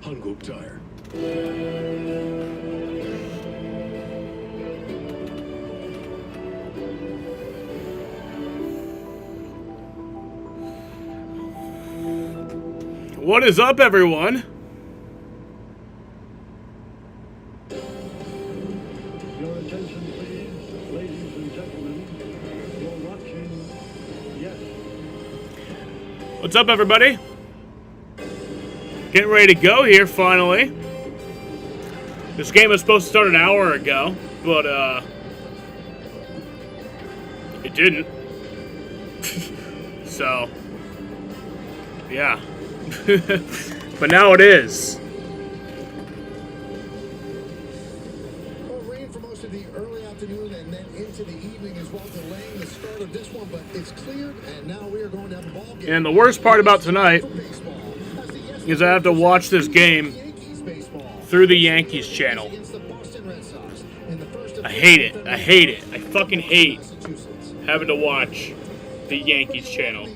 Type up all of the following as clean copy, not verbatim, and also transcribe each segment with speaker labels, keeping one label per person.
Speaker 1: 한국 Tire.
Speaker 2: What is up, everyone?
Speaker 1: Your attention, please, ladies and gentlemen. You're watching. Yes.
Speaker 2: What's up, everybody? Getting ready to go here, finally. This game was supposed to start an hour ago, but, it didn't. So, yeah. But now it is.
Speaker 3: Well, rain for most of the early afternoon and then into the evening as well, delaying the start of this one, but it's cleared, and now we are going to have a ball game.
Speaker 2: And the worst part about tonight is I have to watch this game through the Yankees channel. I hate it. I hate it. I fucking hate having to watch the Yankees channel.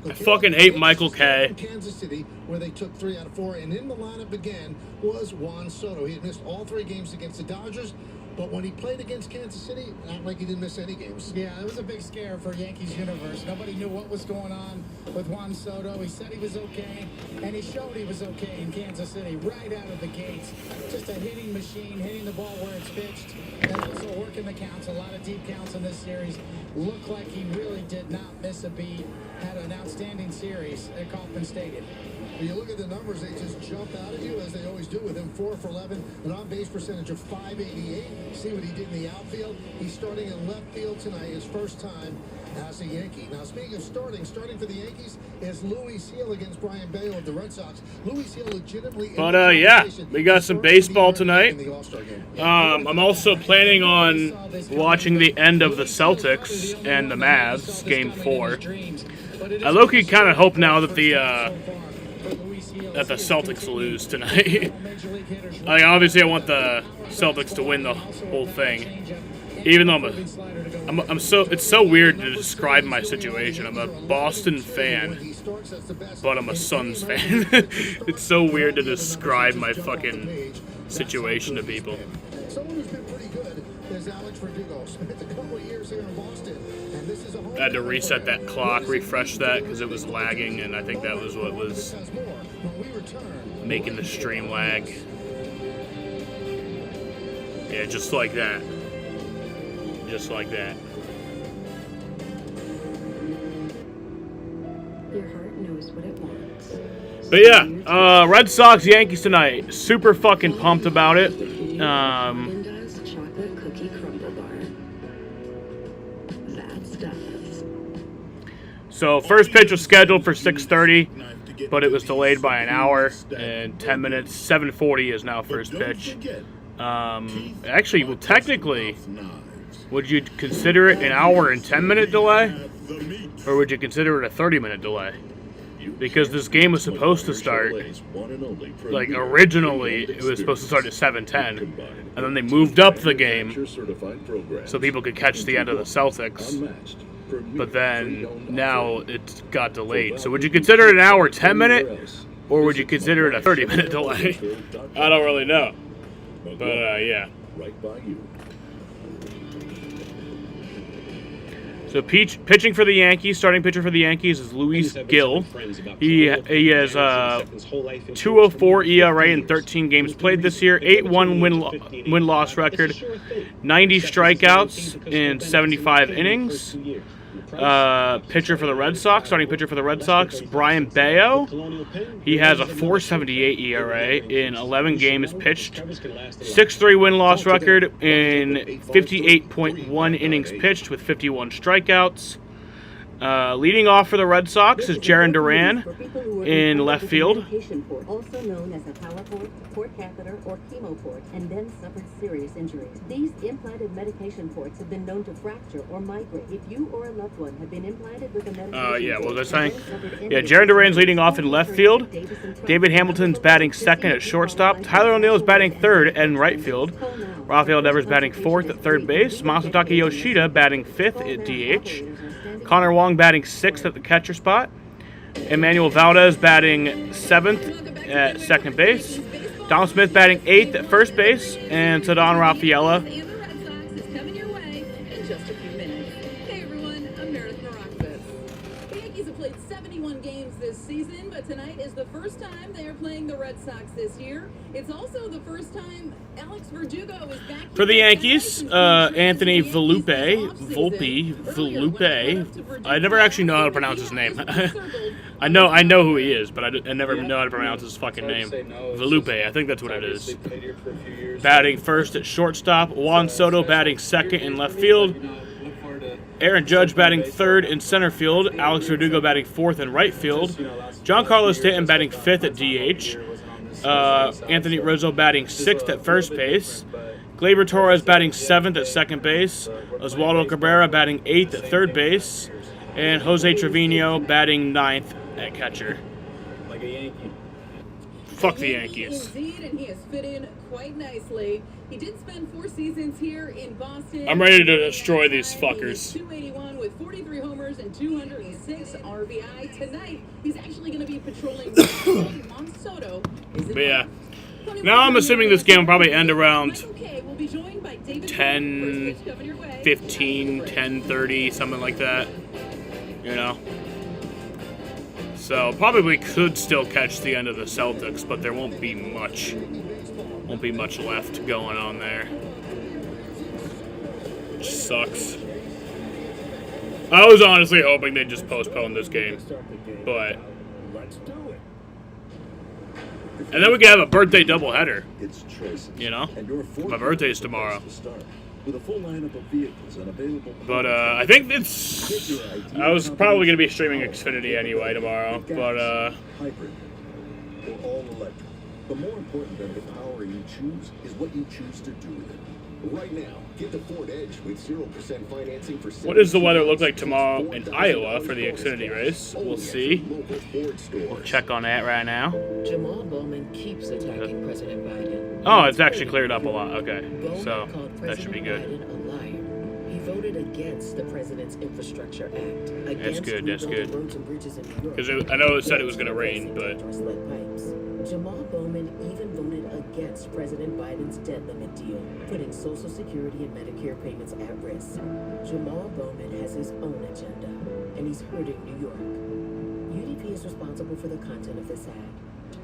Speaker 2: I fucking hate Michael K.
Speaker 3: Kansas City, where they took 3 out of 4, and in the lineup again was Juan Soto. He had missed all 3 games against the Dodgers, but when he played against Kansas City, not like he didn't miss any games.
Speaker 4: Yeah, it was a big scare for Yankees universe. Nobody knew what was going on with Juan Soto. He said he was okay, and he showed he was okay in Kansas City right out of the gates. Just a hitting machine, hitting the ball where it's pitched, and also working the counts. A lot of deep counts in this series. Looked like he really did not miss a beat. Had an outstanding series at Kauffman Stadium.
Speaker 3: When you look at the numbers, they just jump out at you, as they always do, with him 4 for 11, an on-base percentage of .588. See what he did in the outfield. He's starting in left field tonight, his first time as a Yankee. Now, speaking of starting for the Yankees is Luis Gil against Brian Bello of the Red Sox. Luis Gil legitimately...
Speaker 2: But, yeah, we got some baseball tonight. I'm also planning on watching the end of the Celtics and the Mavs, Game 4. I low-key kind of hope now that the Celtics lose tonight. Obviously, I want the Celtics to win the whole thing. Even though it's so weird to describe my situation. I'm a Boston fan, but I'm a Suns fan. It's so weird to describe my fucking situation to people.
Speaker 3: Someone who's been pretty good is Alex Verdugo. Spent a couple of years here in Boston, and this is a
Speaker 2: I had to reset that clock, refresh that, because it was lagging, and I think that was what was making the stream lag. Yeah, just like that. Just like that.
Speaker 5: Your heart knows what it wants.
Speaker 2: But yeah, Red Sox Yankees tonight. Super fucking pumped about it.
Speaker 5: Linda's chocolate cookie crumble bar. That stuff.
Speaker 2: So first pitch was scheduled for 6:30, but it was delayed by an hour and 10 minutes. 7:40 is now first pitch. Actually, well, technically, would you consider it an hour and 10-minute delay? Or would you consider it a 30-minute delay? Because this game was supposed to start, like, originally, it was supposed to start at 7:10. And then they moved up the game so people could catch the end of the Celtics. But then, now it got delayed. So would you consider it an hour 10-minute? Or would you consider it a 30-minute delay? I don't really know. But, yeah.
Speaker 1: Right by you.
Speaker 2: So pitching for the Yankees, starting pitcher for the Yankees is Luis Gil. He has 2.04 ERA in 13 games played this year, 8-1 win-loss record, 90 strikeouts in 75 innings. Pitcher for the Red Sox, starting pitcher for the Red Sox, Brian Bello. He has a 4.78 ERA in 11 games pitched, 6.3 win-loss record in 58.1 innings pitched with 51 strikeouts. Leading off for the Red Sox is Jarren Duran in left field.
Speaker 6: Also known as a power port, port catheter, or chemo port, and then suffered serious injuries. These implanted medication ports have been known to fracture or migrate. If you or a loved one have been implanted with a medication
Speaker 2: yeah, what was I saying? Yeah, Jarren Duran's leading off in left field. David Hamilton's batting second at shortstop. Tyler O'Neill is batting third in right field. Rafael Devers batting fourth at third base. Masataka Yoshida batting fifth at DH. Connor Wong batting sixth at the catcher spot. Emmanuel Valdez batting 7th at second base. Dom Smith batting 8th at first base. And Ceddanne Rafaela.
Speaker 5: And the Red Sox is coming your way in just a few minutes. Hey everyone, I'm Meredith Morakis. The Yankees have played 71 games this season, but tonight is the first time they are playing the Red Sox this year. It's also the first time Alex Verdugo is back
Speaker 2: For the Yankees, Anthony Volpe. I never actually know how to pronounce his name. I know who he is, but I never know how to pronounce his fucking name. Volpe, I think that's what it is. Batting first at shortstop. Juan Soto batting second in left field. Aaron Judge batting third in center field. Alex Verdugo batting fourth in right field. Giancarlo Stanton batting fifth at DH. Anthony Rizzo batting sixth at first base. Gleyber Torres batting seventh at second base. Oswaldo Cabrera batting eighth at third base. And Jose Trevino batting ninth at catcher.
Speaker 1: Like a Yankee.
Speaker 2: Fuck the Yankees.
Speaker 5: Indeed, and he has fit in quite nicely. He did spend 4 seasons here in Boston.
Speaker 2: I'm ready to destroy these fuckers.
Speaker 5: 281 with 43 homers and 206 RBI. Tonight, he's actually going to be patrolling Juan Soto.
Speaker 2: But yeah. Now I'm assuming this game will probably end around 10, 15, 10:30, something like that. You know? So probably could still catch the end of the Celtics, but there won't be much left going on there. Which sucks. I was honestly hoping they'd just postpone this game, but
Speaker 1: Let's do it.
Speaker 2: and then we could have a birthday doubleheader.
Speaker 1: It's choices.
Speaker 2: You know?
Speaker 1: And your
Speaker 2: My birthday's tomorrow.
Speaker 1: to start. With a full lineup of vehicles and available.
Speaker 2: But I think it's. I was probably gonna be streaming Xfinity anyway tomorrow, but
Speaker 1: Hybrid or all electric. But more important than the power you choose is what you choose to do with it. Right now, get the Ford Edge with 0% financing for.
Speaker 2: What does the weather look like tomorrow in Iowa for the Xfinity race? We'll see. We'll check on that right now.
Speaker 7: Jamal Bowman keeps attacking President Biden.
Speaker 2: Oh, it's actually cleared up a lot. Okay,
Speaker 7: Bowman
Speaker 2: so
Speaker 7: called
Speaker 2: that should be
Speaker 7: President
Speaker 2: good.
Speaker 7: Biden a liar. He voted against the President's Infrastructure Act. Against
Speaker 2: good, that's
Speaker 7: rebuilding
Speaker 2: good.
Speaker 7: roads and bridges in New York.
Speaker 2: Because I know it said it was gonna rain, but
Speaker 7: Dangerous lead pipes. Jamal Bowman even voted against President Biden's debt limit deal, putting Social Security and Medicare payments at risk. Jamal Bowman has his own agenda, and he's hurting New York. UDP is responsible for the content of this ad.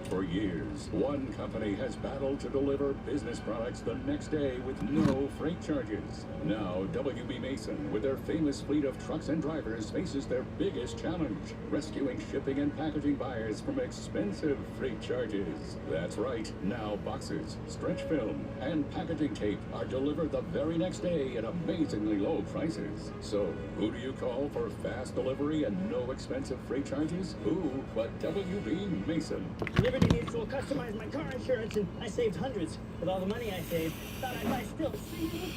Speaker 8: For years, one company has battled to deliver business products the next day with no freight charges. Now, WB Mason, with their famous fleet of trucks and drivers, faces their biggest challenge, rescuing shipping and packaging buyers from expensive freight charges. That's right, now boxes, stretch film, and packaging tape are delivered the very next day at amazingly low prices. So, who do you call for fast delivery and no expensive freight charges? Who but WB Mason?
Speaker 9: Liberty Mutual customized my car insurance, and I saved hundreds. With all the money I saved, thought I'd buy still. See?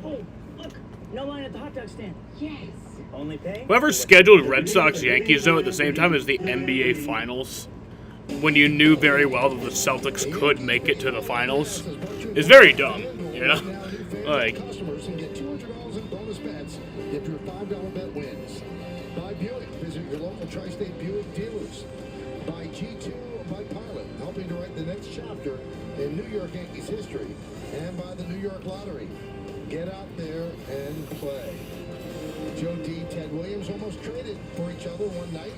Speaker 9: Oh, look, no line at the hot dog stand. Yes. Only pay.
Speaker 2: whoever scheduled Red Sox Yankees though at the same time as the NBA Finals, when you knew very well that the Celtics could make it to the finals, is very dumb. You know, like.
Speaker 3: Customers can get $200 in bonus bets if your $5 bet wins. Buy Buick. Visit your local Tri-State Buick dealers. By G2 or by Pilot, helping to write the next chapter in New York Yankees history, and by the New York Lottery. Get out there and play. Joe D. Ted Williams almost traded for each other one night.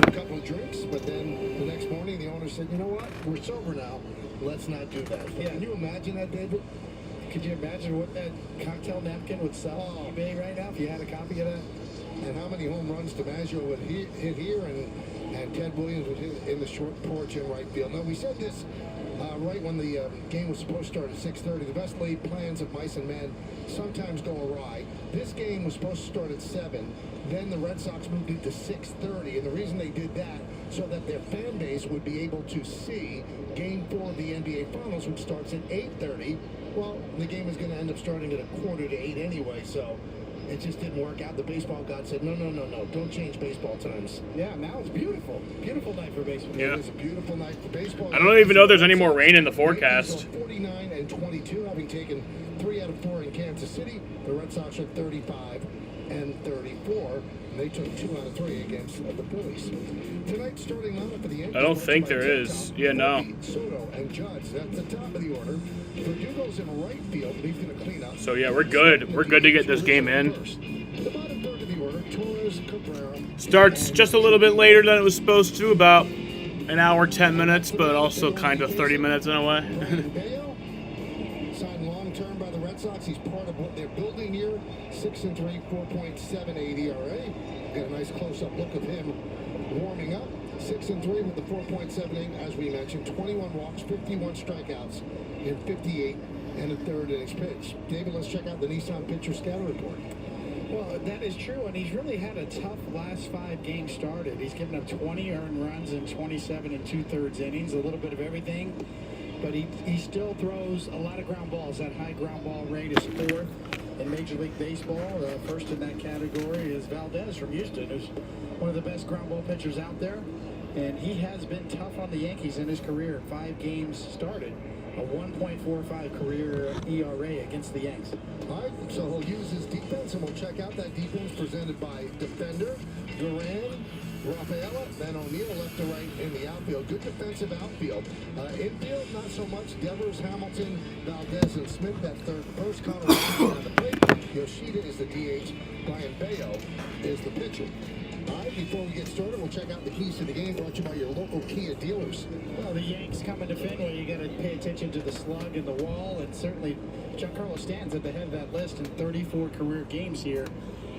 Speaker 3: A couple of drinks, but then the next morning the owner said, you know what, we're sober now. Let's not do that. Yeah, can you imagine that, David? Could you imagine what that cocktail napkin would sell on eBay right now if you had a copy of that? And how many home runs DiMaggio would hit here and Ted Williams would hit in the short porch in right field. Now, we said this right when the game was supposed to start at 6:30. The best laid plans of mice and men sometimes go awry. This game was supposed to start at 7. Then the Red Sox moved it to 6:30. And the reason they did that, so that their fan base would be able to see Game 4 of the NBA Finals, which starts at 8:30. Well, the game is going to end up starting at 7:45 anyway, so it just didn't work out. The baseball god said, no, don't change baseball times. Yeah, now it's beautiful. Beautiful night for baseball.
Speaker 2: Yeah.
Speaker 3: It is a beautiful night for baseball.
Speaker 2: I don't even know if there's any more rain in the forecast.
Speaker 3: 49 and 22, having taken 3 out of 4 in Kansas City. The Red Sox are 35 and 34. and they took 2 out of 3 against the Phillies. Tonight's starting lineup for the Yankees.
Speaker 2: I don't think there is. Yeah, no.
Speaker 3: Soto and Judge. That's the top of the order. Verdugo's in right field, and he's going to clean up.
Speaker 2: So yeah, we're good. We're good to get this game in.
Speaker 3: The bottom third of the order, Torres, Cabrera.
Speaker 2: Starts just a little bit later than it was supposed to, about an hour, 10 minutes, but also kind of 30 minutes in a way.
Speaker 3: Bale, signed long-term by the Red Sox. He's part of what they're building here. 6-3, 4.78 ERA. Got a nice close-up look of him warming up. 6-3 with the 4.78, as we mentioned. 21 walks, 51 strikeouts, and 58 and a third innings pitch. David, let's check out the Nissan pitcher scatter report.
Speaker 4: Well, that is true, and he's really had a tough last 5 games started. He's given up 20 earned runs in 27 and 2/3 innings, a little bit of everything. But he still throws a lot of ground balls. That high ground ball rate is 4th in Major League Baseball. First in that category is Valdez from Houston, who's one of the best ground ball pitchers out there. And he has been tough on the Yankees in his career. 5 games started. A 1.45 career ERA against the Yanks.
Speaker 3: All right, so he'll use his defense, and we'll check out that defense presented by defender Duran, Rafaela, then O'Neill left to right in the outfield. Good defensive outfield. Infield, not so much. Devers, Hamilton, Valdez, and Smith. That third first. Connor on the plate. Yoshida is the DH. Brian Bayo is the pitcher. All right, before we get started, we'll check out the keys to the game brought to you by your local Kia dealers.
Speaker 4: Well, the Yanks coming to Fenway, you got to pay attention to the slug and the wall, and certainly Giancarlo Stanton's at the head of that list in 34 career games here.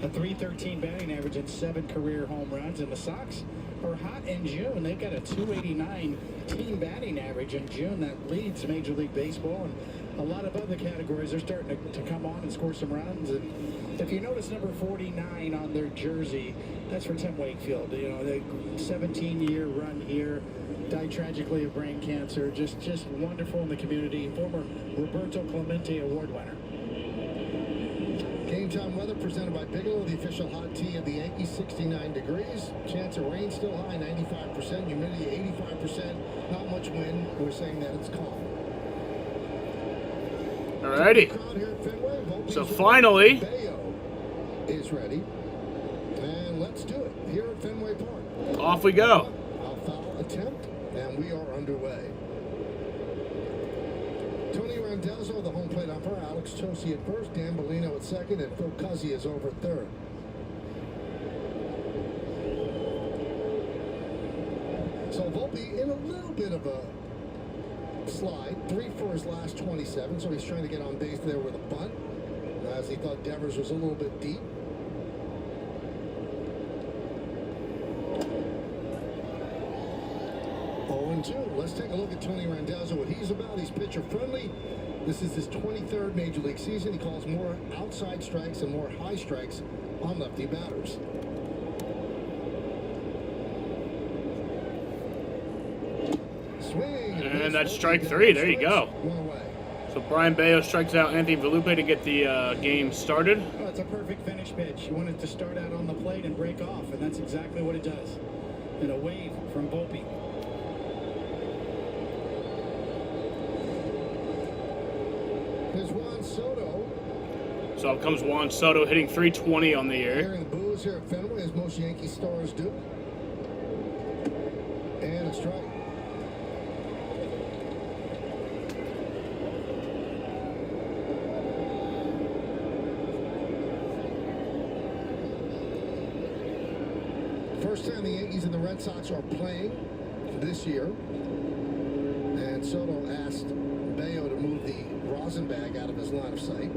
Speaker 4: A .313 batting average and 7 career home runs. And the Sox are hot in June. They've got a .289 team batting average in June that leads Major League Baseball. And a lot of other categories are starting to come on and score some runs. And if you notice number 49 on their jersey, that's for Tim Wakefield. You know, the 17-year run here, died tragically of brain cancer. Just wonderful in the community. Former Roberto Clemente Award winner.
Speaker 3: Game time weather presented by Bigelow, the official hot tea of the Yankees. 69 degrees. Chance of rain still high, 95%. Humidity 85%. Not much wind. We're saying that it's calm.
Speaker 2: Alrighty. So finally,
Speaker 3: Bayo is ready. And let's do it here at Fenway Park.
Speaker 2: Off we go.
Speaker 3: A foul attempt, and we are underway. Tony Randazzo, the home plate umpire. Alex Tosi at first. Dan Bellino at second. And Phil Cuzzi is over at third. So Volpe in a little bit of a slide. 3 for his last 27. So he's trying to get on base there with a bunt, as he thought Devers was a little bit deep. Let's take a look at Tony Randazzo, what he's about. He's pitcher friendly. This is his 23rd Major League season. He calls more outside strikes and more high strikes on lefty batters. Swing.
Speaker 2: And that's strike 3. There you go. So Brian Bayo strikes out Anthony Volpe to get the game started.
Speaker 4: Well, it's a perfect finish pitch. You want it to start out on the plate and break off, and that's exactly what it does. And a wave from Volpe.
Speaker 3: Here's Juan Soto.
Speaker 2: So up comes Juan Soto hitting .320 on the year.
Speaker 3: Hearing the boos here at Fenway, as most Yankee stars do. And a strike. First time the Yankees and the Red Sox are playing this year. And Soto asked Bayo to move the rosin bag out of his line of sight.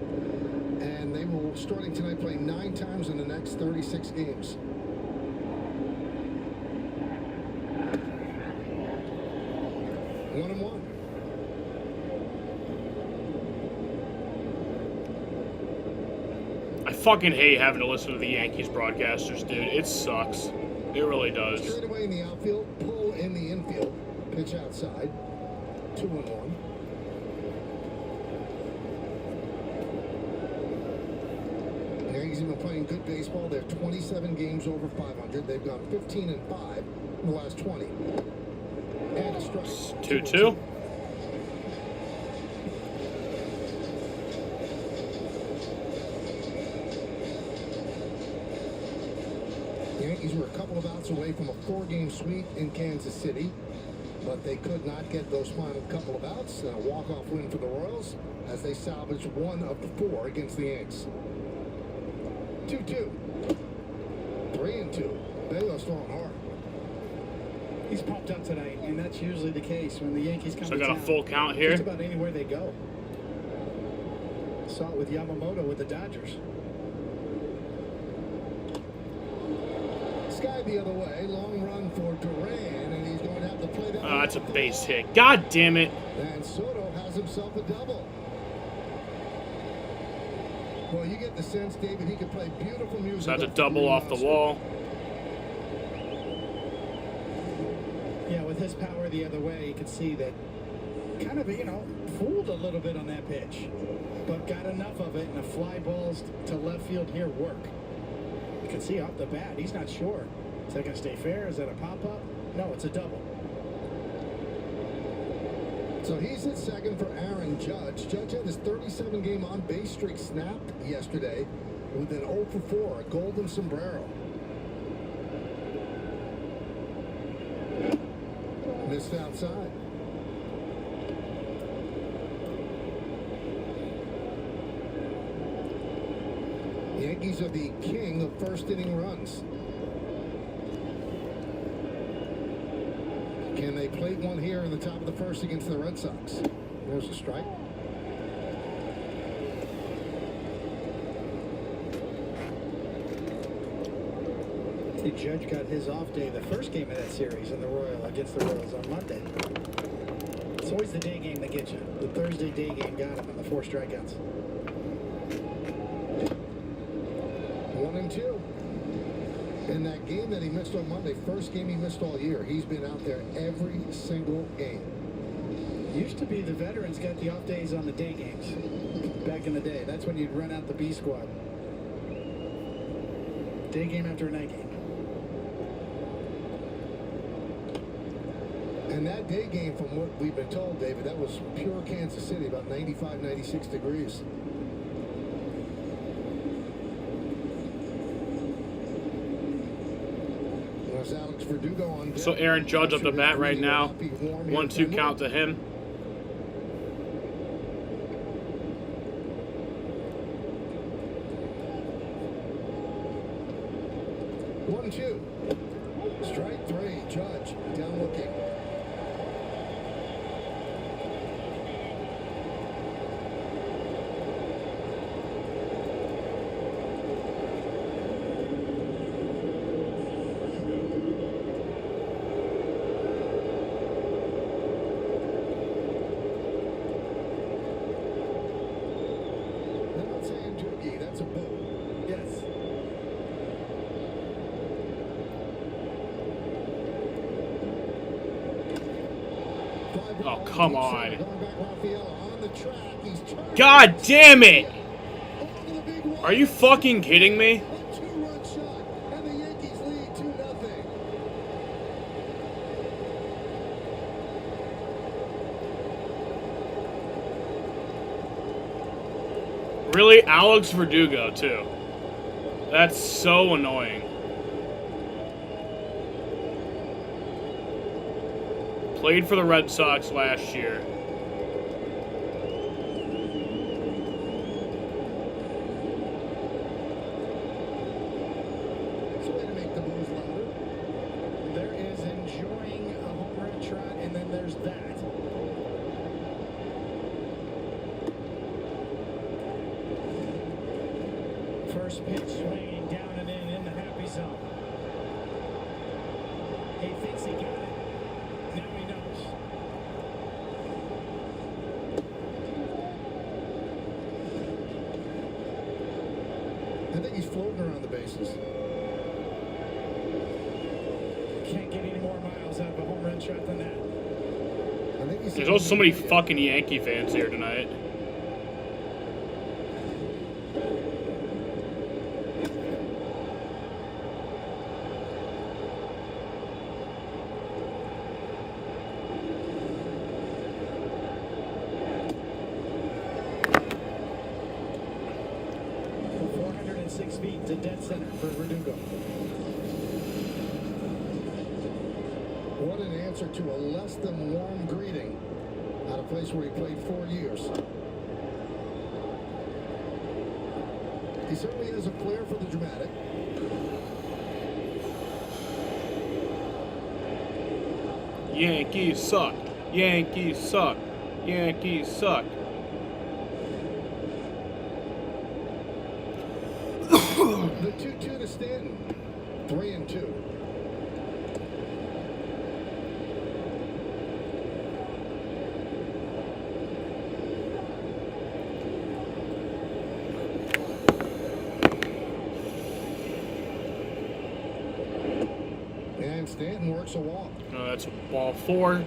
Speaker 3: And they will, starting tonight, play 9 times in the next 36 games. One and one.
Speaker 2: I fucking hate having to listen to the Yankees broadcasters, dude. It sucks. It really does.
Speaker 3: Straight away in the outfield, pull in the infield, pitch outside. 2-1. The Yankees have been playing good baseball. They're 27 games over 500. They've gone 15-5 in the last 20. And a strike.
Speaker 2: 2-2.
Speaker 3: months away from a 4-game sweep in Kansas City, but they could not get those final couple of outs. A walk-off win for the Royals as they salvaged 1 of the 4 against the Yanks. 2-2. 3-2. Baylor's throwing hard.
Speaker 4: He's pumped up tonight, and that's usually the case when the Yankees come
Speaker 2: So I
Speaker 4: to
Speaker 2: got a
Speaker 4: town.
Speaker 2: full count here.
Speaker 4: Just about anywhere they go. Saw it with Yamamoto with the Dodgers.
Speaker 3: Sky the other way. Long run for Duran, and he's going to have to play that.
Speaker 2: Oh, that's a base hit. God damn it.
Speaker 3: And Soto has himself a double. Well, you get the sense, David, he could play beautiful music.
Speaker 2: So that's a double off the wall.
Speaker 4: Yeah, with his power the other way, you could see that kind of, fooled a little bit on that pitch. But got enough of it, and the fly balls to left field here work. You can see off the bat, he's not sure. Is that going to stay fair? Is that a pop-up? No, it's a double.
Speaker 3: So he's at second for Aaron Judge. Judge had his 37-game on-base streak snapped yesterday with an 0 for 4, a golden sombrero. Missed outside. Yankees are the king of first-inning runs. Can they plate one here in the top of the first against the Red Sox? There's a strike.
Speaker 4: The Judge got his off day the first game of that series in the against the Royals on Monday. It's always the day game that gets you. The Thursday day game got him on the 4 strikeouts.
Speaker 3: 1-2. In that game that he missed on Monday, first game he missed all year, he's been out there every single game.
Speaker 4: Used to be the veterans got the off days on the day games back in the day. That's when you'd run out the B squad. Day game after a night game.
Speaker 3: And that day game, from what we've been told, David, that was pure Kansas City, about 95, 96 degrees. Alex Verdugo on
Speaker 2: So Aaron Judge up the bat right now. 1-2 count to him.
Speaker 3: One, two. Strike 3. Judge down looking. That's a ball.
Speaker 4: Yes.
Speaker 2: Oh, come on. God damn it! Are you fucking kidding me? Really? Alex Verdugo, too. That's so annoying. Played for the Red Sox last year.
Speaker 4: There is enjoying a home run trot, and then there's that. First pitch swinging down and in the happy zone. He thinks he got it. Now he knows.
Speaker 3: I think he's floating around the bases.
Speaker 4: Can't get any more miles out of a home run shot than that.
Speaker 3: I think he's
Speaker 2: There's also so many fucking Yankee fans here tonight.
Speaker 4: From 406 feet to dead center for Verdugo.
Speaker 3: What an answer to a less than warm greeting at a place where he played 4 years. He certainly has a flair for the dramatic.
Speaker 2: Yankees suck. Yankees suck. Yankees suck.
Speaker 3: The 2-2 to Stanton. 3-2. And Stanton works a walk.
Speaker 2: That's ball 4 to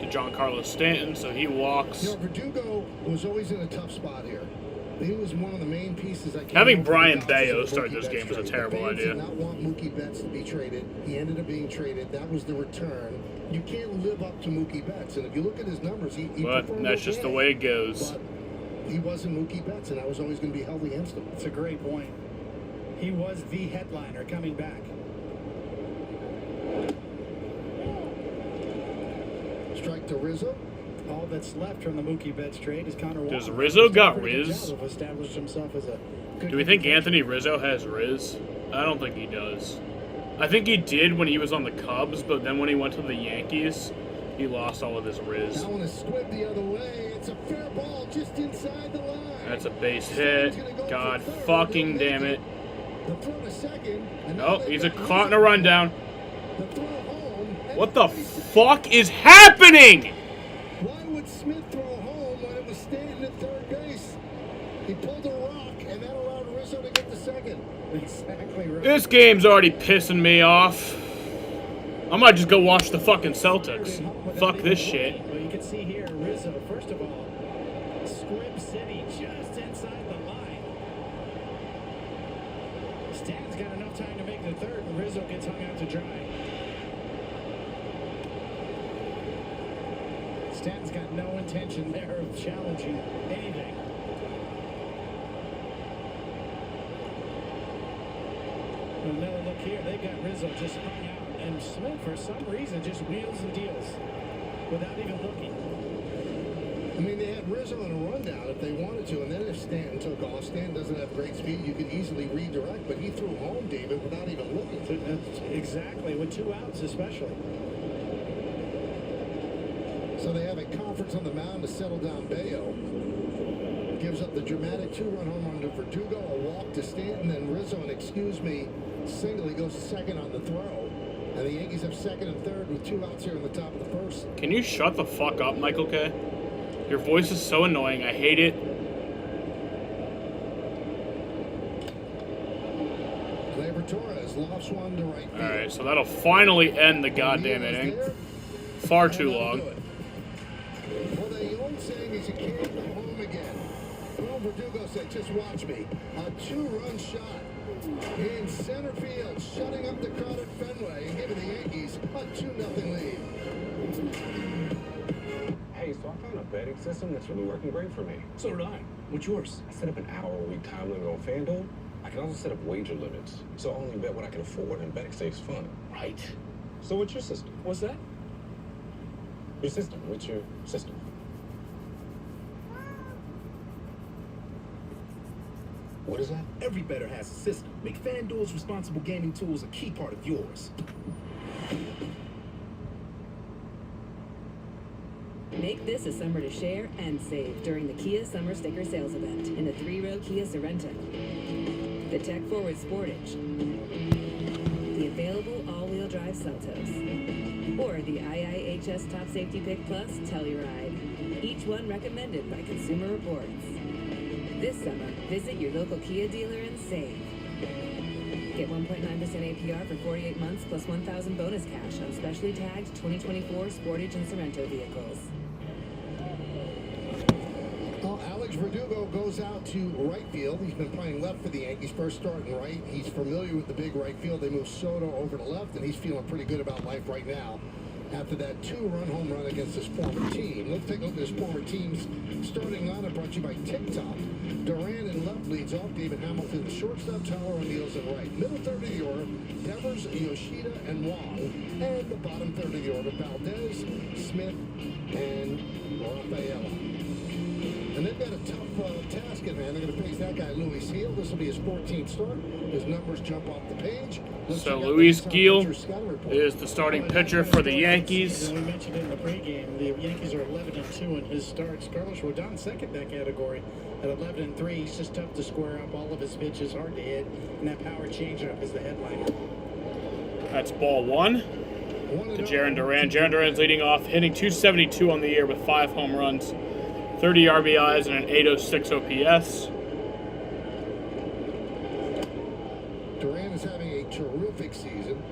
Speaker 2: Giancarlo Stanton, so he walks.
Speaker 3: You know, Verdugo was always in a tough spot here. He was one of the main pieces.
Speaker 2: Having Brian Bayo start this game was a terrible idea.
Speaker 3: Did not want Mookie Betts to be traded. He ended up being traded. That was the return. You can't live up to Mookie Betts, and if you look at his numbers, he
Speaker 2: But that's just the way it goes.
Speaker 3: But he wasn't Mookie Betts, and that was always going to be held against him.
Speaker 4: It's a great point. He was the headliner coming back.
Speaker 3: Strike to Rizzo.
Speaker 4: All that's left from the Mookie Betts trade is Connor
Speaker 2: Does
Speaker 4: Waller.
Speaker 2: Rizzo got
Speaker 4: Pretty good
Speaker 2: Riz?
Speaker 4: job of established himself as a good
Speaker 2: Do we think
Speaker 4: defenseman.
Speaker 2: Anthony Rizzo has Riz? I don't think he does. I think he did when he was on the Cubs, but then when he went to the Yankees, he lost all of his Riz.
Speaker 3: That one is squib the other way. It's a fair ball just inside the line.
Speaker 2: That's a base hit. God fucking damn it.
Speaker 3: The throw to second. And now
Speaker 2: Oh,
Speaker 3: they've
Speaker 2: he's a
Speaker 3: got
Speaker 2: caught in a rundown.
Speaker 3: The throw home. And
Speaker 2: What the
Speaker 3: nobody said
Speaker 2: fuck is happening?
Speaker 3: Why would Smith throw home when it was Stanton at third base? He pulled a rock, and that allowed Rizzo to get the second.
Speaker 4: Exactly right.
Speaker 2: This game's already pissing me off. I might just go watch the fucking Celtics. Fuck this shit.
Speaker 4: Well, you can see here, Rizzo, first of all, Squib City just inside the line. Stan's got enough time to make the third, and Rizzo gets hung out to dry. Stan's got no intention there of challenging anything. Another look here. They got Rizzo just hung out. And Smith, for some reason, just wheels and deals without even looking.
Speaker 3: I mean, they had Rizzo in a rundown if they wanted to, and then if Stanton took off, Stanton doesn't have great speed, you could easily redirect, but he threw home, David, without even looking.
Speaker 4: Exactly, with 2 outs especially.
Speaker 3: So they have a conference on the mound to settle down Bayo. Gives up the dramatic 2-run home run to Verdugo, a walk to Stanton, and Rizzo, and excuse me, single. He goes second on the throw. And the Yankees have second and third with 2 outs here in the top of the first.
Speaker 2: Can you shut the fuck up, Michael K? Your voice is so annoying. I hate it.
Speaker 3: Gleyber Torres lofts one to right field.
Speaker 2: Alright, so that'll finally end the goddamn inning. Far too long.
Speaker 3: Well, the old saying is you can't go home again. Well, Verdugo said, just watch me. A 2-run shot in center field, shutting up the crowd at Fenway and giving the Yankees a 2-0 lead.
Speaker 10: Hey, so I found a betting system that's really working great for me.
Speaker 11: So did I. What's yours?
Speaker 10: I set up an hour-a-week time limit on FanDuel. I can also set up wager limits, so I only bet what I can afford, and betting saves fun.
Speaker 11: Right.
Speaker 10: So what's your system?
Speaker 11: What's that?
Speaker 10: Your system. What's your system? What is that?
Speaker 11: Every bettor has a system. Make FanDuel's responsible gaming tools a key part of yours.
Speaker 12: Make this a summer to share and save during the Kia Summer Sticker Sales Event in the 3-row Kia Sorento, the tech-forward Sportage, the available all-wheel drive Seltos, or the IIHS Top Safety Pick Plus Telluride, each one recommended by Consumer Reports. This summer, visit your local Kia dealer and save. Get 1.9% APR for 48 months plus 1,000 bonus cash on specially tagged 2024 Sportage and Sorento vehicles.
Speaker 3: Well, Alex Verdugo goes out to right field. He's been playing left for the Yankees, first starting right. He's familiar with the big right field. They move Soto over to left, and he's feeling pretty good about life right now after that 2-run home run against his former team. Let's take a look at his former team's starting lineup brought to you by TikTok. Duran in left leads off. David Hamilton, shortstop, Tyler O'Neill's in right. Middle third of the order, Devers, Yoshida, and Wong. And the bottom third of the order, Valdez, Smith, and Rafaela. And they've got a tough task at hand. They're going to face that guy, Luis Gil. This will be his 14th start. His numbers jump off the page.
Speaker 2: So Luis Gil is the starting pitcher for the Yankees.
Speaker 4: We mentioned in the pregame, the Yankees are 11-2 in his starts. Carlos Rodon second that category at 11-3. He's just tough to square up. All of his pitches hard to hit, and that power changeup is the headliner.
Speaker 2: That's ball 1 to Jarren Duran. Jarren Duran's leading off, hitting .272 on the year with 5 home runs, 30 RBIs, and an .806 OPS.
Speaker 3: Duran is having a terrific season,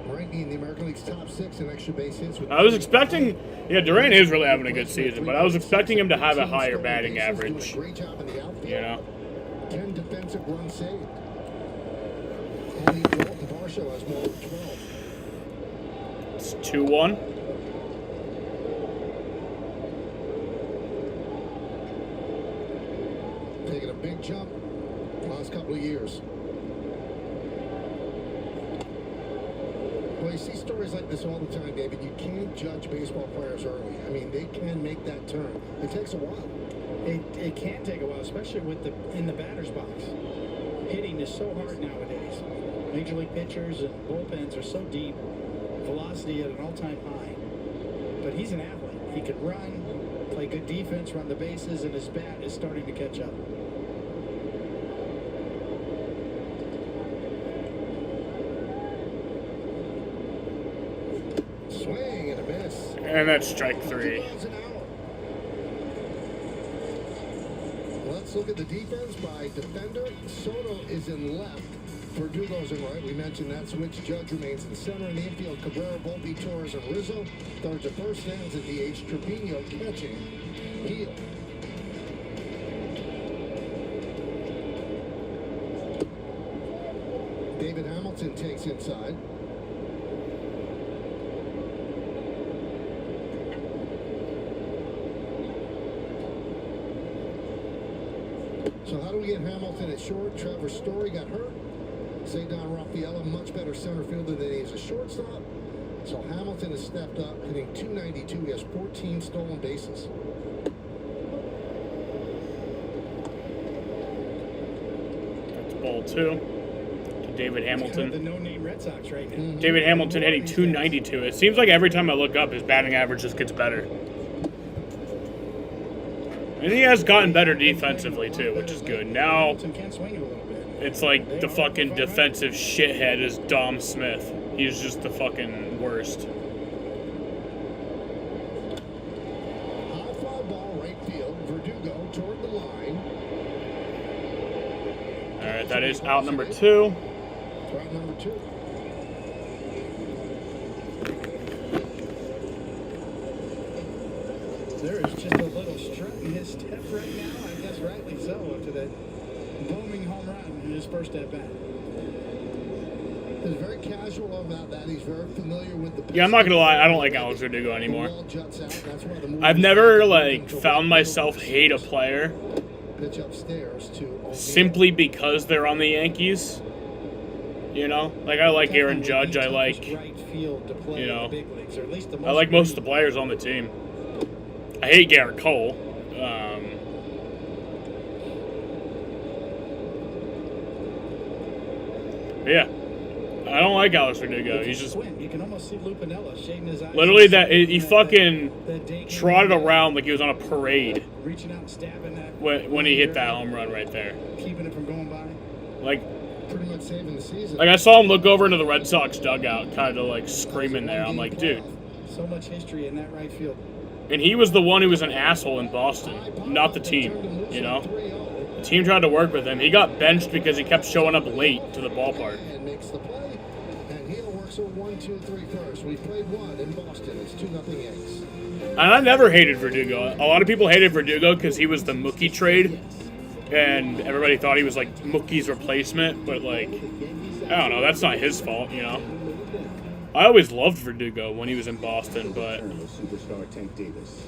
Speaker 3: ranking in the American League's top 6 in extra base hits.
Speaker 2: I was expecting, Duran is really having a good season, but I was expecting him to have a higher batting average.
Speaker 3: Great job in the outfield.
Speaker 2: You know,
Speaker 3: 10 defensive runs saved. Only Dalton Varsho has more than 12.
Speaker 2: it's 2-1.
Speaker 3: Taking a big jump last couple of years. Well, you see stories like this all the time, David. You can't judge baseball players early. I mean, they can make that turn. It takes a while.
Speaker 4: It can take a while, especially with in the batter's box. Hitting is so hard nowadays. Major league pitchers and bullpens are so deep. Velocity at an all-time high. But he's an athlete. He could run, play good defense, run the bases, and his bat is starting to catch up.
Speaker 3: Swing and a miss.
Speaker 2: And that's strike 3.
Speaker 3: Let's look at the defense by defender. Soto is in left. Verdugo's in right. We mentioned that switch. Judge remains in center. In the infield, Cabrera, Volpe, Torres, and Rizzo. Third to first stands at DH. Trevino catching. Gil. David Hamilton takes inside. So how do we get Hamilton at short? Trevor Story got hurt. Cedar Rafaela, much better center fielder than he is a shortstop. So Hamilton has stepped up, hitting .292. He has 14 stolen bases.
Speaker 2: That's ball 2 to David Hamilton.
Speaker 4: The no-name Red Sox right now.
Speaker 2: David Hamilton hitting .292. It seems like every time I look up, his batting average just gets better. And he has gotten better defensively, too, which is good. Now, it's like the fucking defensive shithead is Dom Smith. He's just the fucking worst.
Speaker 3: High fly ball right field. Verdugo toward the line.
Speaker 2: All right, that is out number 2.
Speaker 3: Out number 2.
Speaker 4: There is just a little strut in his step right now. I guess rightly so after that booming home run in his first at bat.
Speaker 3: He's very casual about that. He's very familiar with the.
Speaker 2: Yeah, I'm not gonna lie. I don't like Alex Verdugo anymore. I've never found myself hate a player
Speaker 3: Pitch upstairs to
Speaker 2: simply because they're on the Yankees. You know, like I like Aaron Judge. I like, you know, I like most of the players on the team. I hate Garrett Cole. Yeah, I don't like Alex Verdugo. He's just
Speaker 4: you can almost see Lupinella shaking his eyes.
Speaker 2: literally that he fucking trotted around like he was on a parade
Speaker 4: reaching out and stabbing that
Speaker 2: when he hit that home run right there.
Speaker 4: Keeping it from going by.
Speaker 3: Pretty much saving the season.
Speaker 2: Like I saw him look over into the Red Sox dugout, kind of like screaming there. I'm like, dude.
Speaker 4: So much history in that right field.
Speaker 2: And he was the one who was an asshole in Boston, not the team, you know? The team tried to work with him. He got benched because he kept showing up late to the ballpark.
Speaker 3: And makes the play. And Gil works a 1-2-3 first. We played one in Boston. It's 2-0 Yanks.
Speaker 2: And I never hated Verdugo. A lot of people hated Verdugo because he was the Mookie trade. And everybody thought he was like Mookie's replacement. But like, I don't know. That's not his fault, you know? I always loved Verdugo when he was in Boston, but
Speaker 1: Superstar Tank Davis.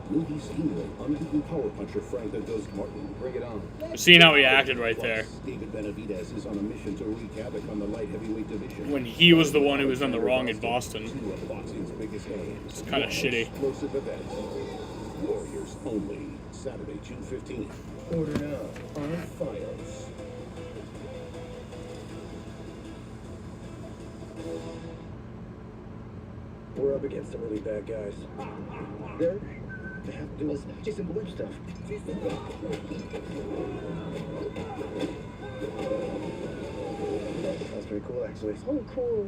Speaker 1: Will he stimulate unbeaten power puncher Frank the Ghost Martin? Bring it on.
Speaker 2: seeing how he acted right there
Speaker 1: David Benavidez is on a mission to wreak havoc on the light heavyweight division.
Speaker 2: when he was the one who was in the wrong in Boston.
Speaker 1: Two of boxing's biggest names.
Speaker 2: It's kind of shitty.
Speaker 1: Explosive event. Warriors only. Saturday, June 15th. Order now on Files.
Speaker 13: We're up against some really bad guys. They have to do this Jason Bourne stuff. That's pretty cool, actually.
Speaker 3: Oh, cool.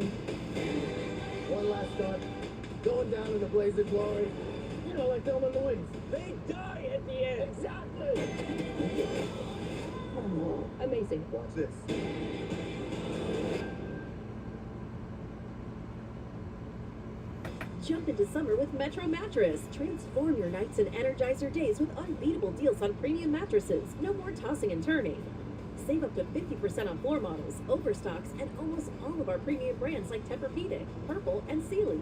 Speaker 3: One last shot. Going down in a blaze of glory. You know, like Thelma and Louise. They die at the end. Exactly.
Speaker 6: Amazing.
Speaker 13: Watch this.
Speaker 6: Jump into summer with Metro Mattress. Transform your nights and energize your days with unbeatable deals on premium mattresses. No more tossing and turning. Save up to 50% on floor models, overstocks, and almost all of our premium brands like Tempur-Pedic, Purple, and Sealy.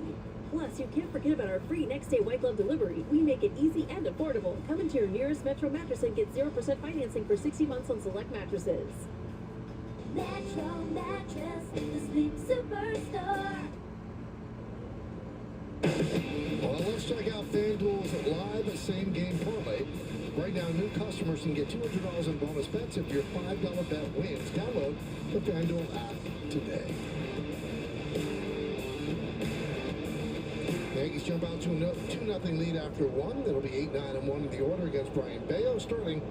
Speaker 6: Plus, you can't forget about our free next-day white glove delivery. We make it easy and affordable. Come into your nearest Metro Mattress and get 0% financing for 60 months on select mattresses.
Speaker 14: Metro Mattress, the sleep superstar.
Speaker 3: Well, let's check out FanDuel's live same-game parlay. Right now, new customers can get $200 in bonus bets if your $5 bet wins. Download the FanDuel app today. Yankees jump out to a 2-0 lead after one. It'll be 8-9-1 in the order against Brian Bayo, starting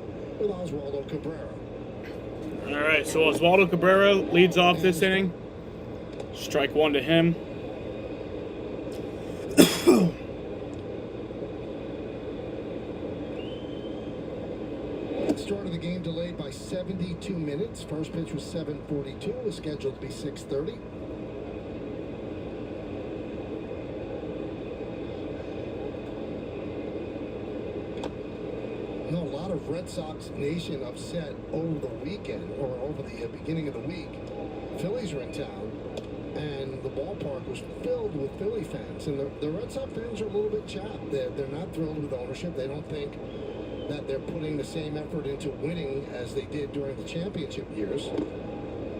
Speaker 3: with Oswaldo Cabrera.
Speaker 2: All right, so Oswaldo Cabrera leads off this inning. Strike one to him.
Speaker 3: Start of the game delayed by 72 minutes. First pitch was 7:42. Was scheduled to be 6:30. No, a lot of Red Sox Nation upset over the weekend or over the beginning of the week. Phillies are in town, and the ballpark was filled with Philly fans. And the Red Sox fans are a little bit chapped. They're not thrilled with ownership. They don't think that they're putting the same effort into winning as they did during the championship years.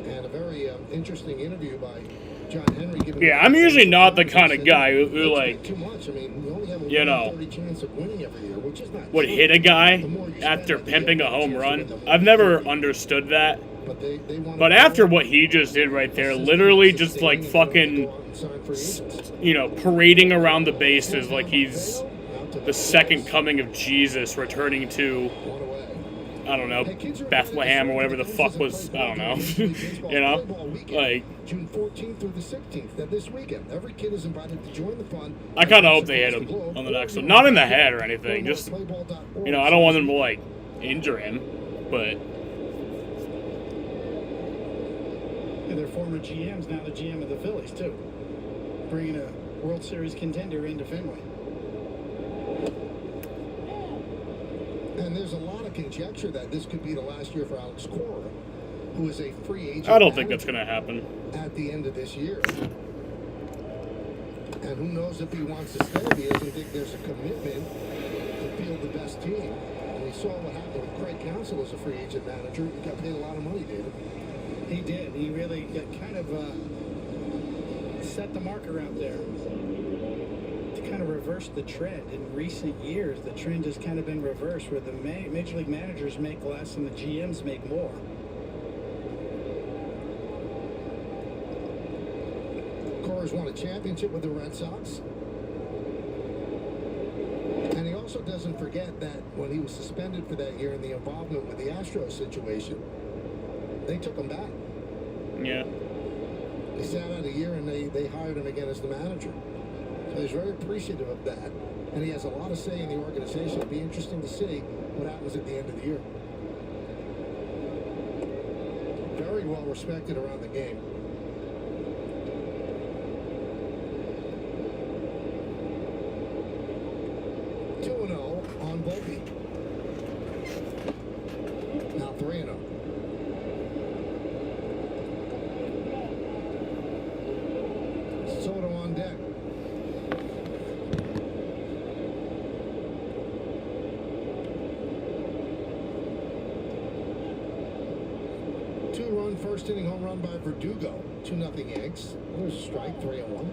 Speaker 3: And a very interesting interview by John Henry.
Speaker 2: Yeah, I'm usually not the kind of guy who like,
Speaker 3: too much. I mean, we only have a
Speaker 2: you know,
Speaker 3: 30 chance of winning every year, which is not
Speaker 2: would
Speaker 3: true.
Speaker 2: hit a guy
Speaker 3: The more you
Speaker 2: after
Speaker 3: spend, the
Speaker 2: pimping a
Speaker 3: more
Speaker 2: home
Speaker 3: chance
Speaker 2: run.
Speaker 3: you win.
Speaker 2: I've never understood that.
Speaker 3: But they want
Speaker 2: But
Speaker 3: to
Speaker 2: after what he just did right there, literally just like fucking, you know, parading around the bases like he's the second coming of Jesus returning to, I don't know, Bethlehem or whatever the fuck was, I don't know, you know, like,
Speaker 3: June 14th through the 16th. That this weekend, every kid is invited to join the fun.
Speaker 2: I kind of hope they hit him on the next one. Not in the head or anything, just, you know, I don't want them to, like, injure him, but...
Speaker 4: And their former GM's now the GM of the Phillies, too. Bringing a World Series contender into Fenway.
Speaker 3: And there's a lot of conjecture that this could be the last year for Alex Cora, who is a free agent.
Speaker 2: I don't think that's going to happen.
Speaker 3: At the end of this year. And who knows if he wants to stay. He doesn't think there's a commitment to field the best team. And we saw what happened with Craig Counsell as a free agent manager. He got paid a lot of money, David.
Speaker 4: He did. He really got kind of set the marker out there to kind of reverse the trend. In recent years, the trend has kind of been reversed, where the major league managers make less and the GMs make more.
Speaker 3: Cora's won a championship with the Red Sox. And he also doesn't forget that when he was suspended for that year in the involvement with the Astros situation, they took him back.
Speaker 2: Yeah.
Speaker 3: He sat out a year and they hired him again as the manager. So he's very appreciative of that. And he has a lot of say in the organization. It'll be interesting to see what happens at the end of the year. Very well respected around the game. On Volpe. Now 3-0. Soto on deck. Two-run first-inning home run by Verdugo. 2-0 Yanks. There's a strike, 3-1.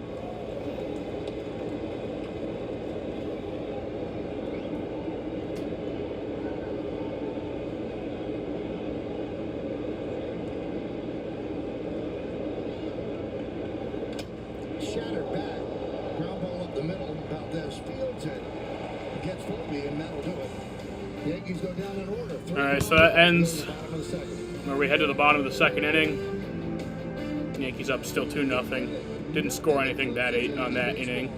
Speaker 3: Shattered back. Ground ball up the middle. Valdez fields it. Gets Volpe, and that'll do it. Yankees go down in order.
Speaker 2: All right, so that ends where we head to the bottom of the second inning. Yankees up still 2-0. Didn't score anything that on that inning.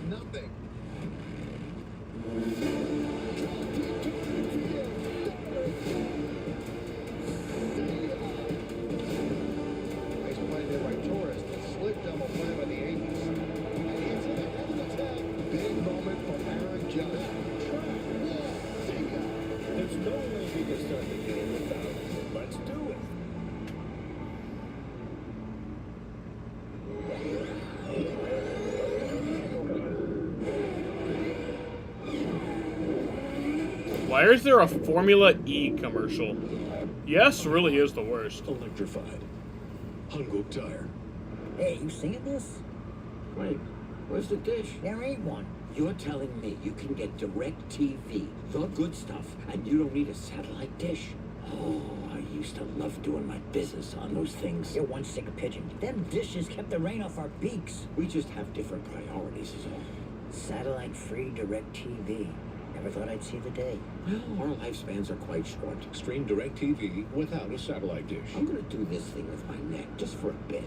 Speaker 3: Nice play there by Torres. Slick double play by the Yankees. And into the head of the tag. Big moment for Aaron Judge.
Speaker 11: There's no way we can start the game without it. Let's do it.
Speaker 2: Why is there a Formula E commercial? Yes, really is the worst.
Speaker 1: Electrified. Hungok Tire.
Speaker 15: Hey, you seen this?
Speaker 16: Wait, where's the dish?
Speaker 15: There ain't one.
Speaker 16: You're telling me you can get direct TV, the good stuff, and you don't need a satellite dish? Oh, I used to love doing my business on those things.
Speaker 15: You're one sick pigeon. Them dishes kept the rain off our beaks.
Speaker 16: We just have different priorities is all.
Speaker 15: Satellite-free direct TV. Never thought I'd see the day.
Speaker 16: Well, our lifespans are quite short.
Speaker 1: Stream DirecTV without a satellite dish.
Speaker 16: I'm gonna do this thing with my neck just for a bit.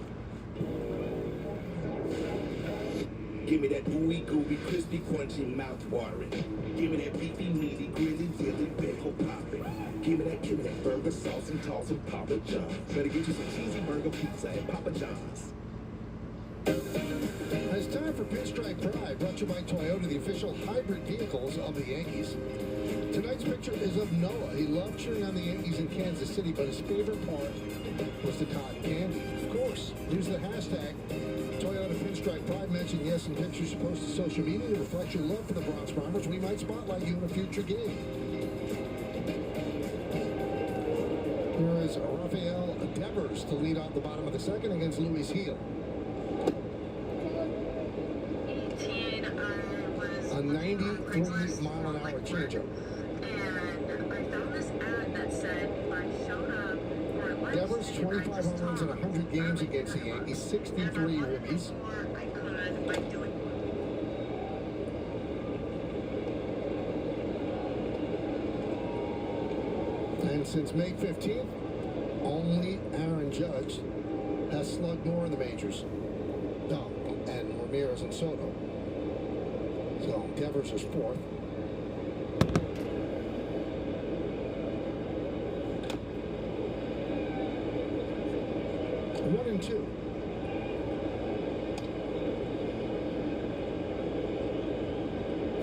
Speaker 11: Give me that gooey, gooey, crispy, crunchy, mouth-watering. Give me that beefy, meaty, grilly, dilly, bagel popping. Give me that burger sauce and toss and Papa John's. Better get you some cheesy burger pizza at Papa John's.
Speaker 3: It's time for Pinstripe Pride, brought to you by Toyota, the official hybrid vehicles of the Yankees. Tonight's picture is of Noah. He loved cheering on the Yankees in Kansas City, but his favorite part was the cotton candy. Of course, use the hashtag Toyota Pinstripe Pride. Mention yes in pictures you post to social media to reflect your love for the Bronx Bombers. We might spotlight you in a future game. Here is Rafael Devers to lead off the bottom of the second against Luis Heel. A 93-mile-an-hour changeup. Devers, 25 home runs in 100 games against the Yankees, 63 ribbies. And since May 15th, only Aaron Judge has slugged more in the majors. No, and Ramirez and Soto. So Devers is fourth. One and two.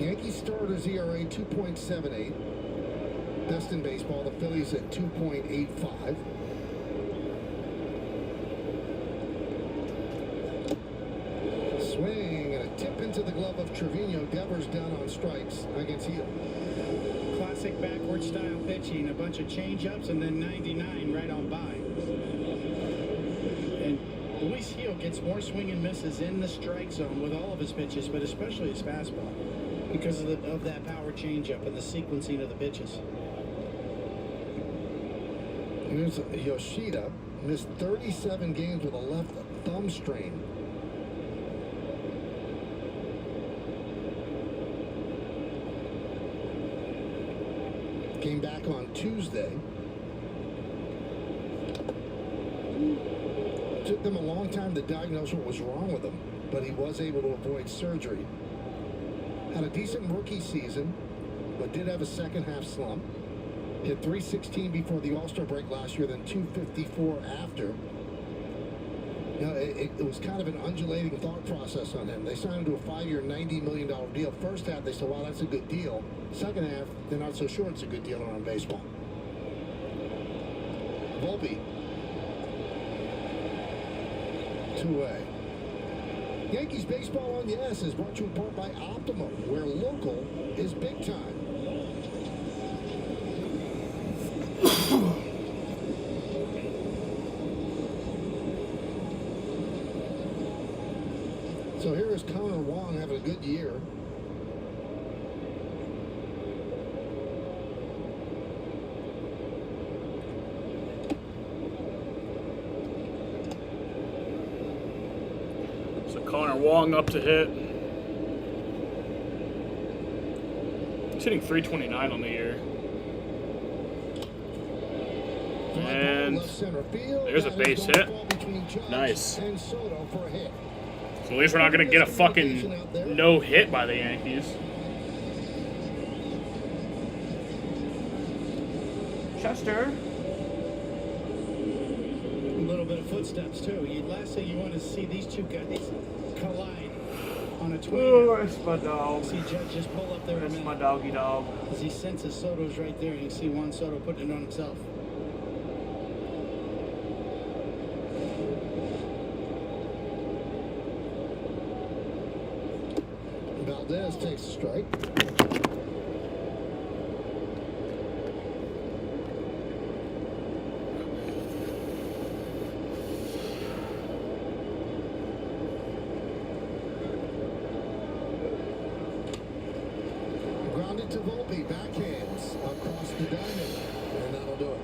Speaker 3: Yankees starters ERA 2.78. Best in baseball. The Phillies at 2.85. Swing and a tip into the glove of Trevino. Devers down on strikes against Heel.
Speaker 4: Classic backward style pitching, a bunch of change-ups, and then 99 right on by. And Luis Heel gets more swing and misses in the strike zone with all of his pitches, but especially his fastball, because of that power changeup and the sequencing of the pitches.
Speaker 3: Here's Yoshida, missed 37 games with a left thumb strain. Came back on Tuesday. Took them a long time to diagnose what was wrong with him, but he was able to avoid surgery. Had a decent rookie season, but did have a second half slump. Hit .316 before the All-Star break last year, then .254 after. You know, it was kind of an undulating thought process on him. They signed him to a 5-year, $90 million deal. First half, they said, wow, that's a good deal. Second half, they're not so sure it's a good deal around baseball. Volpe. 2-way. Yankees Baseball on Yes is brought to you in part by Optimum, where local is big time. So here is Connor Wong having a good year.
Speaker 2: So Connor Wong up to hit. He's hitting 329 on the year. And there's a base hit. Nice. So at least we're not going to get a fucking no hit by the Yankees. Chester.
Speaker 4: A little bit of footsteps, too. Last thing you want to see these two guys collide on a twin.
Speaker 2: Oh, it's my dog.
Speaker 4: See Judge just pull up there.
Speaker 2: That's my doggy dog.
Speaker 4: As he senses Soto's right there, you can see Juan Soto putting it on himself.
Speaker 3: Valdez takes a strike. Grounded to Volpe, backhands across the diamond, and that'll do it.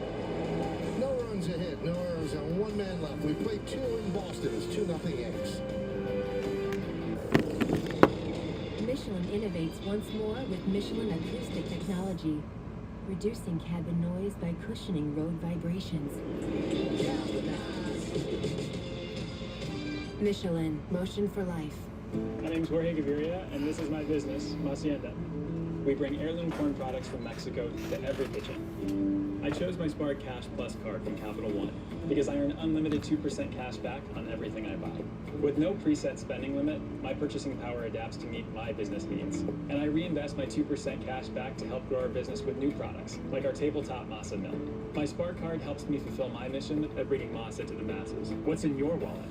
Speaker 3: No runs ahead, no errors, and one man left. We played 2 in Boston. It's 2-0 Yanks.
Speaker 6: Michelin innovates once more with Michelin acoustic technology, reducing cabin noise by cushioning road vibrations. Michelin, motion for life.
Speaker 17: My name's Jorge Gaviria, and this is my business, Hacienda. We bring heirloom corn products from Mexico to every kitchen. I chose my Smart Cash Plus card from Capital One because I earn unlimited 2% cash back on everything I buy. With no preset spending limit, my purchasing power adapts to meet my business needs. And I reinvest my 2% cash back to help grow our business with new products, like our tabletop masa mill. My Spark card helps me fulfill my mission of bringing masa to the masses. What's in your wallet?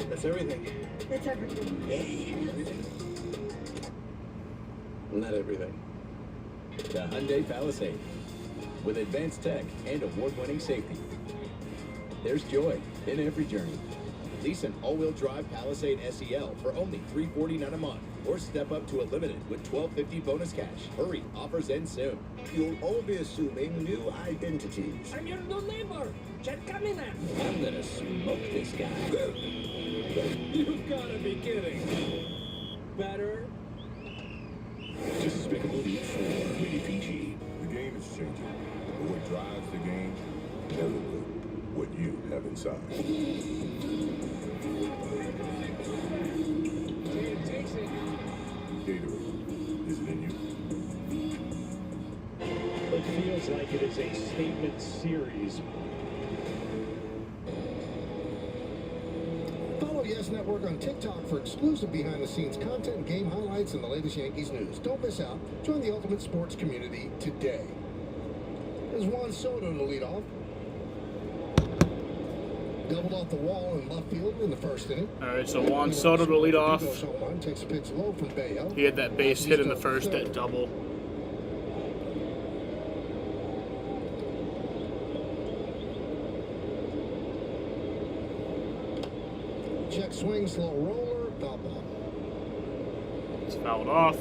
Speaker 13: That's everything.
Speaker 14: It's everything.
Speaker 13: Hey, everything. Not everything.
Speaker 18: The Hyundai Palisade. With advanced tech and award-winning safety. There's joy in every journey. Lease an all-wheel drive Palisade SEL for only $349 a month. Or step up to a limited with $1,250 bonus cash. Hurry, offers end soon.
Speaker 1: You'll all be assuming new identities.
Speaker 9: I'm your new neighbor, Chet Cunningham.
Speaker 18: I'm gonna smoke this guy.
Speaker 9: You've got to be kidding. Better?
Speaker 1: Despicable Me 4, Mini PG. The game is changing. But what drives the game never will. What you have inside.
Speaker 9: It takes it.
Speaker 1: Gatorade. Is it in you?
Speaker 17: It feels like it is a statement series.
Speaker 3: Follow Yes Network on TikTok for exclusive behind-the-scenes content, game highlights, and the latest Yankees news. Don't miss out. Join the ultimate sports community today. There's Juan Soto to lead off. Doubled off the wall in left field in the first inning.
Speaker 2: All right, so Juan Soto to lead off.
Speaker 3: Takes a pitch low from Bayo.
Speaker 2: He had that base hit in the first at double.
Speaker 3: Check swing, slow roller, foul ball.
Speaker 2: It's fouled off.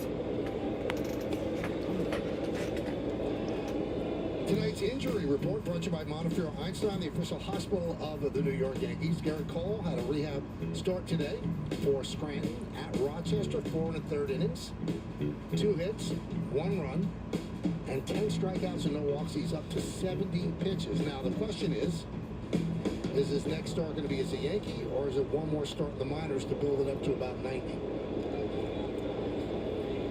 Speaker 3: Tonight's injury report brought to you by Montefiore Einstein, the official hospital of the New York Yankees. Garrett Cole had a rehab start today for Scranton at Rochester, 4 1/3 innings, 2 hits, 1 run, and 10 strikeouts and no walks. He's up to 70 pitches. Now the question is his next start going to be as a Yankee, or is it one more start in the minors to build it up to about 90?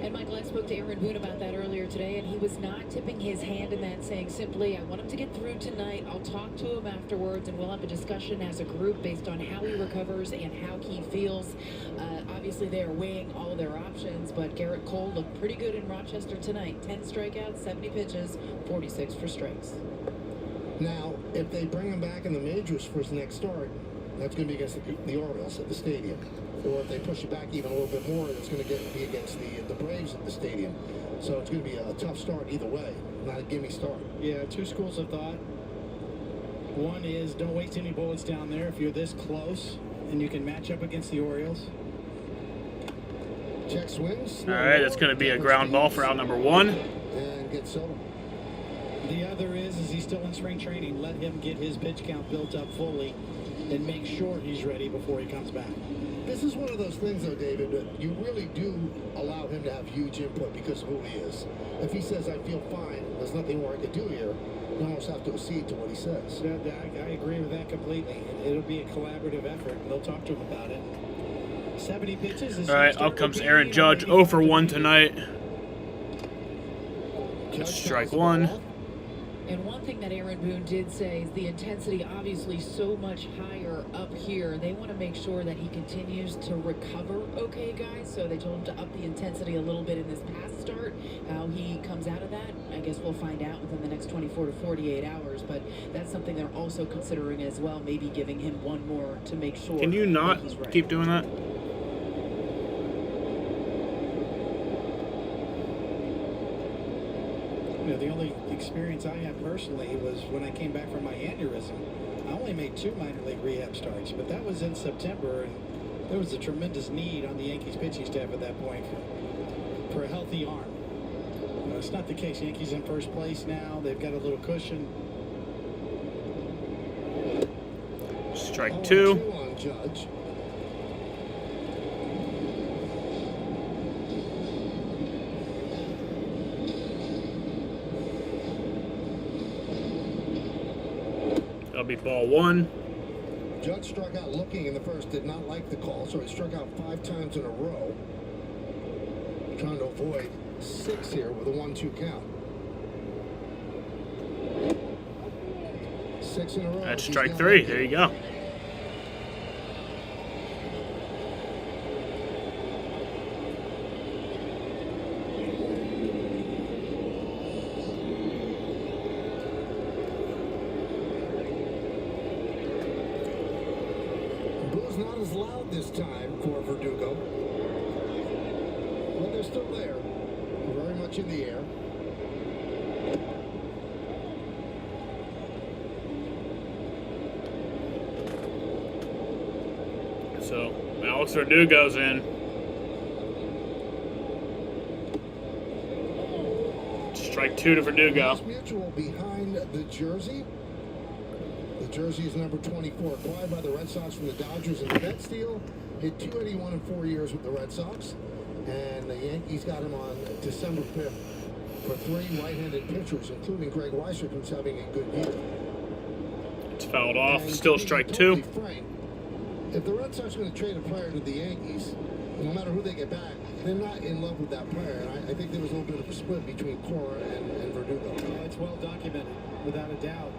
Speaker 5: And Michael,
Speaker 19: spoke to Aaron Boone about that earlier today, and he was not tipping his hand in that, saying simply, I want him to get through tonight. I'll talk to him afterwards, and we'll have a discussion as a group based on how he recovers and how he feels. Obviously, they are weighing all their options, but Garrett Cole looked pretty good in Rochester tonight. 10 strikeouts, 70 pitches, 46 for strikes.
Speaker 3: Now, if they bring him back in the majors for his next start, that's going to be against the Orioles at the stadium. Or if they push it back even a little bit more, it's going to be against the Braves at the stadium. So it's going to be a tough start either way, not a gimme start.
Speaker 4: Yeah, two schools of thought. One is don't waste any bullets down there if you're this close and you can match up against the Orioles.
Speaker 3: Check swings.
Speaker 2: All right, that's going to be a ground ball for out number 1.
Speaker 3: And get Soto.
Speaker 4: The other is he's still in spring training. Let him get his pitch count built up fully and make sure he's ready before he comes back.
Speaker 3: This is one of those things, though, David, that you really do allow him to have huge input because of who he is. If he says, I feel fine, there's nothing more I could do here, you almost have to accede to what he says.
Speaker 4: I agree with that completely. It'll be a collaborative effort, and they'll talk to him about it. 70 pitches.
Speaker 2: All right, up comes Aaron Judge, 0 for 1 tonight. Strike 1.
Speaker 19: And one thing that Aaron Boone did say is the intensity obviously so much higher up here. They want to make sure that he continues to recover okay, guys. So they told him to up the intensity a little bit in this past start. How he comes out of that, I guess we'll find out within the next 24 to 48 hours. But that's something they're also considering as well, maybe giving him one more to make sure.
Speaker 2: Can you not keep doing that?
Speaker 4: The only experience I had personally was when I came back from my aneurysm. I only made 2 minor league rehab starts, but that was in September, and there was a tremendous need on the Yankees pitching staff at that point for a healthy arm. It's not the case. Yankees in first place now. They've got a little cushion.
Speaker 2: Strike 2.
Speaker 3: On Judge.
Speaker 2: That'll be ball 1.
Speaker 3: Judge struck out looking in the first, did not like the call, so he struck out 5 times in a row. Trying to avoid 6 here with a 1-2 count. 6 in a row.
Speaker 2: That's strike 3. There you go.
Speaker 3: Not as loud this time for Verdugo, but they're still there, very much in the air.
Speaker 2: So Alex Verdugo's in. Strike 2 to Verdugo.
Speaker 3: Mass Mutual behind the jersey. The jersey is number 24, acquired by the Red Sox from the Dodgers in the Mets deal. Hit 281 in 4 years with the Red Sox. And the Yankees got him on December 5th for 3 right-handed pitchers, including Greg Weissert, who's having a good year.
Speaker 2: It's fouled off.
Speaker 3: And
Speaker 2: Still strike 2.
Speaker 3: Frank, if the Red Sox are going to trade a player to the Yankees, no matter who they get back, they're not in love with that player. And I think there was a little bit of a split between Cora and Verdugo.
Speaker 4: Oh, it's well documented, without a doubt.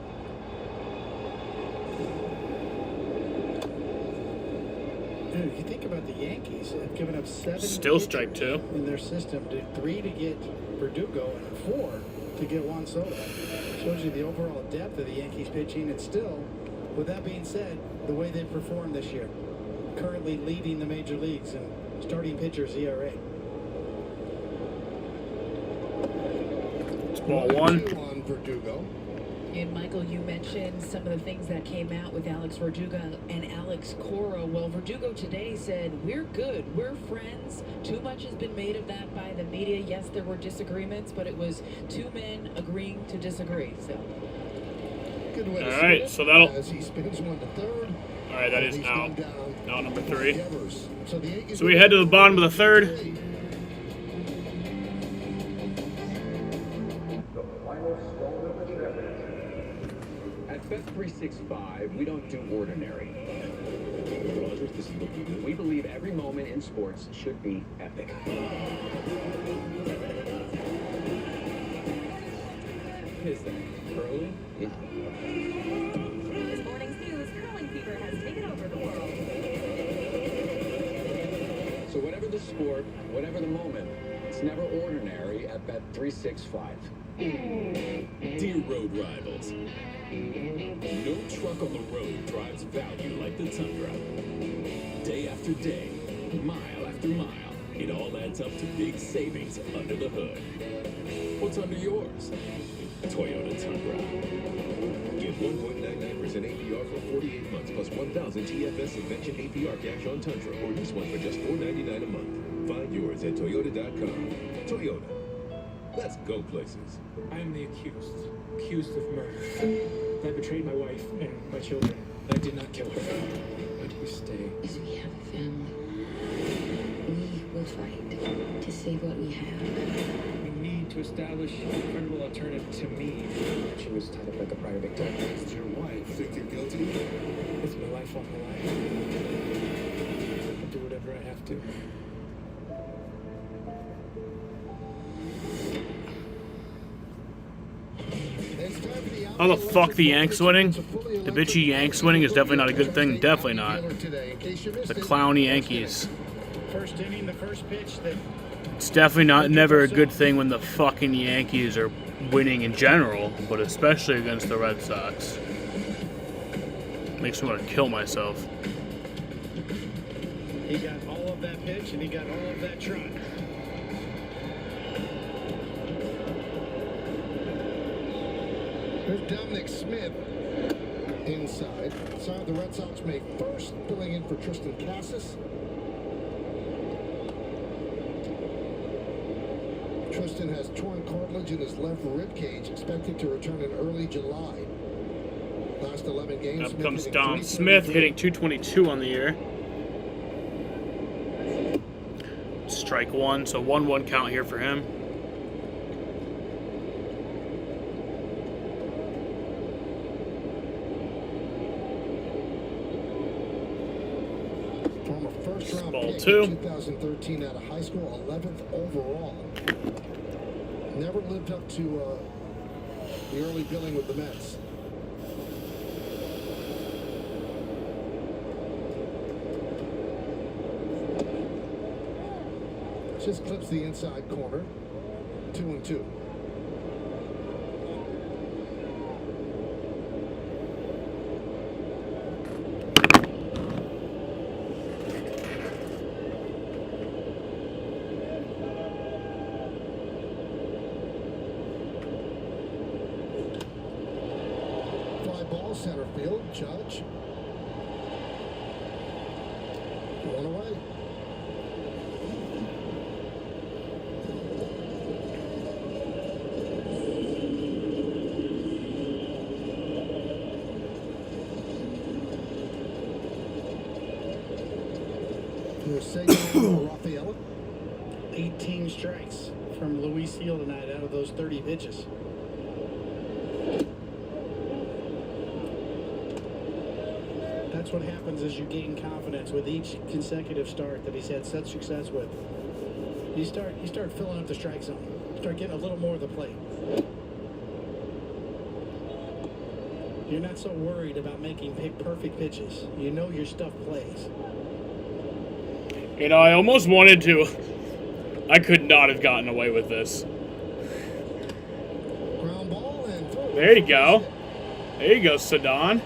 Speaker 4: Dude, if you think about the Yankees, have given up 7
Speaker 2: Still strike 2
Speaker 4: in their system, 3 to get Verdugo and 4 to get Juan Soto. Shows you the overall depth of the Yankees pitching, and still, with that being said, the way they performed this year, currently leading the major leagues in starting pitchers ERA.
Speaker 2: It's ball 1.
Speaker 3: On Verdugo.
Speaker 19: And Michael, you mentioned some of the things that came out with Alex Verdugo and Alex Cora. Well, Verdugo today said, we're good, we're friends. Too much has been made of that by the media. Yes, there were disagreements, but it was 2 men agreeing to disagree. So,
Speaker 3: good way
Speaker 2: all right, so that'll.
Speaker 3: As he spins 1 to 3rd.
Speaker 2: All right, that is out. Out number 3.
Speaker 3: So
Speaker 2: we head to the bottom of the 3rd.
Speaker 18: At Bet365, we don't do ordinary.
Speaker 10: Rogers, this is what we do.
Speaker 18: We believe every moment in sports should be epic.
Speaker 10: Is that curling?
Speaker 5: This morning's news, curling fever has taken over the world.
Speaker 10: So whatever the sport, whatever the moment, it's never ordinary at Bet365.
Speaker 8: Dear road rivals, no truck on the road drives value like the Tundra. Day after day, mile after mile, it all adds up to big savings under the hood. What's under yours? Toyota Tundra.
Speaker 1: Get 1.99% APR for 48 months plus 1,000 TFS Subvention APR cash on Tundra or lease one for just $4.99 a month. Find yours at Toyota.com. Toyota. Let's go places.
Speaker 20: I am the accused of murder. I betrayed my wife and my children. I did not kill her. But you stay.
Speaker 21: As we have a family, we will fight to save what we have.
Speaker 20: We need to establish a credible alternative to me.
Speaker 13: She was tied up like a prior victim.
Speaker 1: Is your wife think you're guilty?
Speaker 20: It's my life on the line. I'll do whatever I have to.
Speaker 2: How the fuck the Yanks winning? The bitchy Yanks winning is definitely not a good thing. Definitely not. The clowny Yankees.
Speaker 4: First inning, the first pitch that
Speaker 2: It's definitely never a good thing when the fucking Yankees are winning in general, but especially against the Red Sox. Makes me want to kill myself.
Speaker 4: he got all of that pitch and he got all of that trot. There's Dominic Smith inside. Side the Red Sox make first, filling in for Tristan Cassis. Tristan has torn cartilage in his left rib cage, expected to return in early July. Last 11 games.
Speaker 2: Up comes Dom Smith, hitting .222 on the year. Strike one, so 1-1 count here for him. Ball two.
Speaker 3: 2013 out of high school, 11th overall. Never lived up to the early billing with the Mets. Just clips the inside corner. 2-2. Center field, Judge. One away. Rafaela.
Speaker 4: 18 strikes from Luis Seal tonight out of those 30 pitches. That's what happens as you gain confidence with each consecutive start that he's had such success with. You start filling up the strike zone. Start getting a little more of the plate. You're not so worried about making perfect pitches. You know your stuff plays.
Speaker 2: You know, I almost wanted to. I could not have gotten away with this. There you go. There you go, Sadan.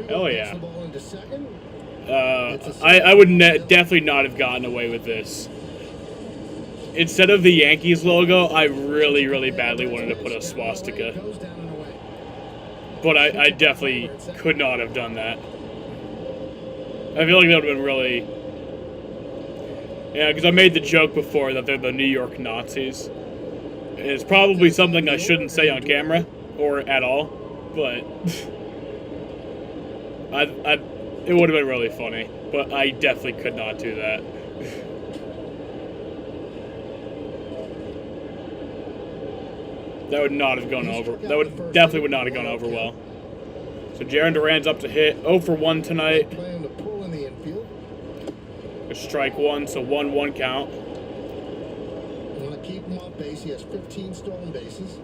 Speaker 2: Hell yeah. I would definitely not have gotten away with this. Instead of the Yankees logo, I really, really badly wanted to put a swastika. But I definitely could not have done that. I feel like that would have been really... Yeah, because I made the joke before that they're the New York Nazis. It's probably something I shouldn't say on camera, or at all, but... it would have been really funny, but I definitely could not do that. That would not have gone over. That definitely would not have gone over well. So Jarren Duran's up to hit 0 for 1 tonight. strike one, so 1-1 count.
Speaker 3: Want to keep him off base. He has 15 stolen bases.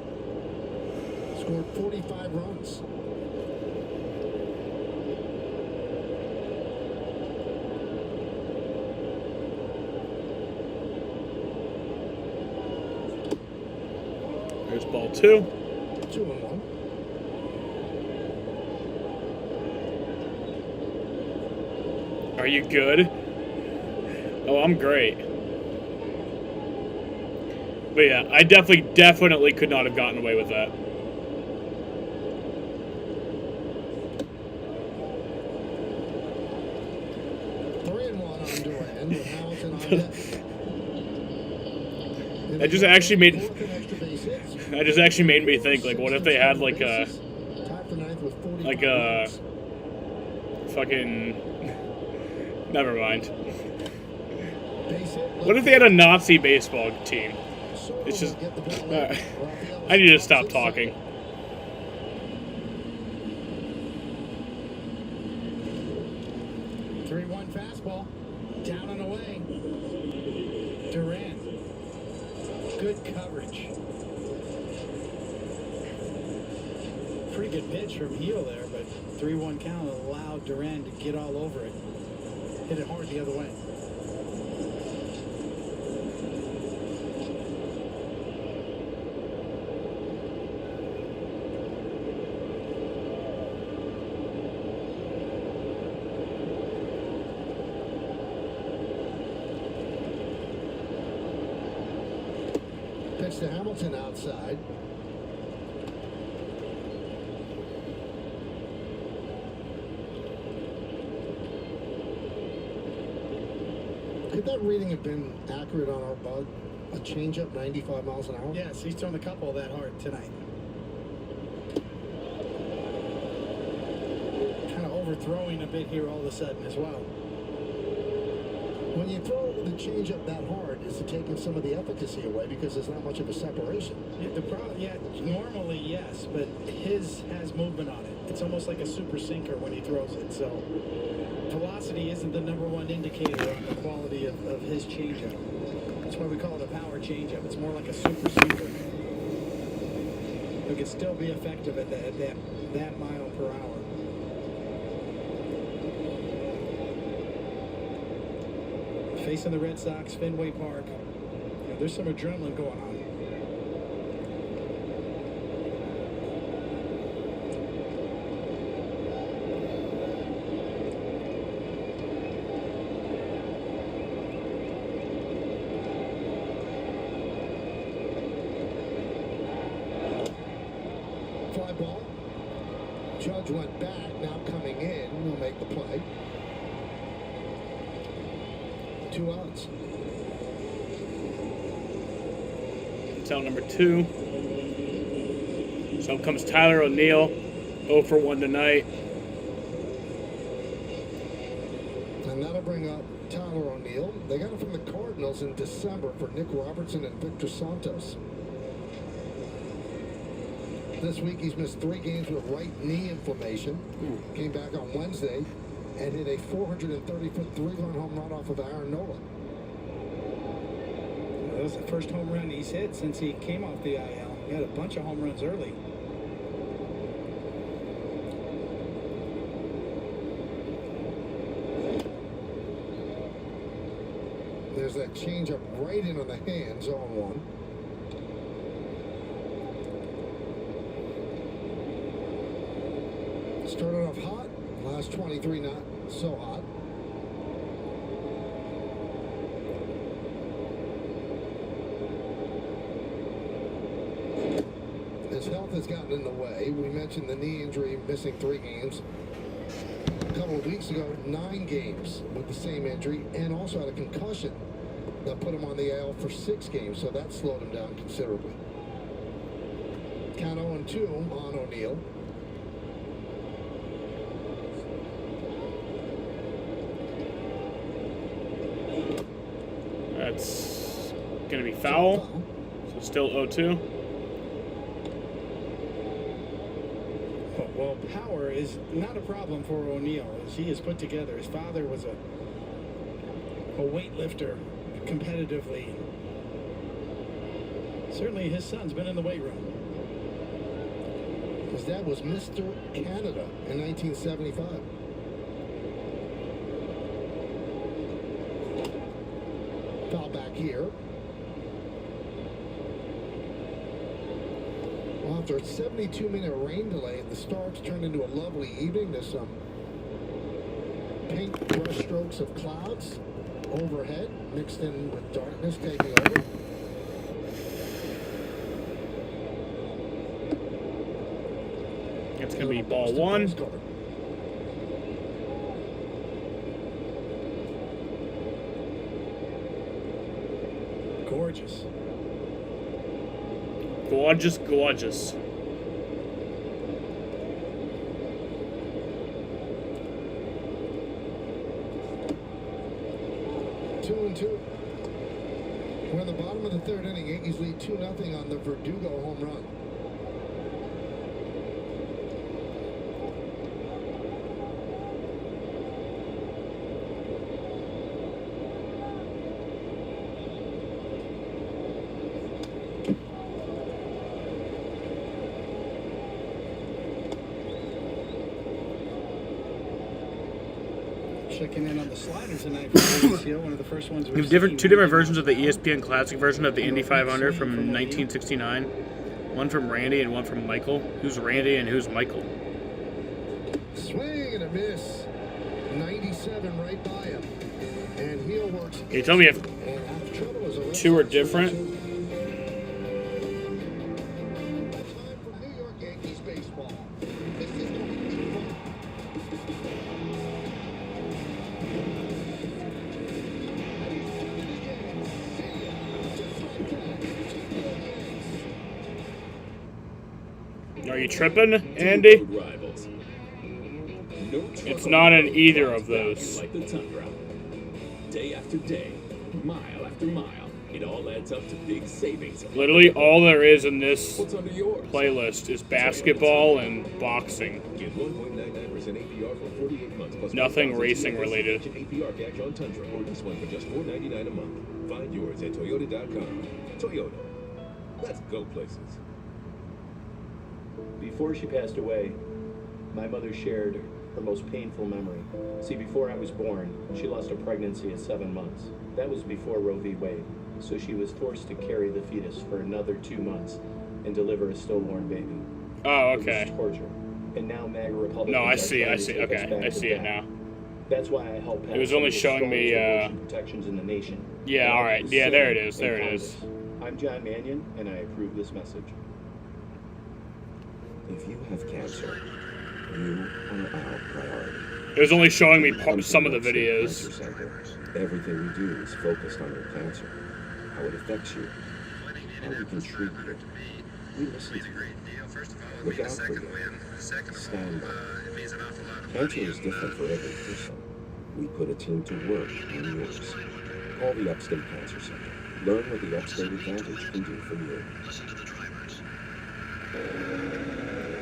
Speaker 3: Scored 45 runs.
Speaker 2: There's ball 2.
Speaker 3: 2-1.
Speaker 2: Are you good? Oh, I'm great. But yeah, I definitely could not have gotten away with that. That just actually made me think, like, what if they had like a fucking, never mind. What if they had a Nazi baseball team? It's just, I need to stop talking.
Speaker 4: Fastball, down and away. Durant, good coverage. Pretty good pitch from Heel there, but 3-1 count allowed Durant to get all over it. Hit it hard the other way.
Speaker 3: Pitch to Hamilton outside. Could that reading have been accurate on our bug? A changeup 95 miles an hour?
Speaker 4: Yes, he's thrown a couple that hard tonight. Kind of overthrowing a bit here all of a sudden as well.
Speaker 3: When you throw the changeup that hard, is it taking some of the efficacy away because there's not much of a separation?
Speaker 4: Yeah, normally yes, but his has movement on it. It's almost like a super sinker when he throws it. So velocity isn't the #1 indicator on the quality of his changeup. That's why we call it a power changeup. It's more like a super sinker. It can still be effective at that mile per hour. Facing the Red Sox, Fenway Park. Yeah, there's some adrenaline going on.
Speaker 3: Fly ball. Judge went back, now coming in. He'll make the play. 2 outs.
Speaker 2: It's out number 2. So comes Tyler O'Neill, 0 for 1 tonight.
Speaker 3: And that'll bring up Tyler O'Neill. They got him from the Cardinals in December for Nick Robertson and Victor Santos. This week he's missed 3 games with right knee inflammation. Came back on Wednesday and hit a 430-foot 3-run home run off of Aaron Nola.
Speaker 4: That was the first home run he's hit since he came off the IL. He had a bunch of home runs early.
Speaker 3: There's that changeup right in on the hands, 0-1. Started off hot. Last 23 not so hot. His health has gotten in the way. We mentioned the knee injury, missing 3 games. A couple of weeks ago, 9 games with the same injury, and also had a concussion that put him on the IL for 6 games, so that slowed him down considerably. Count 0-2 on O'Neill.
Speaker 2: That's going to be foul. So still 0-2.
Speaker 4: Well, power is not a problem for O'Neill, as he is put together. His father was a a weightlifter competitively. Certainly his son's been in the weight room.
Speaker 3: His dad was Mr. Canada in 1975. Foul back here. Well, after a 72-minute rain delay, the Starks turned into a lovely evening. There's some pink brush strokes of clouds overhead, mixed in with darkness taking over.
Speaker 2: It's going to be ball one.
Speaker 4: Gorgeous.
Speaker 2: Gorgeous, gorgeous.
Speaker 3: Two and two. We're in the bottom of the third inning. Yankees lead 2-0 on the Verdugo home run.
Speaker 4: Checking in on the slider tonight for one of the first ones
Speaker 2: We have two different versions of the ESPN Classic version of the Indy 500 from 1969. One from Randy and one from Michael. Who's Randy and who's Michael?
Speaker 3: Swing and a miss. 97 right by him. And heel works.
Speaker 2: Can you tell me if two are different?
Speaker 3: Time for New York Yankees baseball. This is going to be too long.
Speaker 2: Are you tripping, Andy? It's not in either of those.
Speaker 1: Like the tundra. Day after day, mile after mile, it all adds up to big savings.
Speaker 2: Literally all there is in this playlist is basketball and boxing.
Speaker 1: Get 1.99% APR for 48 months plus
Speaker 2: Nothing racing related.
Speaker 1: APR cash on Tundra or this one for just $4.99 a month. Find yours at Toyota.com. Toyota. Let's go places.
Speaker 7: Before she passed away, my mother shared her most painful memory. See, before I was born, she lost a pregnancy at 7 months. That was before Roe v. Wade, so she was forced to carry the fetus for another 2 months and deliver a stillborn baby.
Speaker 2: Oh, okay.
Speaker 7: It was torture. And now MAGA Republicans
Speaker 2: No, I
Speaker 7: are
Speaker 2: see.
Speaker 7: trying to take us
Speaker 2: Okay,
Speaker 7: back
Speaker 2: I
Speaker 7: to
Speaker 2: see it
Speaker 7: that.
Speaker 2: now.
Speaker 7: That's why I helped pass
Speaker 2: It was only
Speaker 7: some of the
Speaker 2: showing me,
Speaker 7: strongest abortion protections in the nation.
Speaker 2: Yeah,
Speaker 7: And
Speaker 2: all
Speaker 7: I
Speaker 2: right.
Speaker 7: was
Speaker 2: Yeah,
Speaker 7: the
Speaker 2: there it
Speaker 7: Senate
Speaker 2: is. There
Speaker 7: and
Speaker 2: it is.
Speaker 7: Congress. I'm John Mannion, and I approve this message.
Speaker 10: If you have cancer, you are our priority.
Speaker 2: It was only showing me some of the
Speaker 10: Cancer
Speaker 2: videos.
Speaker 10: Center. Everything we do is focused on your cancer, how it affects you, how we can treat you. We listen to you. Look out for you. Stand by. Cancer is different for every person. We put a team to work on yours. Call the Upstate Cancer Center. Learn what the Upstate Advantage can do for you.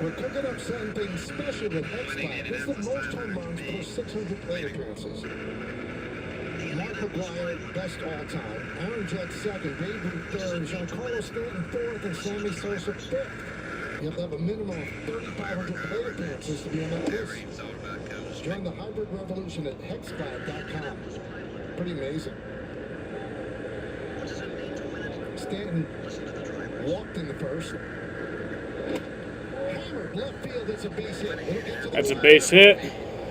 Speaker 3: We're cooking up something special with Hexplat. This is the most home runs per 600 plate appearances. Mark McGwire, best all time. Aaron Judge second. Babe Ruth third. Giancarlo Stanton fourth. And Sammy Sosa fifth. You have to have a minimum of 3,500 plate appearances to be on that list. Join the hybrid revolution at hexplat.com. Pretty amazing. Stanton walked in the first. Hammered left field. That's a base hit. It'll get to the
Speaker 2: That's a
Speaker 3: line.
Speaker 2: base hit.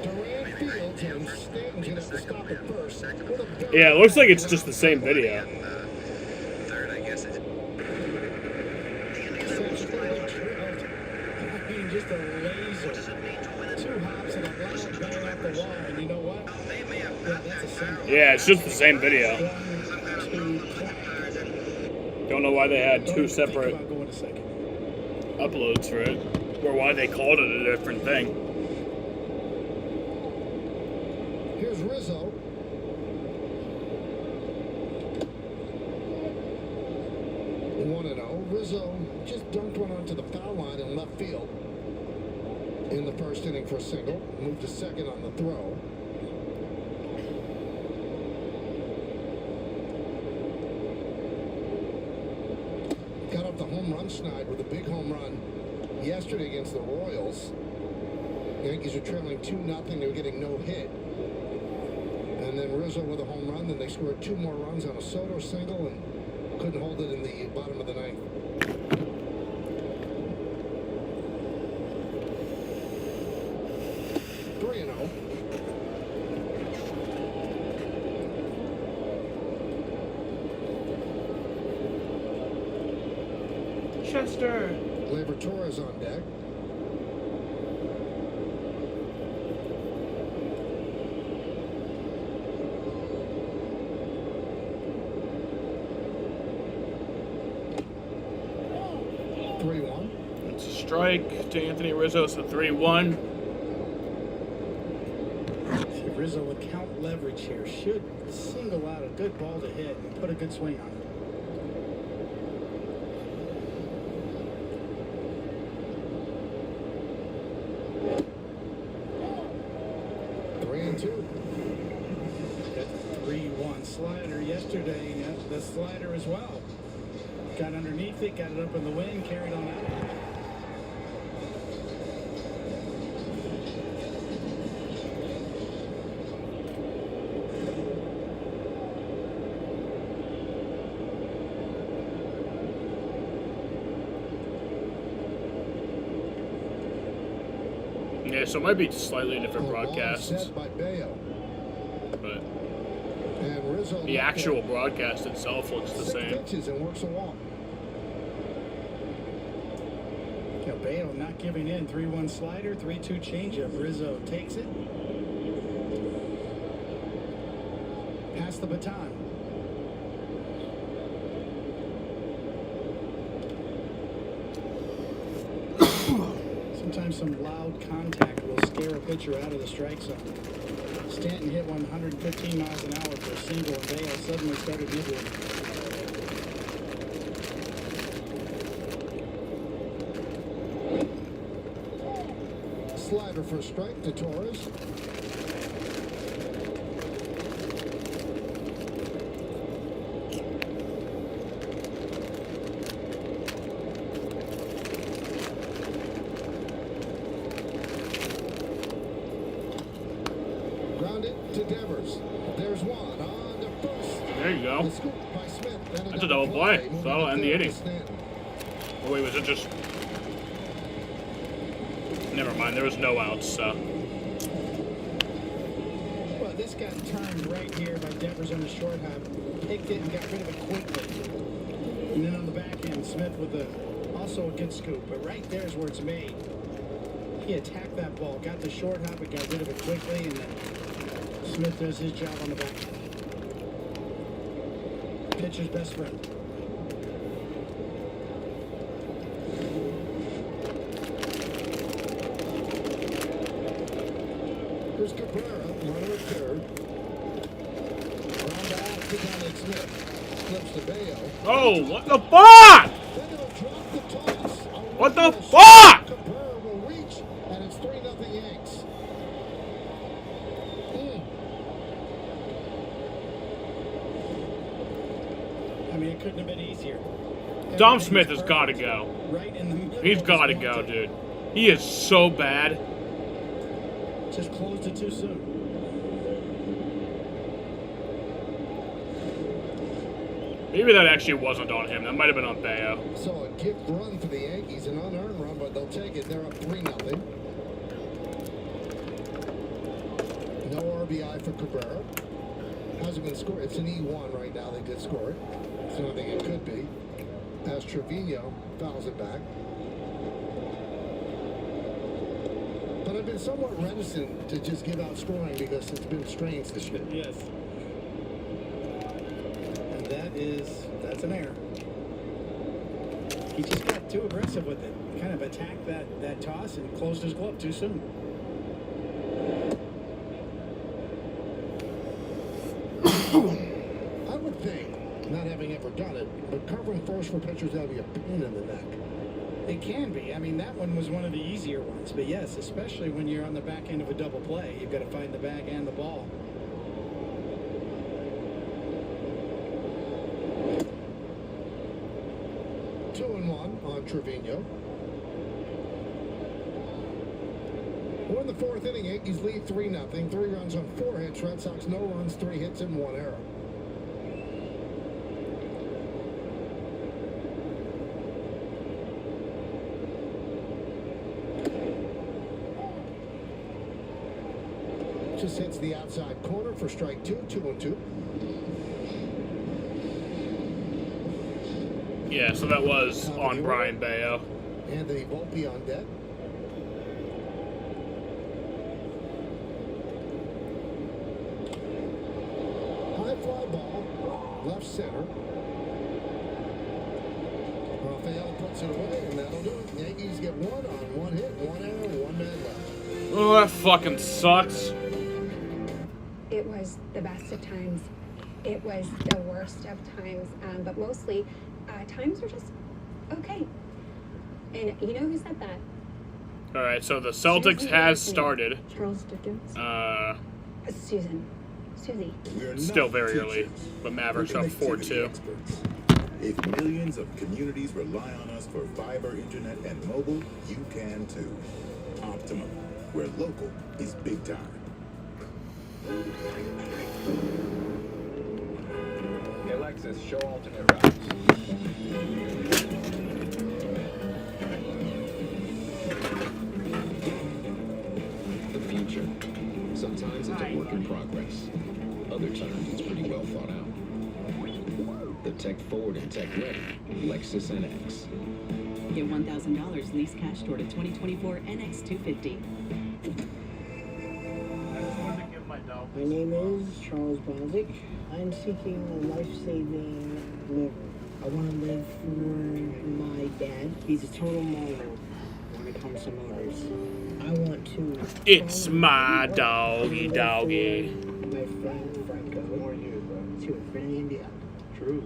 Speaker 3: Durant fields and Stanton's gonna have to stop it first.
Speaker 2: Yeah, it looks like it's just the same video.
Speaker 4: Third, I guess it's. I mean, just a laser. 2 hops and a loud bang off the wall, and you know what? Yeah, that's a single.
Speaker 2: Yeah, it's just the same video. Don't know why they had two separate uploads for it, or why they called it a different thing.
Speaker 3: Here's Rizzo. One and 0. Rizzo just dunked one onto the foul line in left field in the first inning for a single. Moved to second on the throw. Schneid with a big home run yesterday against the Royals. The Yankees are trailing 2-0. They were getting no hit. And then Rizzo with a home run. Then they scored 2 more runs on a Soto single and couldn't hold it in the bottom of the 9th.
Speaker 2: Chester.
Speaker 3: Gleyber Torres on deck.
Speaker 2: It's a strike to Anthony Rizzo. It's a 3-1.
Speaker 4: Rizzo with count leverage here should single out a good ball to hit and put a good swing on it. That 3-1 slider yesterday. Yeah, the slider as well. Got underneath it, got it up in the wind, carried on out.
Speaker 2: Yeah, so it might be slightly different broadcasts.
Speaker 3: By Bayo.
Speaker 2: But
Speaker 3: and Rizzo
Speaker 2: the actual broadcast itself looks the
Speaker 3: 6
Speaker 2: same.
Speaker 3: pitches and works a walk.
Speaker 4: Bayo not giving in. 3-1 slider, 3-2 changeup. Rizzo takes it. Pass the baton. Sometimes some loud contact will scare a pitcher out of the strike zone. Stanton hit 115 miles an hour for a single, and Bayo suddenly started nibbling.
Speaker 3: Slider for a strike to Torres. Grounded to Devers. There's one on the first.
Speaker 2: There you go.
Speaker 3: The scoop by Smith.
Speaker 2: That's a double play. So that'll end the inning. Oh, wait, was it just... Never mind, there was no outs, so...
Speaker 4: Well, this got turned right here by Devers on the short hop. Picked it and got rid of it quickly. And then on the back end, Smith with also a good scoop. But right there is where it's made. He attacked that ball, got the short hop, and got rid of it quickly, and then Smith does his job on the back end. Pitcher's best friend.
Speaker 3: Here's Cabrera, runner at third. Ground out to Donald Smith. Flips to Bayo.
Speaker 2: Oh, what the fuck?
Speaker 3: Then they'll drop the toss.
Speaker 2: What the fuck?
Speaker 3: Cabrera will reach, and it's 3-0 Yanks.
Speaker 4: I mean, it couldn't have been easier.
Speaker 2: Dom Smith has got to go.
Speaker 4: Right in the middle.
Speaker 2: He's got to go, dude. He is so bad.
Speaker 4: Just closed it too soon.
Speaker 2: Maybe that actually wasn't on him. That might have been on Bayo.
Speaker 3: So a gift run for the Yankees, an unearned run, but they'll take it. They're up 3-0. No RBI for Cabrera. Hasn't been scored. It's an E1 right now. They did score it. It's the only thing it could be. As Trevino fouls it back. But I've been somewhat reticent to just give out scoring because it's been strange this year.
Speaker 4: Yes. And that's an error. He just got too aggressive with it. Kind of attacked that toss and closed his glove too soon.
Speaker 3: I would think, not having ever done it, but covering first for pitchers that would be a pain in the neck.
Speaker 4: It can be. I mean, that one was one of the easier ones. But yes, especially when you're on the back end of a double play, you've got to find the bag and the ball.
Speaker 3: on Trevino. We're in the fourth inning. Yankees lead 3-0. 3 runs on 4 hits. Red Sox no runs, 3 hits, and 1 error. Just hits the outside corner for strike 2, 2-2.
Speaker 2: Yeah, so that was on Brian Bayo.
Speaker 3: Anthony Volpe on deck. High fly ball, left center. Rafael puts it away, and that'll do it. Yankees get 1 on 1 hit, 1 error, 1 man left.
Speaker 2: Oh, that fucking sucks.
Speaker 12: It was the best of times. It was the worst of times. But mostly, times were just okay. And you know who said that?
Speaker 2: All right, so the Celtics has started.
Speaker 12: Charles Dickens. Susie.
Speaker 2: Still very early, but Mavericks up 4-2.
Speaker 22: If millions of communities rely on us for fiber, internet, and mobile, you can too. Optimum, where local is big time.
Speaker 23: Hey Alexis, show alternate routes.
Speaker 1: The future. Sometimes it's a work in progress. Other times it's pretty well thought out. The tech forward and tech ready Lexus NX.
Speaker 24: Get $1,000 lease cash toward a 2024 NX 250.
Speaker 25: My name is Charles Bondic. I'm seeking a life-saving liver. I want to live for my dad. He's a total moron when it comes to motors. I want to...
Speaker 2: It's my doggy.
Speaker 25: My friend Franco. Who are you, bro? To a friend in India. True.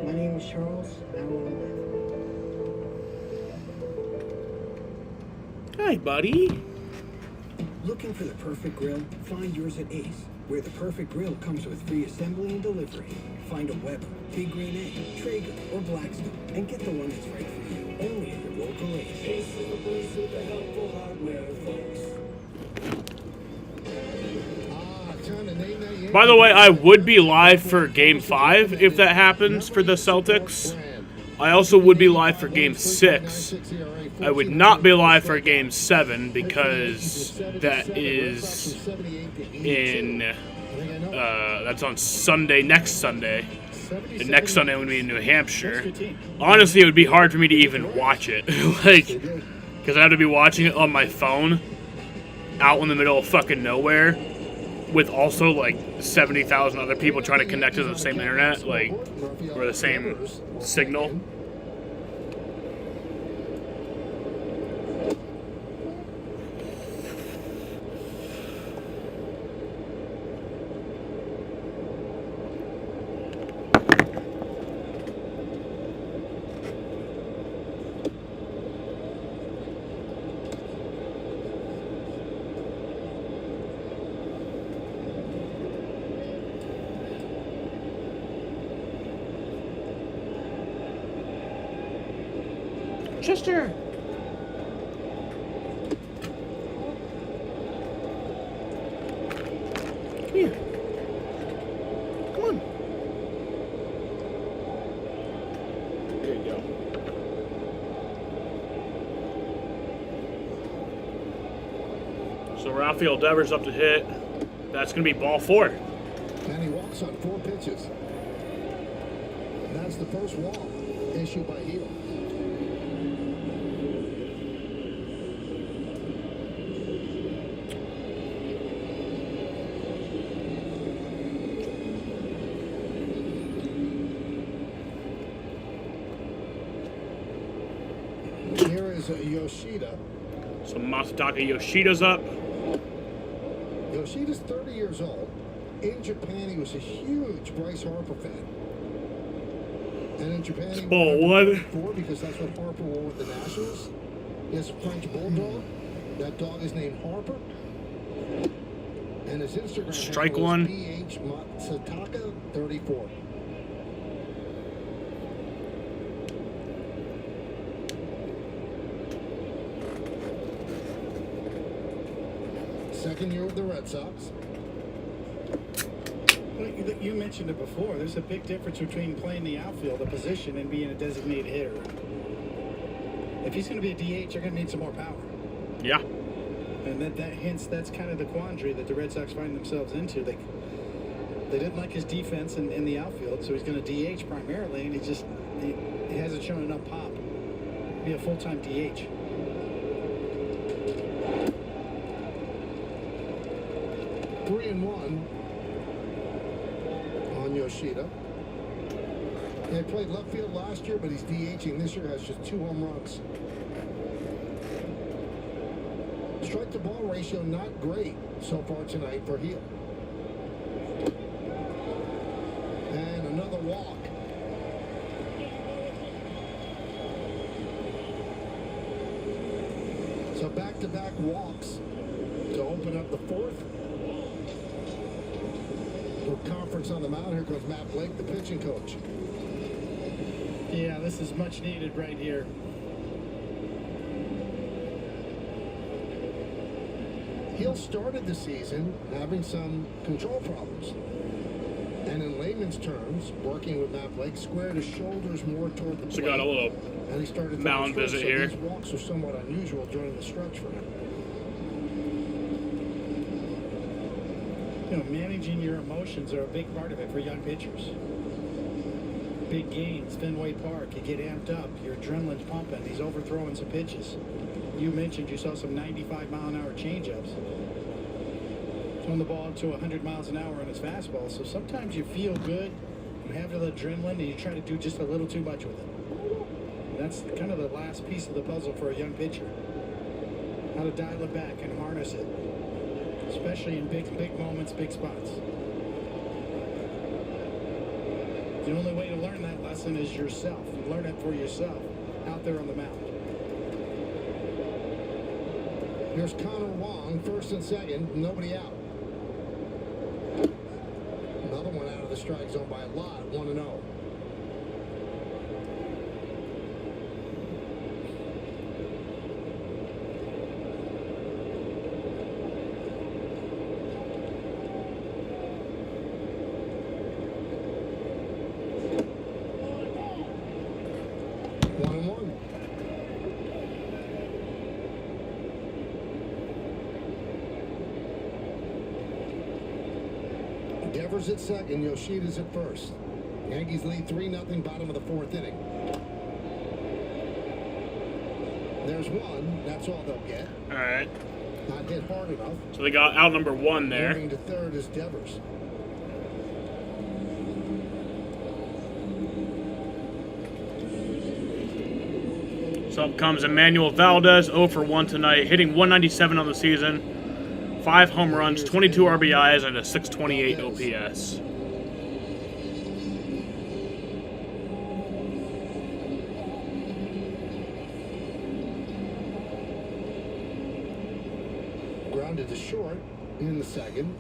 Speaker 25: My name is Charles. I want to live.
Speaker 2: Hi, buddy.
Speaker 15: Looking for the perfect grill? Find yours at Ace, where the perfect grill comes with free assembly and delivery. Find a Weber, Big Green Egg, Traeger, or Blackstone, and get the one that's right for you. Only at your local Ace. Ace is the place with the helpful hardware, folks.
Speaker 2: By the way, I would be live for Game 5 if that happens for the Celtics. I also would be live for Game 6. I would not be live for Game 7 because that is in, that's on Sunday, next Sunday. And next Sunday would be in New Hampshire. Honestly, it would be hard for me to even watch it. Like, because I have to be watching it on my phone out in the middle of fucking nowhere with also like 70,000 other people trying to connect to the same internet, like, or the same signal. Chester! Come here. Come on. There you go. So Rafael Devers up to hit. That's going to be ball 4.
Speaker 3: And he walks on 4 pitches. That's the first walk issued by Heal. Here is Yoshida.
Speaker 2: So Masataka Yoshida's up.
Speaker 3: Yoshida's 30 years old. In Japan, he was a huge Bryce Harper fan. And in Japan, he won 4 because that's what Harper wore with the Nationals. He has a French bulldog. That dog is named Harper. And his Instagram
Speaker 2: Strike
Speaker 3: handle
Speaker 2: one.
Speaker 3: is BH Matsutaka 34. Second year with the Red Sox.
Speaker 4: Well, you mentioned it before. There's a big difference between playing the outfield, a position, and being a designated hitter. If he's going to be a DH, you're going to need some more power.
Speaker 2: Yeah.
Speaker 4: And that's kind of the quandary that the Red Sox find themselves into. They didn't like his defense in the outfield, so he's going to DH primarily, and he hasn't shown enough pop. Be a full-time DH.
Speaker 3: Three and one on Yoshida. He played left field last year, but he's DHing this year, has just 2 home runs. Strike to ball ratio not great so far tonight for Heel. And another walk. So back-to-back walks to open up the fourth. Little conference on the mound. Here comes Matt Blake, the pitching coach.
Speaker 4: Yeah, this is much needed right here.
Speaker 3: Heel started the season having some control problems. And in layman's terms, working with Matt Blake, squared his shoulders more toward the plate.
Speaker 2: So got a little
Speaker 3: and he started
Speaker 2: mound visit
Speaker 3: so
Speaker 2: here.
Speaker 3: These walks are somewhat unusual during the stretch for him.
Speaker 4: You know, managing your emotions are a big part of it for young pitchers. Big games, Fenway Park, you get amped up, your adrenaline's pumping, he's overthrowing some pitches. You mentioned you saw some 95-mile-an-hour changeups. Throwing the ball up to 100 miles an hour on his fastball, so sometimes you feel good, you have the adrenaline, and you try to do just a little too much with it. And that's kind of the last piece of the puzzle for a young pitcher. How to dial it back and harness it, especially in big moments, big spots. The only way to learn that lesson is yourself. Learn it for yourself out there on the mound.
Speaker 3: Here's Connor Wong, first and second, nobody out. Another one out of the strike zone by a lot, 1-0. Devers at second, Yoshida's at first. Yankees lead 3-0, bottom of the fourth inning. There's one. That's all they'll get.
Speaker 2: All right.
Speaker 3: Not hit hard enough.
Speaker 2: So they got out number 1 there.
Speaker 3: Moving to third is Devers.
Speaker 2: So up comes Emmanuel Valdez, 0 for 1 tonight, hitting 197 on the season. 5 home runs, 22 RBIs, and a 628 OPS.
Speaker 3: Grounded to short in the second.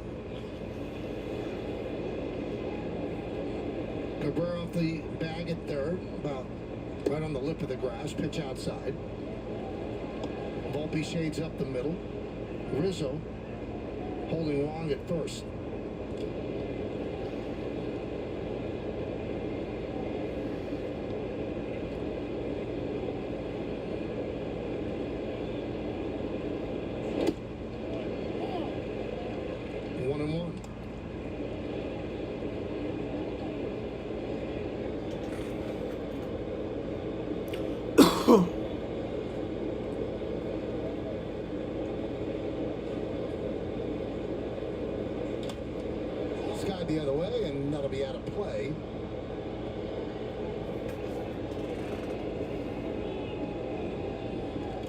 Speaker 3: Cabrera off the bag at third, about right on the lip of the grass, pitch outside. Volpe shades up the middle. Rizzo holding Wong at first. One and one. The other way, and that'll be out of play.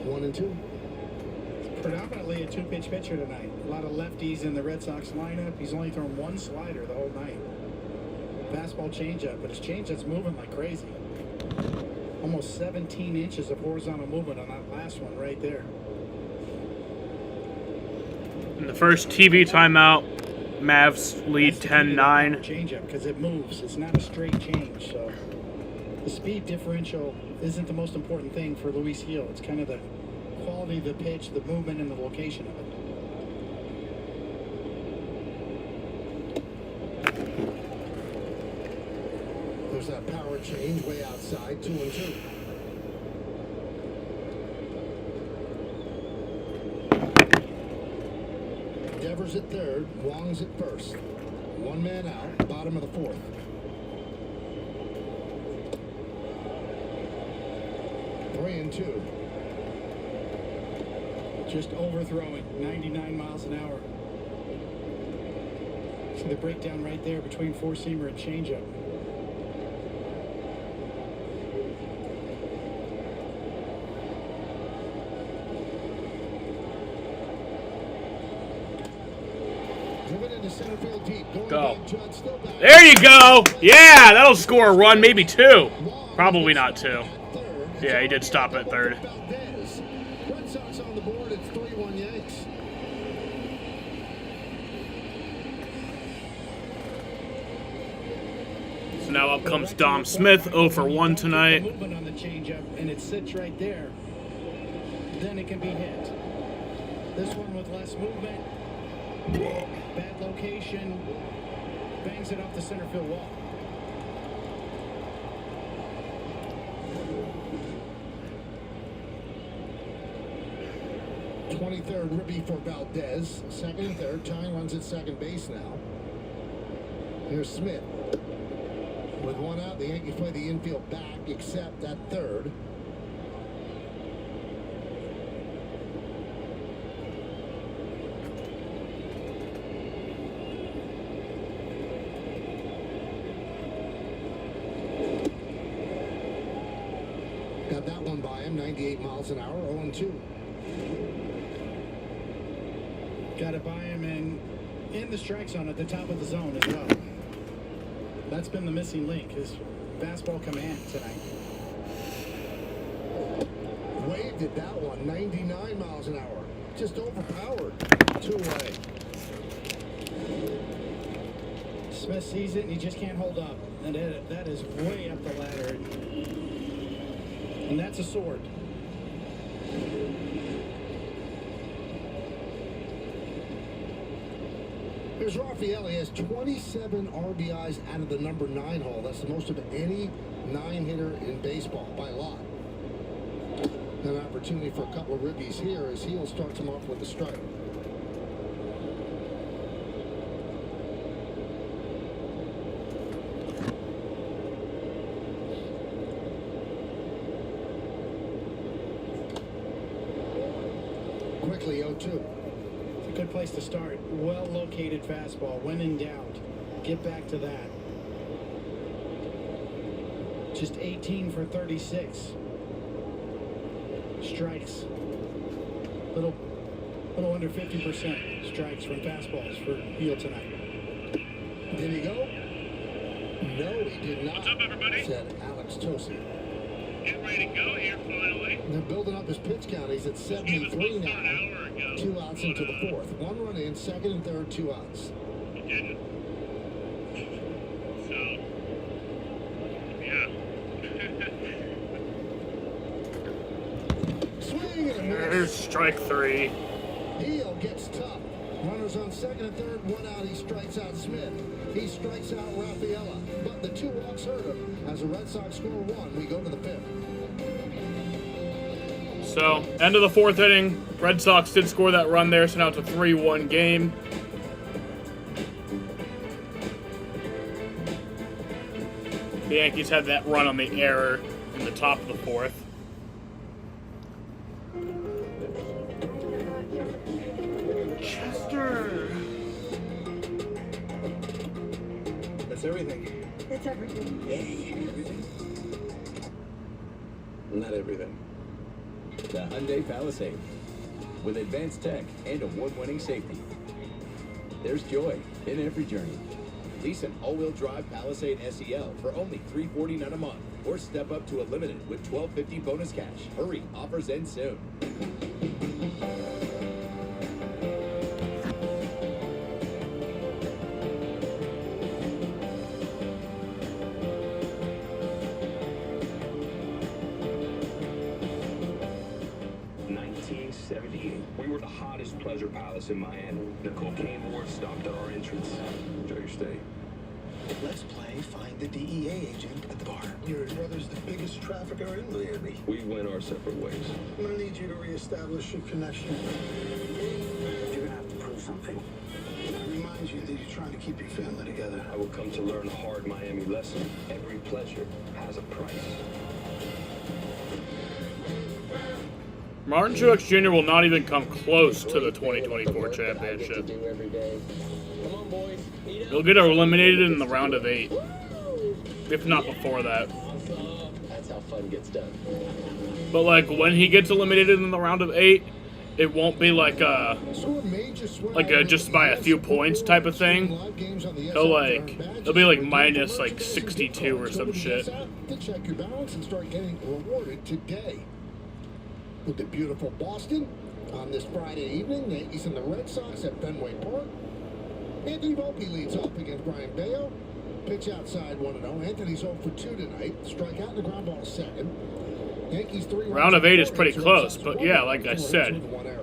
Speaker 3: One and two.
Speaker 4: Predominantly a two-pitch pitcher tonight. A lot of lefties in the Red Sox lineup. He's only thrown 1 slider the whole night. Fastball changeup, but his changeup's moving like crazy. Almost 17 inches of horizontal movement on that last one right there.
Speaker 2: In the first TV timeout, Mavs lead 10-9.
Speaker 4: Changeup because it moves. It's not a straight change. So the speed differential isn't the most important thing for Luis Gil. It's kind of the quality of the pitch, the movement, and the location of it.
Speaker 3: There's that power change way outside, 2-2. Devers at third, Wong's at first. One man out, bottom of the fourth. Three and two.
Speaker 4: Just overthrowing, 99 miles an hour. See the breakdown right there between four-seamer and changeup.
Speaker 3: Driven into center field deep.
Speaker 2: Go. There you go. Yeah, that'll score a run, maybe two. Probably not two. Yeah, he did stop at third.
Speaker 3: Red Sox on the board. It's 3-1 Yanks.
Speaker 2: So now up comes Dom Smith, 0 for 1 tonight.
Speaker 4: Movement on the changeup, and it sits right there. Then it can be hit. This one with less movement. Bad location. Bangs it off the center field wall.
Speaker 3: Third ribby for Valdez. Second and third. Tying runs at second base now. Here's Smith. With one out, the Yankees play the infield back, except at third. Got that one by him, 98 miles an hour, 0-2.
Speaker 4: Got to buy him in the strike zone at the top of the zone as well. That's been the missing link, his fastball command tonight.
Speaker 3: Waved at that one, 99 miles an hour. Just overpowered. 2-away.
Speaker 4: Smith sees it and he just can't hold up. And that is way up the ladder. And that's a sword.
Speaker 3: Here's Raphael. He has 27 RBIs out of the number 9 hole. That's the most of any 9-hitter in baseball by a lot. An opportunity for a couple of ribbies here as Heel starts him off with a strike. Quickly 0-2.
Speaker 4: Good place to start. Well-located fastball. When in doubt, get back to that. Just 18 for 36. Strikes. Little under 50% strikes from fastballs for Heel tonight.
Speaker 3: Did he go? No, he did not. What's up, everybody? Said Alex Tosi.
Speaker 6: Getting ready to go here finally.
Speaker 3: They're building up his pitch count. He's at 73 now. 2 outs into the fourth. 1 run in, second and third, 2 outs.
Speaker 6: He didn't. So, yeah.
Speaker 3: Swing and a miss.
Speaker 2: There's strike 3.
Speaker 3: Heel gets tough. Runners on second and third, 1 out. He strikes out Smith. He strikes out Rafaela. But the 2 walks hurt him. As the Red Sox score 1, we go to the 5th.
Speaker 2: So, end of the 4th inning. Red Sox did score that run there, so now it's a 3-1 game. The Yankees had that run on the error in the top of the 4th. Chester!
Speaker 13: That's everything.
Speaker 21: That's everything.
Speaker 13: Hey, everything? Not everything.
Speaker 18: The Hyundai Palisade. With advanced tech and award-winning safety. There's joy in every journey. Lease an all-wheel drive Palisade SEL for only $349 a month. Or step up to a limited with $1,250 bonus cash. Hurry, offers end soon.
Speaker 10: We were the hottest pleasure palace in Miami. The cocaine war stopped at our entrance. Enjoy your stay.
Speaker 3: Let's play Find the DEA agent at the bar. Your brother's the biggest trafficker in Miami.
Speaker 10: We went our separate ways.
Speaker 3: I'm gonna need you to reestablish your connection. You're gonna have to prove something. It reminds you that you're trying to keep your family together.
Speaker 10: I will come to learn a hard Miami lesson. Every pleasure has a price.
Speaker 2: Martin Truex Jr. will not even come close to the 2024 championship. He'll get eliminated in the round of 8, if not before that.
Speaker 18: That's how fun gets done.
Speaker 2: But like when he gets eliminated in the round of 8, it won't be like a just by a few points type of thing. It'll be like minus like 62 or some shit.
Speaker 3: To check your balance and start getting rewarded today. With the beautiful Boston on this Friday evening, Yankees and the Red Sox at Fenway Park. Anthony Volpe leads off against Brian Bayo. Pitch outside 1-0. Anthony's 0 for 2 tonight. Strike out in the ground ball second. Yankees 3
Speaker 2: round of 8 is pretty close, but yeah, like I said,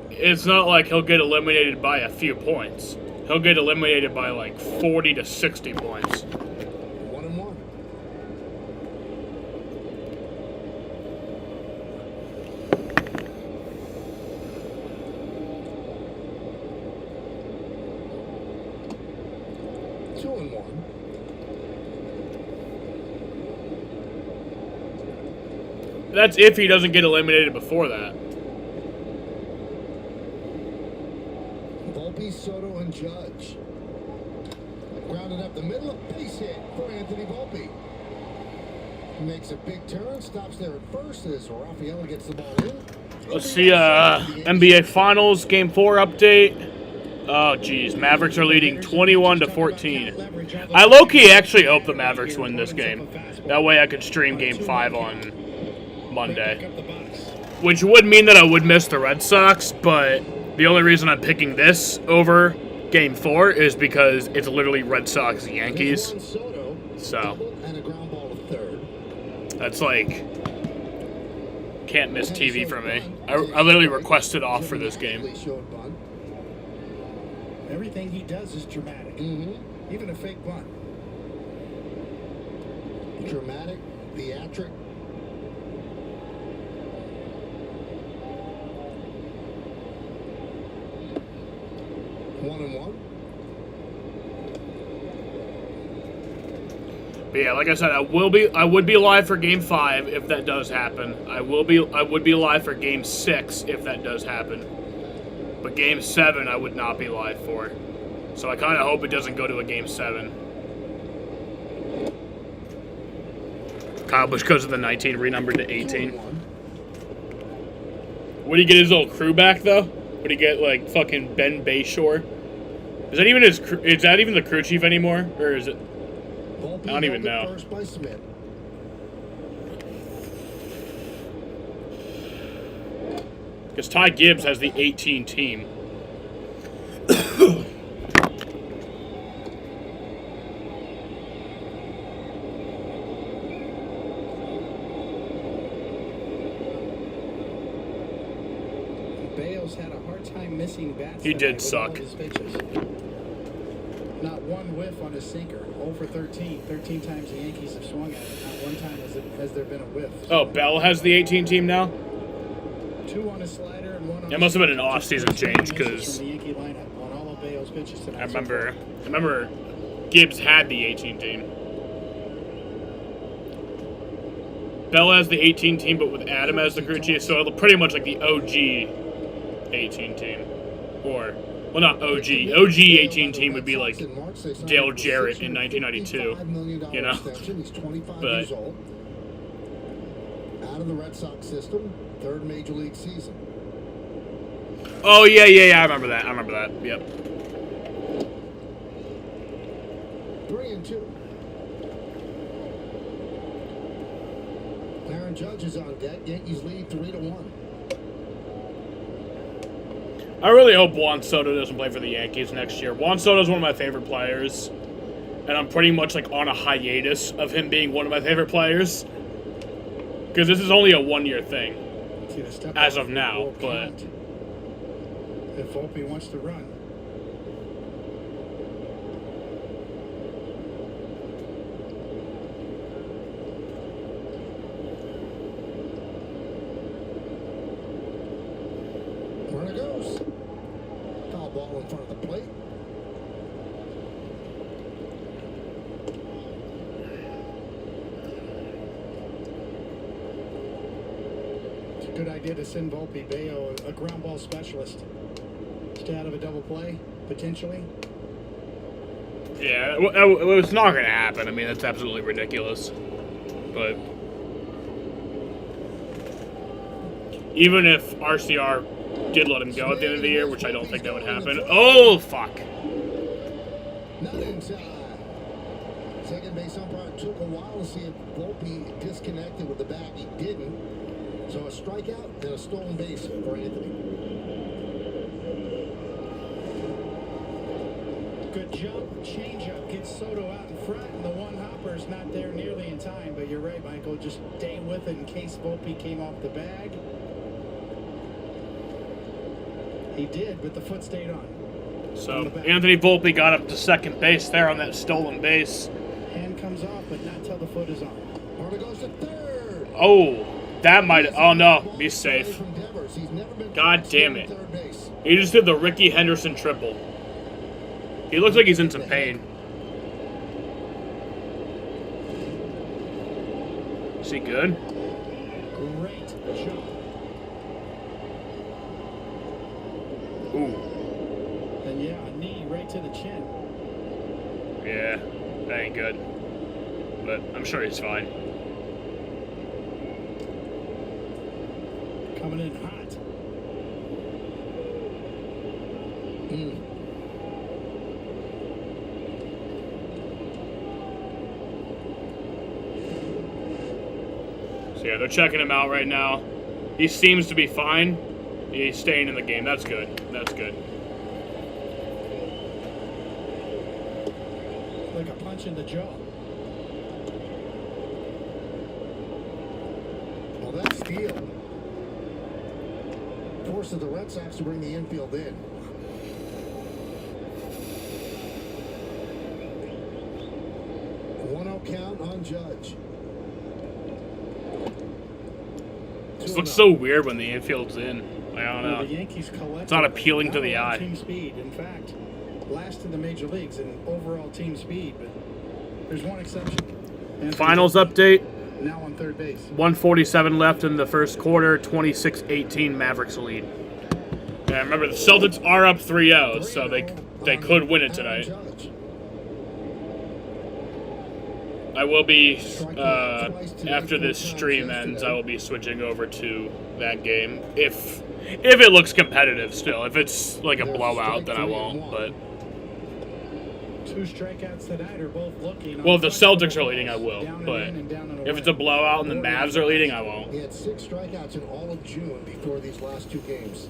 Speaker 2: it's not like he'll get eliminated by a few points. He'll get eliminated by like 40 to 60 points.
Speaker 3: 1-1.
Speaker 2: That's if he doesn't get eliminated before that.
Speaker 3: Volpe, Soto, and Judge. Grounded up the middle, a base hit for Anthony Volpe. Makes a big turn, stops there at first as Rafaela gets the ball in.
Speaker 2: Let's see, NBA Finals Game 4 update. Oh, geez. Mavericks are leading 21-14. I low-key actually hope the Mavericks win this game. That way I could stream Game 5 on Monday. Which would mean that I would miss the Red Sox, but the only reason I'm picking this over Game 4 is because it's literally Red Sox Yankees. So, that's like, can't miss TV for me. I literally requested off for this game.
Speaker 4: Everything he does is dramatic. Even a fake bunt.
Speaker 3: Dramatic, theatric. One and one.
Speaker 2: But yeah, like I said, I would be live for Game 5 if that does happen. I would be live for Game 6 if that does happen. But Game 7 I would not be live for. So I kind of hope it doesn't go to a Game 7. Kyle Busch goes to the 19, renumbered to 18. Would he get his old crew back though? Would he get like fucking Ben Bayshore? Is that even his? Is that even the crew chief anymore, or is it? I don't even know. Because Ty Gibbs has the 18 team.
Speaker 4: Bale's had a hard time missing bats.
Speaker 2: He did suck.
Speaker 4: Not one whiff on his sinker. 0 for 13. 13 times the Yankees have swung at it. Not one time has there been a whiff.
Speaker 2: Oh, Bell has the 18 team now?
Speaker 4: 2 on a slider and 1 on
Speaker 2: It must have been an off-season change because I remember Gibbs had the 18 team. Bell has the 18 team, but with Adam as the crew chief, so it'll pretty much like the OG 18 team. Or, well, not OG. OG 18 team would be like Dale Jarrett in 1992, you know? But
Speaker 3: out of the Red Sox system, 3rd major league season.
Speaker 2: Oh, yeah, I remember that. Yep.
Speaker 3: 3-2. Aaron Judge is on deck. Yankees lead 3-1.
Speaker 2: I really hope Juan Soto doesn't play for the Yankees next year. Juan Soto is one of my favorite players, and I'm pretty much like on a hiatus of him being one of my favorite players. Because this is only a 1-year thing, as of now, but...
Speaker 4: If Volpe wants to run.
Speaker 3: Runner goes. Foul ball in front of the plate.
Speaker 4: It's a good idea to send Volpe Bayo, a ground ball specialist. Stay out of a double play, potentially.
Speaker 2: Yeah, it's not going to happen. I mean, that's absolutely ridiculous. But even if RCR did let him go at the end of the year, which I don't think that would happen. Oh, fuck.
Speaker 3: Not in time. Second base umpire took a while to see if Volpe disconnected with the bat. He didn't. So a strikeout and a stolen base for Anthony.
Speaker 4: Good jump, changeup, gets Soto out in front, and the one hopper's not there nearly in time. But you're right, Michael. Just stay with it in case Volpe came off the bag. He did, but the foot stayed on.
Speaker 2: So Anthony Volpe got up to second base there on that stolen base.
Speaker 4: Hand comes off, but not till the foot is on.
Speaker 3: Marta goes to third.
Speaker 2: Oh, that might. Oh no, be safe. God damn it! He just did the Ricky Henderson triple. He looks like he's in some pain. Is he good?
Speaker 4: Great jump.
Speaker 2: Ooh.
Speaker 4: And yeah, a knee right to the chin.
Speaker 2: Yeah, that ain't good. But I'm sure he's fine.
Speaker 4: Coming in hot.
Speaker 2: So yeah, they're checking him out right now. He seems to be fine. He's staying in the game. That's good. That's good.
Speaker 4: Like a punch in the jaw.
Speaker 3: Well, that steal forces the Red Sox to bring the infield in. One out count on Judge.
Speaker 2: This looks so weird when the infield's in. I don't know.
Speaker 4: The Yankees
Speaker 2: It's not appealing to the eye.
Speaker 4: Team speed, in fact, last in the major leagues in overall team speed, but there's one exception.
Speaker 2: Finals update.
Speaker 4: Now on third base.
Speaker 2: 1:47 left in the first quarter. 26-18 Mavericks lead. And remember, the Celtics are up 3-0, so they could win it tonight. I will be, after this stream ends, I will be switching over to that game. If it looks competitive still. If it's like a blowout, then I won't, but...
Speaker 4: Two strikeouts tonight are both looking.
Speaker 2: Well, if the Celtics are leading, I will, but if it's a blowout and the Mavs are leading, I won't.
Speaker 3: He had 6 strikeouts in all of June before these last 2 games.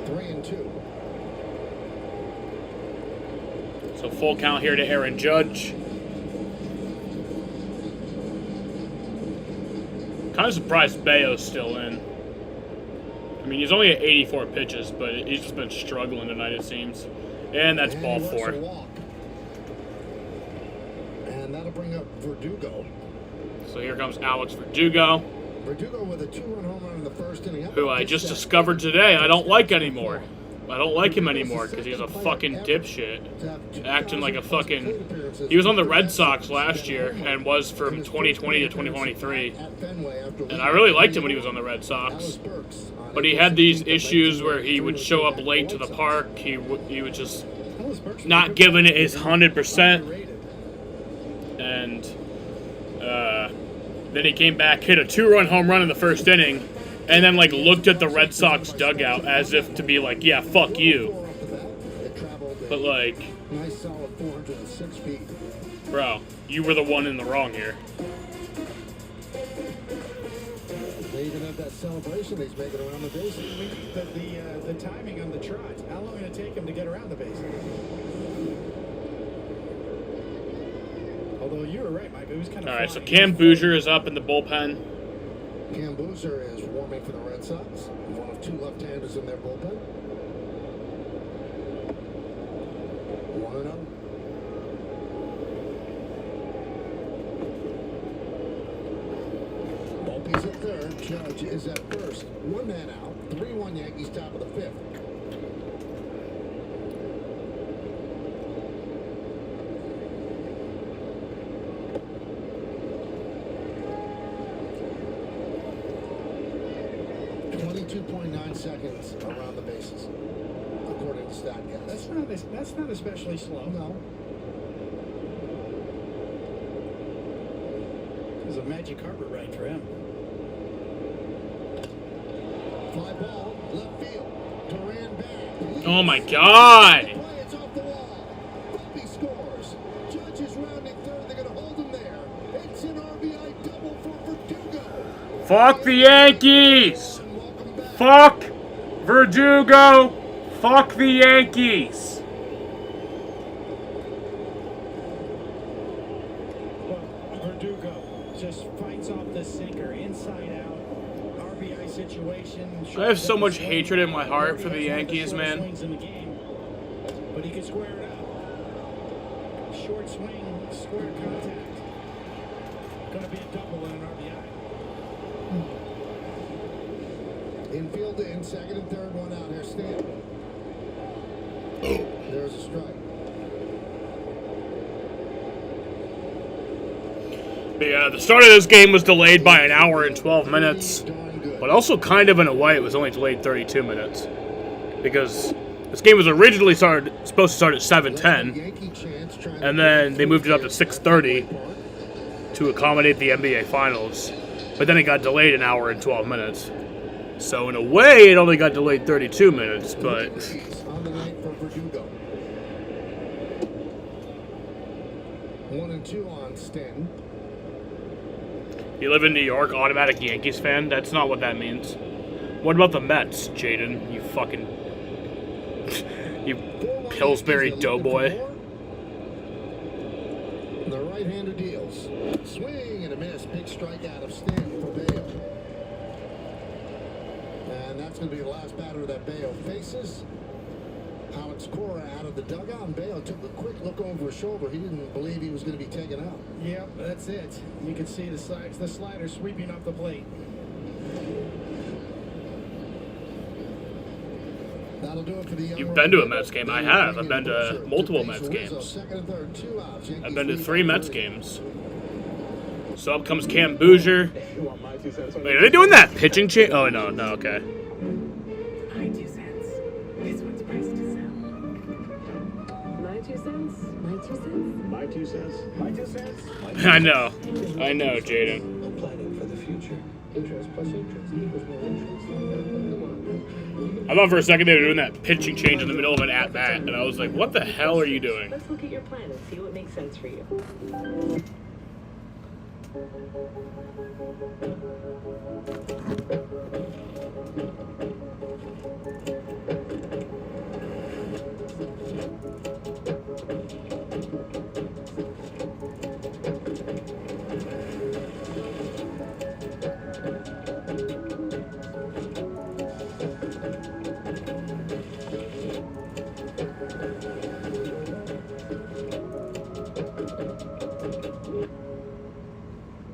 Speaker 3: Three and 2.
Speaker 2: So full count here to Aaron Judge. Kind of surprised Bayo's still in. I mean, he's only at 84 pitches, but he's just been struggling tonight, it seems. And that's ball 4.
Speaker 3: And that'll bring up Verdugo.
Speaker 2: So here comes Alex Verdugo.
Speaker 3: Verdugo with a 2-run home run in the first inning.
Speaker 2: Who I just discovered today I don't like anymore. I don't like him anymore because he's a fucking dipshit. Acting like a fucking... He was on the Red Sox last year and was from 2020 to 2023. And I really liked him when he was on the Red Sox. But he had these issues where he would show up late to the park. He would just not giving it his 100%. And then he came back, hit a 2-run home run in the first inning, and then like looked at the Red Sox dugout as if to be like, yeah, fuck you. But like,
Speaker 3: nice solid 406 feet.
Speaker 2: Bro, you were the one in the wrong here.
Speaker 3: They even have that celebration he's making around the base.
Speaker 4: The timing on the trot. How long did it take him to get around the base? Although you were right, Mike. It was kind of.
Speaker 2: All right, so Cam Boozer is up in the bullpen.
Speaker 3: Cam Boozer is warming for the Red Sox. One of 2 left-handers in their bullpen. 1-0. He's at third. Judge is at first. 1 man out. 3-1 Yankees, top of the 5th. Seconds around the bases, according to StatCast.
Speaker 4: That's not especially slow.
Speaker 3: No.
Speaker 4: It was a magic carpet ride for him.
Speaker 3: Fly ball, left field. Duran back.
Speaker 2: Oh my God!
Speaker 3: It's off the wall. Bumpy scores. Judge is rounding third. They're going to hold him there. It's an RBI double for Verdugo.
Speaker 2: Fuck the Yankees! Fuck Verdugo! Fuck the Yankees!
Speaker 4: Well, Verdugo just fights off the sinker inside out. RBI situation.
Speaker 2: I have so much hatred in my heart for the Yankees, man.
Speaker 4: But he can square it up. Short swing, square contact. Gonna be a double and an RBI.
Speaker 3: Infield in, second and third, one out here. Stand. There's a strike.
Speaker 2: But yeah, the start of this game was delayed by an hour and 12 minutes. But also kind of in a way, it was only delayed 32 minutes. Because this game was originally supposed to start at 7:10. And then they moved it up to 6:30 to accommodate the NBA Finals. But then it got delayed an hour and 12 minutes. So in a way, it only got delayed 32 minutes, but...
Speaker 3: On the night for Verdugo. 1 and 2 on Stanton.
Speaker 2: You live in New York, automatic Yankees fan? That's not what that means. What about the Mets, Jaden? You fucking... you Pillsbury doughboy.
Speaker 3: The right-hander deals. Swing and a miss. Big strikeout of Stanton for Bayo. And that's going to be the last batter that Bayo faces. Alex Cora out of the dugout, and Bayo took a quick look over his shoulder. He didn't believe he was going to be taken out.
Speaker 4: Yep, that's it. You can see the slider sweeping up the plate.
Speaker 3: That'll do it for the
Speaker 2: You've been to a Mets game? I have. I've been to multiple Mets games. I've been to 3 Mets games. So up comes Cam Bouger. Wait, are they doing that pitching change? Oh, no, okay.
Speaker 21: My 2 cents. This one's priced to sell. My 2 cents? My 2 cents?
Speaker 13: My 2 cents? My 2 cents?
Speaker 2: I know, Jaden.
Speaker 13: I'm planning for the future. Interest plus interest equals more interest. Come on.
Speaker 2: I thought for a second they were doing that pitching change in the middle of an at-bat, and I was like, what the hell are you doing?
Speaker 21: Let's look at your plan and see what makes sense for you.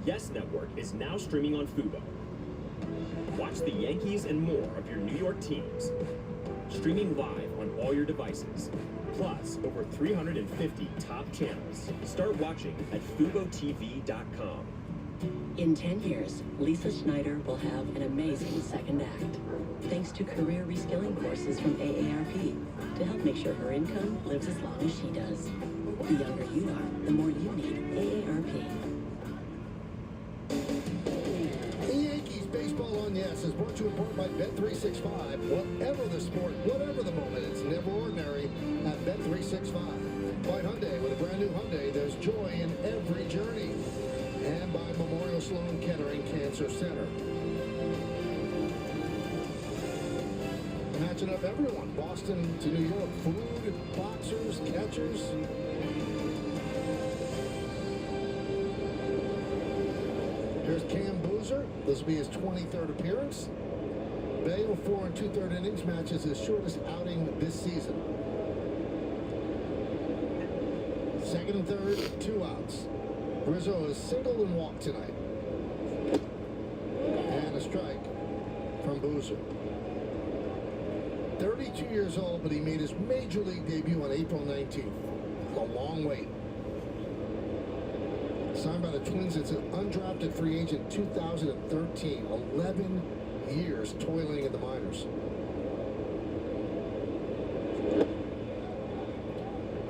Speaker 9: Yes Network is now streaming on Fubo. Watch the Yankees and more of your New York teams. Streaming live on all your devices. Plus, over 350 top channels. Start watching at FuboTV.com.
Speaker 21: In 10 years, Lisa Schneider will have an amazing second act, thanks to career reskilling courses from AARP to help make sure her income lives as long as she does. The younger you are, the more you need AARP.
Speaker 3: The Yankees Baseball on Yes is brought to you in part by Bet365. Whatever the sport, whatever the moment, it's never ordinary at Bet365. By Hyundai, with a brand new Hyundai, there's joy in every journey. And by Memorial Sloan Kettering Cancer Center. Matching up everyone, Boston to New York, food, boxers, catchers. Here's Cam Bouger. This will be his 23rd appearance. Bayo, 4 2/3 innings, matches his shortest outing this season. Second and third, 2 outs. Rizzo is single and walked tonight. Boozer. 32 years old, but he made his major league debut on April 19th. A long wait. Signed by the Twins as an undrafted free agent 2013. 11 years toiling in the minors.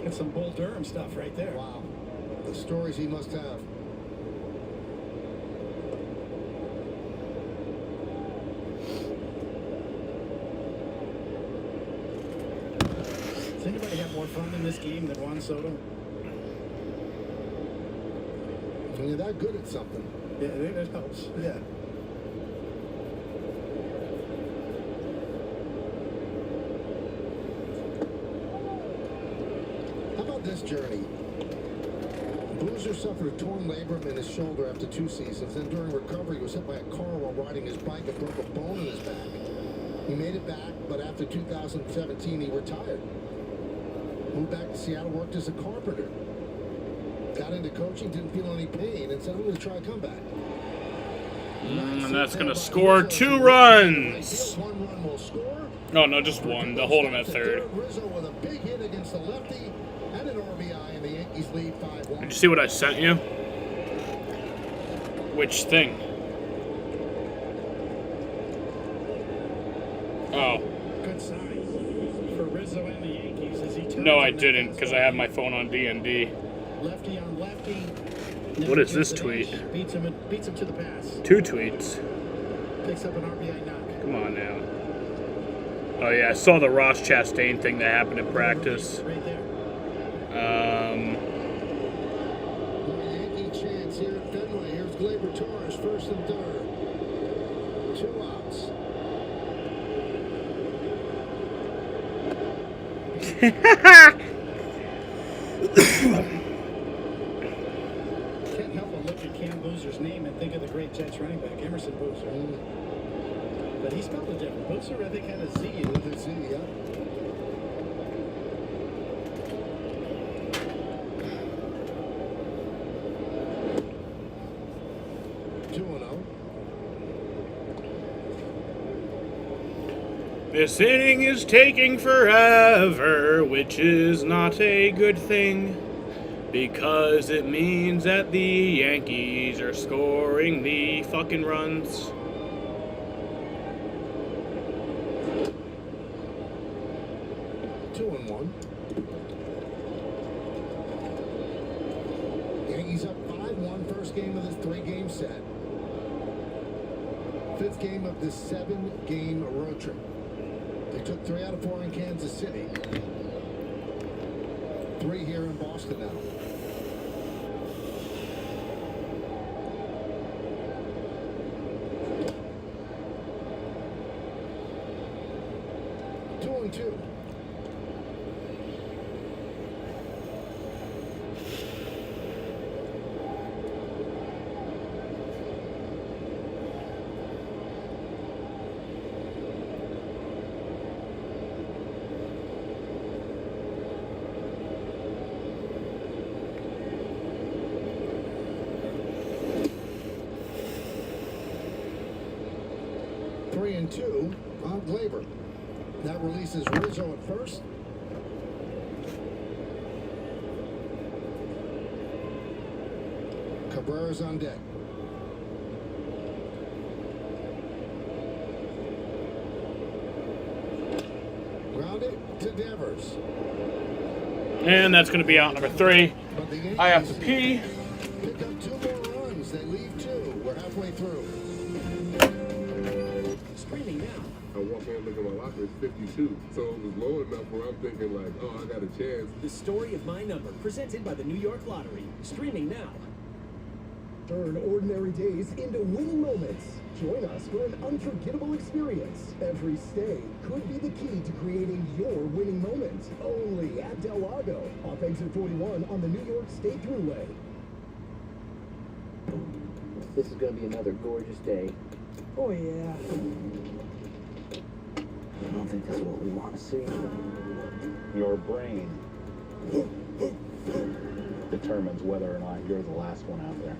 Speaker 4: That's some Bull Durham stuff right there.
Speaker 3: Wow. The stories he must have.
Speaker 4: Does anybody have more fun in this game than Juan Soto?
Speaker 3: When you're that good at something.
Speaker 4: Yeah, I think that helps.
Speaker 3: Yeah. How about this journey? Boozer suffered a torn labrum in his shoulder after 2 seasons, and during recovery he was hit by a car while riding his bike and broke a bone in his back. He made it back, but after 2017 he retired. Moved back to Seattle, worked as a carpenter. Got into coaching, didn't feel any pain, and said, I'm going to try a comeback.
Speaker 2: And that's going to score 2 runs. Oh, no, just one. They'll hold him at third.
Speaker 3: Rizzo with a big hit against the lefty and an RBI, and the Yankees lead 5-1.
Speaker 2: Did you see what I sent you? Which thing? Oh.
Speaker 4: Good sign for Rizzo and the Yankees as he turns.
Speaker 2: No, I didn't, because I have my phone on D&D.
Speaker 4: Lefty on lefty.
Speaker 2: What is this tweet?
Speaker 4: Beats him to the pass.
Speaker 2: 2 tweets.
Speaker 4: Picks up an RBI knock.
Speaker 2: Come on now. Oh yeah, I saw the Ross Chastain thing that happened in practice.
Speaker 4: Right there.
Speaker 3: Yankee chance here at Fenway. Here's Gleyber Torres, first and third. 2 outs.
Speaker 4: Can't help but look at Cam Boozer's name and think of the great Jets running back, Emerson Boozer. But he spelled it different. Boozer, I think, had a Z in it.
Speaker 3: Z, yeah.
Speaker 2: This inning is taking forever, which is not a good thing, because it means that the Yankees are scoring the fucking runs.
Speaker 3: Yankees up 5-1, first game of this 3-game set. 5th game of this 7-game road trip. They took 3 out of 4 in Kansas City. 3 here in Boston now. Two and two. Three and two on Gleyber. That releases Rizzo at first. Cabrera's on deck. Grounded to Devers.
Speaker 2: And that's going to be out number 3. I have to pee.
Speaker 3: Pick up 2 more runs. They leave 2. We're halfway through.
Speaker 4: Screaming now.
Speaker 11: I walk in, look at my locker, it's 52. So it was low enough where I'm thinking like, oh, I got a chance.
Speaker 9: The story of my number, presented by the New York Lottery. Streaming now.
Speaker 14: Turn ordinary days into winning moments. Join us for an unforgettable experience. Every stay could be the key to creating your winning moment. Only at Del Lago, off exit 41 on the New York State Thruway.
Speaker 13: This is going to be another gorgeous day.
Speaker 25: Oh, yeah.
Speaker 13: I don't think this is what we want to see.
Speaker 7: Your brain determines whether or not you're the last one out there.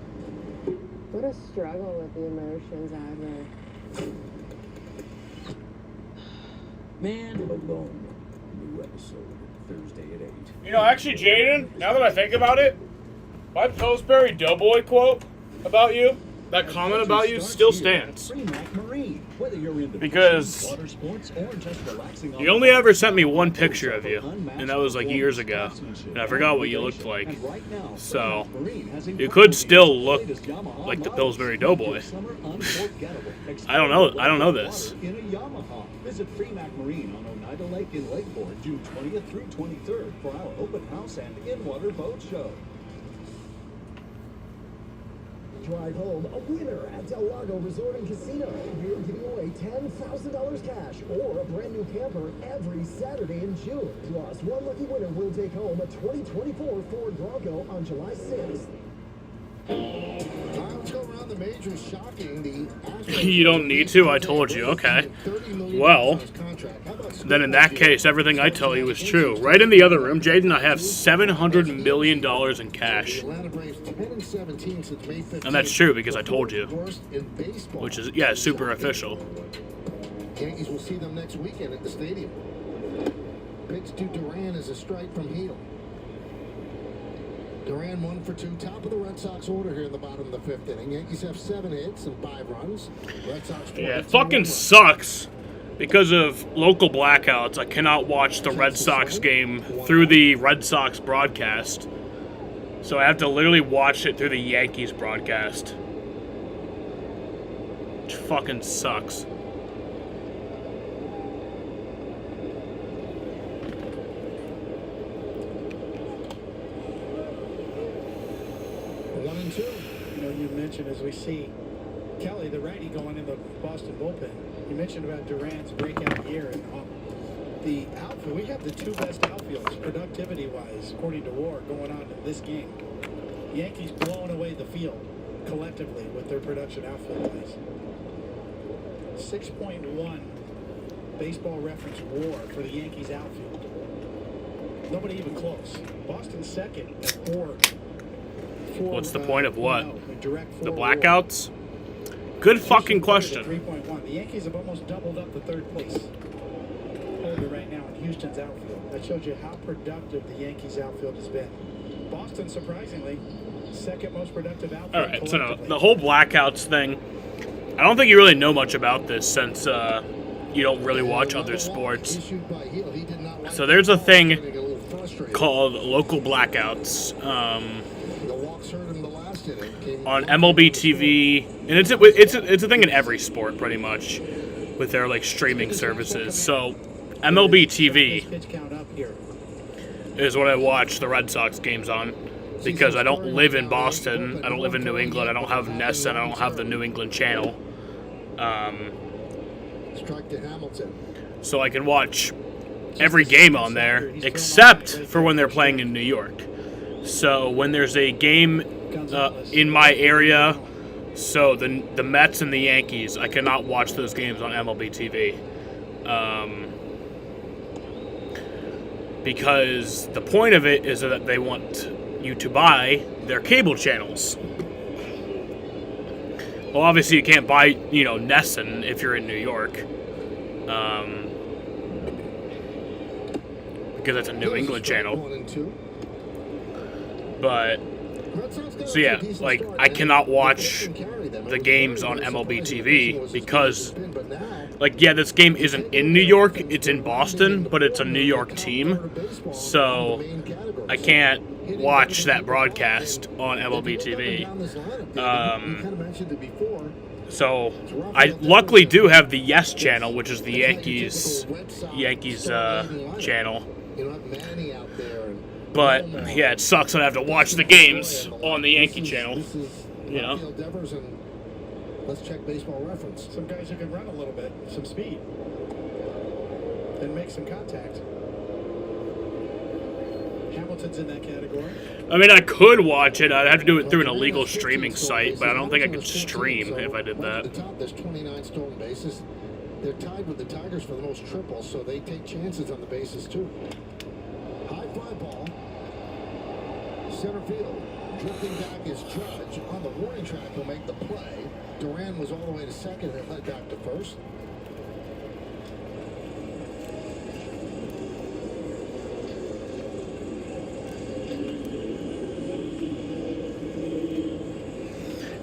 Speaker 16: What a struggle with the emotions out here.
Speaker 18: Man alone. New episode Thursday at 8.
Speaker 2: You know, actually, Jaden, now that I think about it, my Pillsbury Doughboy quote about you, that comment about you, still stands. Because you only ever sent me one picture of you, and that was like years ago, and I forgot what you looked like. So you could still look like the Pillsbury Doughboy. I don't know this.
Speaker 5: Visit Freemac Marine on Oneida Lake in Lakeport, June 20th through 23rd for our open house and in-water boat show.
Speaker 14: Drive home a winner at Del Lago Resort and Casino. We're giving away $10,000 cash or a brand new camper every Saturday in June. Plus, one lucky winner will take home a 2024 Ford Bronco on July 6th.
Speaker 3: All right, let's go around the majors. Shocking.
Speaker 2: You don't need to? I told you. Okay. Well, then in that case, everything I tell you is true. Right in the other room, Jaden, I have $700 million in cash. And that's true because I told you. Which is, yeah, super official.
Speaker 3: Yankees will see them next weekend at the stadium. Pitch to Duran is a strike from Heel. Duran 1 for 2, top of the Red Sox order here in the bottom of the 5th inning. Yankees have 7 hits and 5 runs. Red Sox.
Speaker 2: Yeah, it fucking sucks. Because of local blackouts, I cannot watch the Red Sox game through the Red Sox broadcast. So I have to literally watch it through the Yankees broadcast. Which fucking sucks.
Speaker 4: You know, you mentioned as we see Kelly, the righty, going in the Boston bullpen. You mentioned about Duran's breakout year and the outfield. We have the 2 best outfielders, productivity-wise, according to WAR, going on in this game. Yankees blowing away the field collectively with their production outfield-wise. 6.1 baseball reference WAR for the Yankees outfield. Nobody even close. Boston second at 4.
Speaker 2: What's the point of what? The blackouts? Good fucking question.
Speaker 4: 3.1. The Yankees have almost doubled up the third place holder right now in Houston's outfield. That shows you how productive the Yankees outfield has been. Boston, surprisingly, second most productive outfield.
Speaker 2: All right, so no, the whole blackouts thing, I don't think you really know much about this since you don't really watch other sports. So there's a thing called local blackouts. On MLB TV, and it's a thing in every sport pretty much, with their like streaming services. So MLB TV is what I watch the Red Sox games on because I don't live in Boston, I don't live in New England, I don't have Nest, and I don't have the New England channel. So I can watch every game on there except for when they're playing in New York. So when there's a game in my area, so the Mets and the Yankees, I cannot watch those games on MLB TV. Because the point of it is that they want you to buy their cable channels. Well, obviously you can't buy, Nesson if you're in New York. Because it's a New England channel. But, so yeah, like, I cannot watch the games on MLB TV because, like, yeah, this game isn't in New York, it's in Boston, but it's a New York team, so I can't watch that broadcast on MLB TV. So I luckily do have the Yes channel, which is the Yankees channel. But yeah, it sucks that I have to watch the games on the Yankee channel.
Speaker 3: Let's check baseball reference.
Speaker 4: Some guys who can run a little bit, some speed, and make some contact. Hamilton's in that category.
Speaker 2: I mean, I could watch it. I'd have to do it through an illegal streaming site, but I don't think I could stream if I did that.
Speaker 3: At the top, there's 29 stolen bases. They're tied with the Tigers for the most triples, so they take chances on the bases too. High fly ball. Center field. Drifting back is Judge. On the warning track, he'll make the play. Duran was all the way to second and led back to first.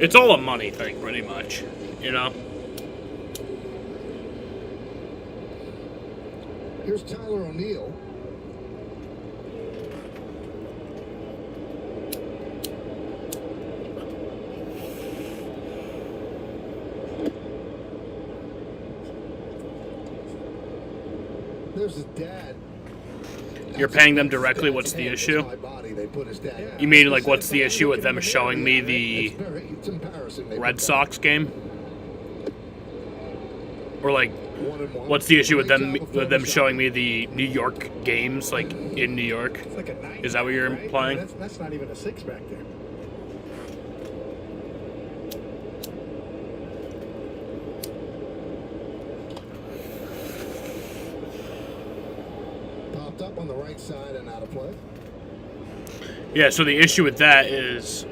Speaker 2: It's all a money thing, pretty much, you know?
Speaker 3: Here's Tyler O'Neill. There's his dad.
Speaker 2: You're paying them directly, what's the issue? You mean, like, what's the issue with them showing me the Red Sox game? Or, like, what's the issue with them showing me the New York games, like, in New York? Is that what you're implying?
Speaker 4: That's not even a 6 back there.
Speaker 3: Popped up on the right side and out of play.
Speaker 2: Yeah, so the issue with that is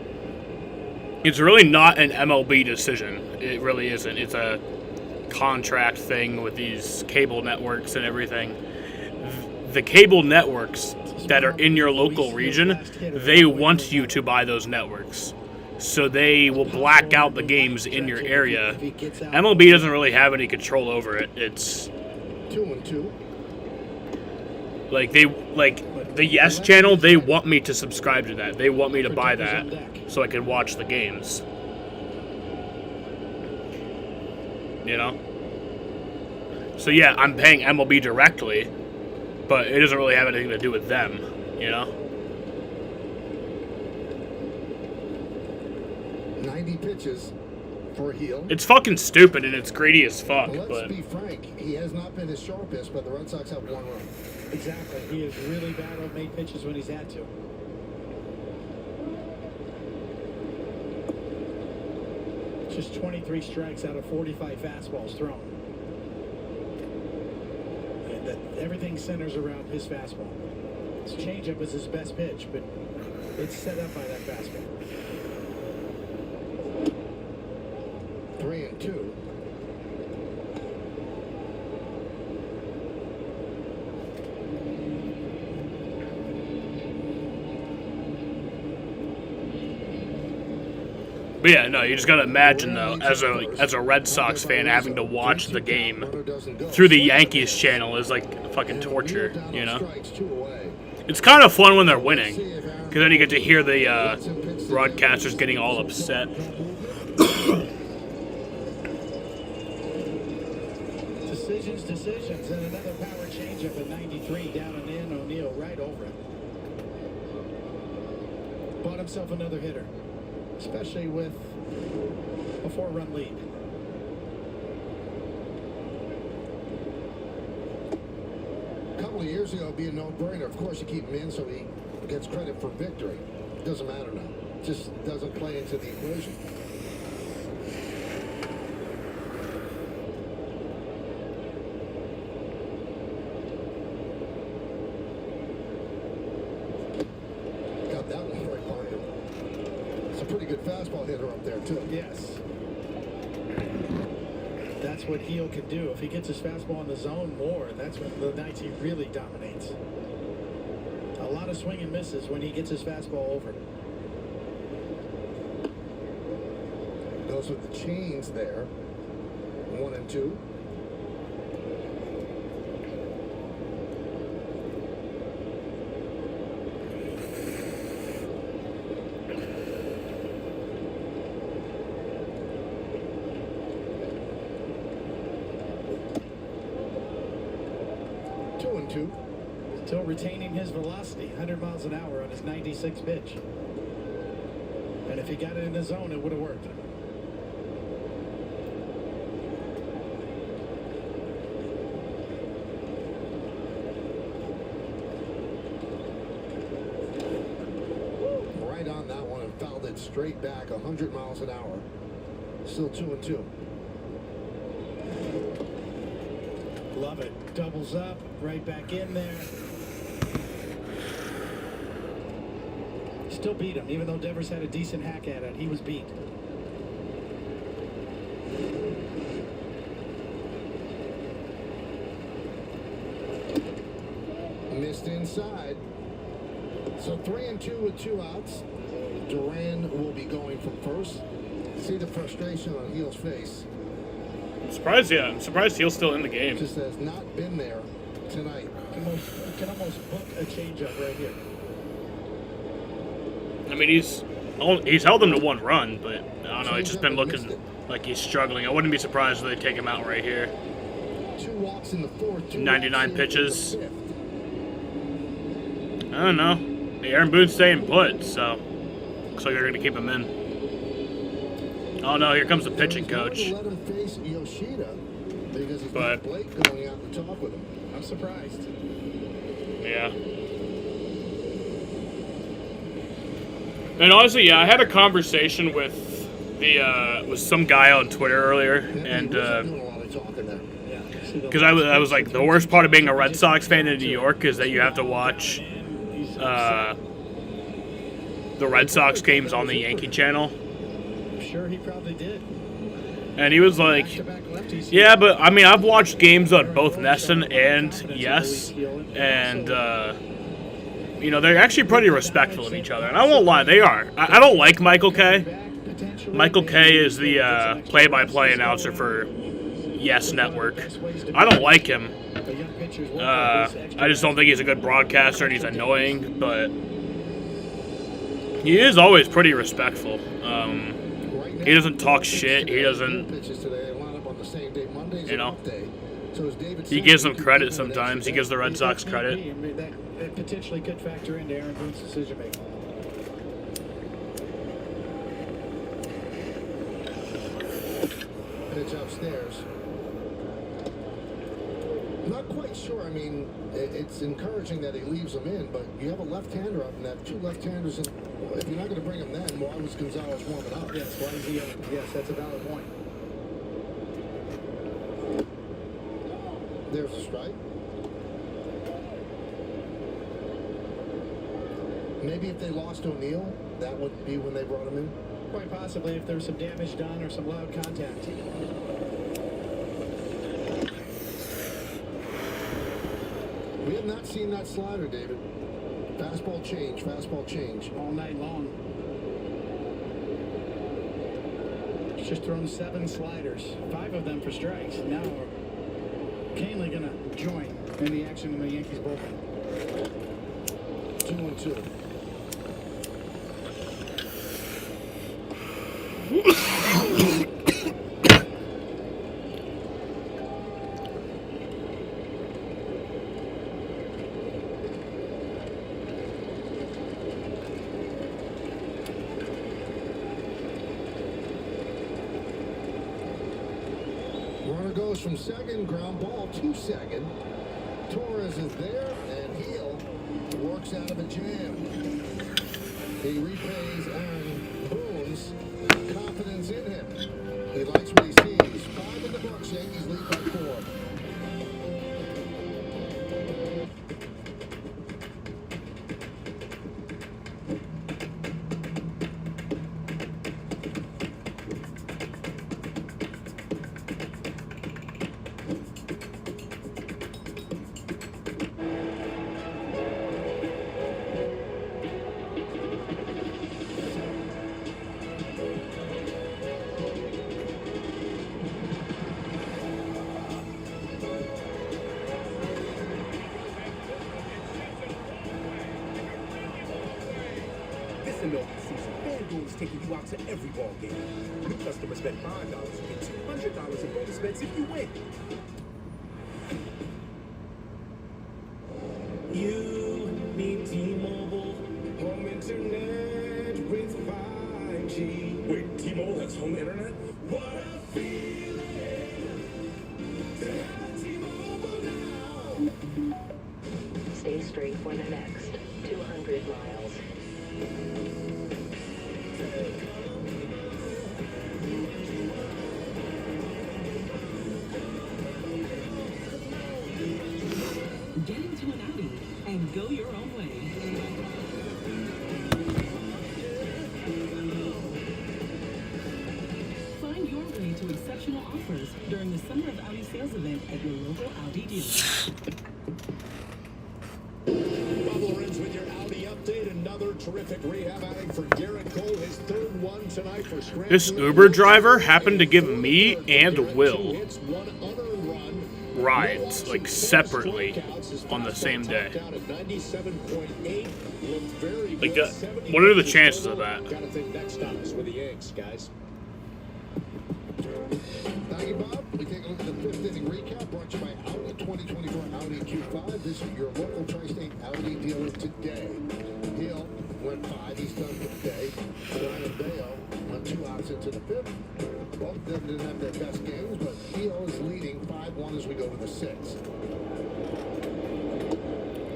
Speaker 2: it's really not an MLB decision. It really isn't. It's a contract thing with these cable networks and everything. The cable networks that are in your local region, they want you to buy those networks. So they will black out the games in your area. MLB doesn't really have any control over it. It's
Speaker 3: 2-2.
Speaker 2: like the Yes channel, they want me to subscribe to that. They want me to buy that so I can watch the games. You know? So yeah, I'm paying MLB directly, but it doesn't really have anything to do with them, you know?
Speaker 3: 90 pitches for Heel.
Speaker 2: It's fucking stupid and it's greedy as fuck,
Speaker 3: Let's
Speaker 2: but
Speaker 3: be frank, he has not been his sharpest, but the Red Sox have one run.
Speaker 4: Exactly. He is really bad on made pitches when he's had to. Just 23 strikes out of 45 fastballs thrown. And everything centers around his fastball. His changeup is his best pitch, but it's set up by that fastball.
Speaker 3: 3-2.
Speaker 2: But yeah, no, you just gotta imagine though, as a Red Sox fan, having to watch the game through the Yankees channel is like fucking torture, you know? It's kind of fun when they're winning, because then you get to hear the broadcasters getting all upset.
Speaker 4: Decisions, and another power changeup at 93, down and in, O'Neill right over it. Bought himself another hitter, especially with a 4-run lead.
Speaker 3: A couple of years ago, it'd be a no-brainer. Of course, you keep him in so he gets credit for victory. Doesn't matter now. Just doesn't play into the equation. Got that one right by him. It's a pretty good fastball hitter up there, too.
Speaker 4: Yes. That's what Heel can do. If he gets his fastball in the zone more, that's when the nights he really dominates. A lot of swing and misses when he gets his fastball over.
Speaker 3: Goes with the chains there. 1-2.
Speaker 4: Still retaining his velocity, 100 miles an hour on his 96 pitch. And if he got it in the zone, it would have worked.
Speaker 3: Right on that one and fouled it straight back, 100 miles an hour. Still 2-2.
Speaker 4: Love it. Doubles up, right back in there. Still beat him, even though Devers had a decent hack at it. He was beat.
Speaker 3: Missed inside. So 3-2 with 2 outs. Duran will be going from first. See the frustration on Heel's face.
Speaker 2: I'm surprised Heel's still in the game.
Speaker 3: Just has not been there tonight.
Speaker 4: Can almost book a changeup right here.
Speaker 2: I mean, he's held them to 1 run, but I don't know. He's just been looking like he's struggling. I wouldn't be surprised if they take him out right here.
Speaker 3: 2 walks in the 4th.
Speaker 2: 99 pitches. I don't know. Aaron Boone's staying put, so looks like they're going to keep him in. Oh no, here comes the pitching coach.
Speaker 3: Let him face Yoshida because he's got Blake going out to talk with him.
Speaker 4: I'm surprised.
Speaker 2: Yeah. And honestly, yeah, I had a conversation with with some guy on Twitter earlier, and because I was like, the worst part of being a Red Sox fan in New York is that you have to watch the Red Sox games on the Yankee channel.
Speaker 4: I'm sure he probably did.
Speaker 2: And he was like, yeah, but I mean, I've watched games on both Nesson and Yes, and you know, they're actually pretty respectful of each other. And I won't lie, they are. I don't like Michael Kay. Michael Kay is the play-by-play announcer for Yes Network. I don't like him. I just don't think he's a good broadcaster, and he's annoying, but he is always pretty respectful. He doesn't talk shit. He doesn't, you know, he gives them credit sometimes. He gives the Red Sox credit.
Speaker 4: That potentially could factor into Aaron Boone's decision making.
Speaker 3: Pitch upstairs. I'm not quite sure. I mean, it's encouraging that he leaves them in, but you have a left-hander up and have 2 left-handers. If you're not going to bring him then, why was Gonzalez warming up?
Speaker 4: Yes, why is he? Yes, that's a valid point.
Speaker 3: There's a strike. Maybe if they lost O'Neill, that would be when they brought him in.
Speaker 4: Quite possibly if there was some damage done or some loud contact.
Speaker 3: We have not seen that slider, David. Fastball change,
Speaker 4: all night long. He's just thrown 7 sliders, 5 of them for strikes. Now, Canely gonna join in the action in the Yankees bullpen.
Speaker 3: 2-2. Runner goes from second, ground ball to second. Torres is there, and Heel works out of a jam. He repays Aaron Boone's confidence in him. He likes what he sees. 5 in the books. Yankees lead by 4.
Speaker 8: Taking you out to every ball game. New customers spend $5, you get $200 in bonus bets if you win. You need T-Mobile home internet with 5G. Wait, T-Mobile has home internet? What a feeling to have T-Mobile now.
Speaker 21: Stay straight for the next 200 miles.
Speaker 24: Get into an Audi and go your own way. Find your way to exceptional offers during the Summer of Audi sales event at your local Audi dealer.
Speaker 12: McLaurin's with your Audi update. Another terrific rehab outing for Garrett Cole. His third one tonight for Scranton.
Speaker 2: This Uber driver happened to give me and Will rides, like separately, on the same day. Like, what are the chances of that?
Speaker 12: Gotta think next time is with the Yanks, guys.
Speaker 3: Thank you, Bob. We take a look at the fifth inning recap brought to you by Audi 2024 Audi Q5. This is your local tri-state Audi dealer today. Hill went 5. He's done for the day. Brian Bayo went 2 outs into the fifth. Both of them didn't have their best games, but Hill is leading 5-1 as we go to the sixth.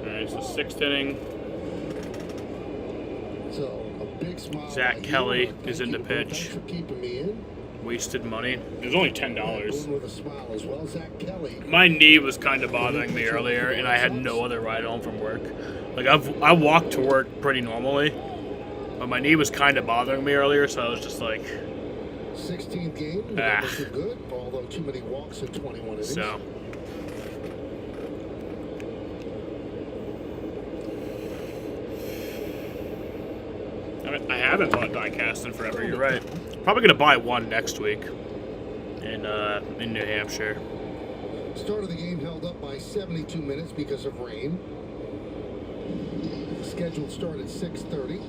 Speaker 2: All right, it's the sixth inning.
Speaker 3: So a big smile.
Speaker 2: Zach Kelly is in the pitch.
Speaker 3: For keeping me in.
Speaker 2: Wasted money. It was only $10.
Speaker 3: With a smile as well. Zach Kelly.
Speaker 2: My knee was kind of bothering me earlier, and I had no other ride home from work. Like, I walk to work pretty normally, but my knee was kind of bothering me earlier, so I was just like,
Speaker 3: 16th game. Good, although too many walks in 21 innings.
Speaker 2: So. I haven't bought diecast in forever. You're right. Probably gonna buy one next week in New Hampshire.
Speaker 3: Start of the game held up by 72 minutes because of rain. Scheduled start at 6:30.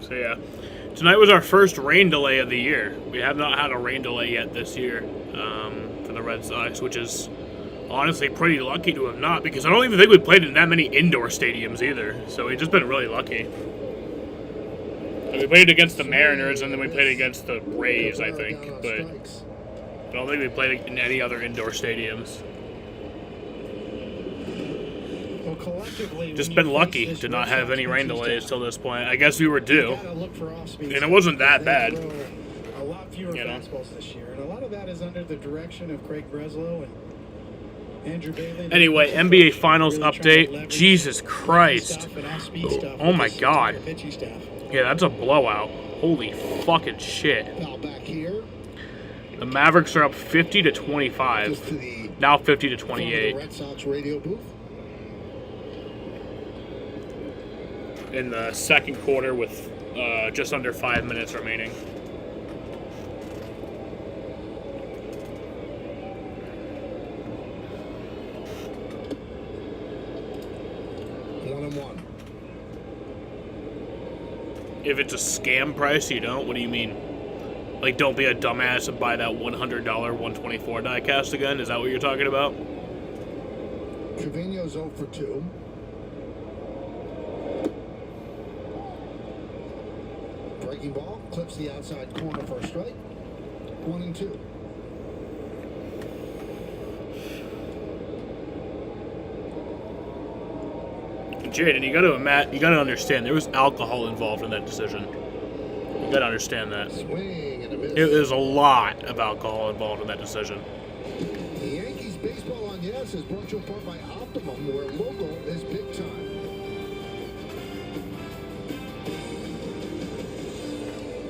Speaker 2: So yeah, tonight was our first rain delay of the year. We have not had a rain delay yet this year for the Red Sox, which is honestly pretty lucky to have not, because I don't even think we played in that many indoor stadiums either. So we've just been really lucky. We played against the Mariners and then we played against the Rays, I think, but I don't think we played in any other indoor stadiums. Just been lucky to not have any rain delays till this point. I guess we were due, and it wasn't that bad.
Speaker 4: A lot fewer fastballs this year, and a lot of that is under the direction of Craig Breslow and Andrew Bailey.
Speaker 2: Anyway, NBA Finals update. Jesus Christ! Oh my God! Yeah, that's a blowout. Holy fucking shit! The Mavericks are up 50-25. Now 50-28.
Speaker 3: Red Sox radio booth.
Speaker 2: In the second quarter with just under 5 minutes remaining. If it's a scam price, you don't? What do you mean? Like, don't be a dumbass and buy that $100 124 diecast again? Is that what you're talking about?
Speaker 3: Trevino's 0 for 2. Breaking ball, clips the outside corner for a strike. 1-2.
Speaker 2: Jaden, you gotta understand, there was alcohol involved in that decision. You gotta understand that.
Speaker 3: Swing and a miss.
Speaker 2: There's a lot of alcohol involved in that decision.
Speaker 3: The Yankees baseball on Yes is brought to you in part by Optimum, where local is big time.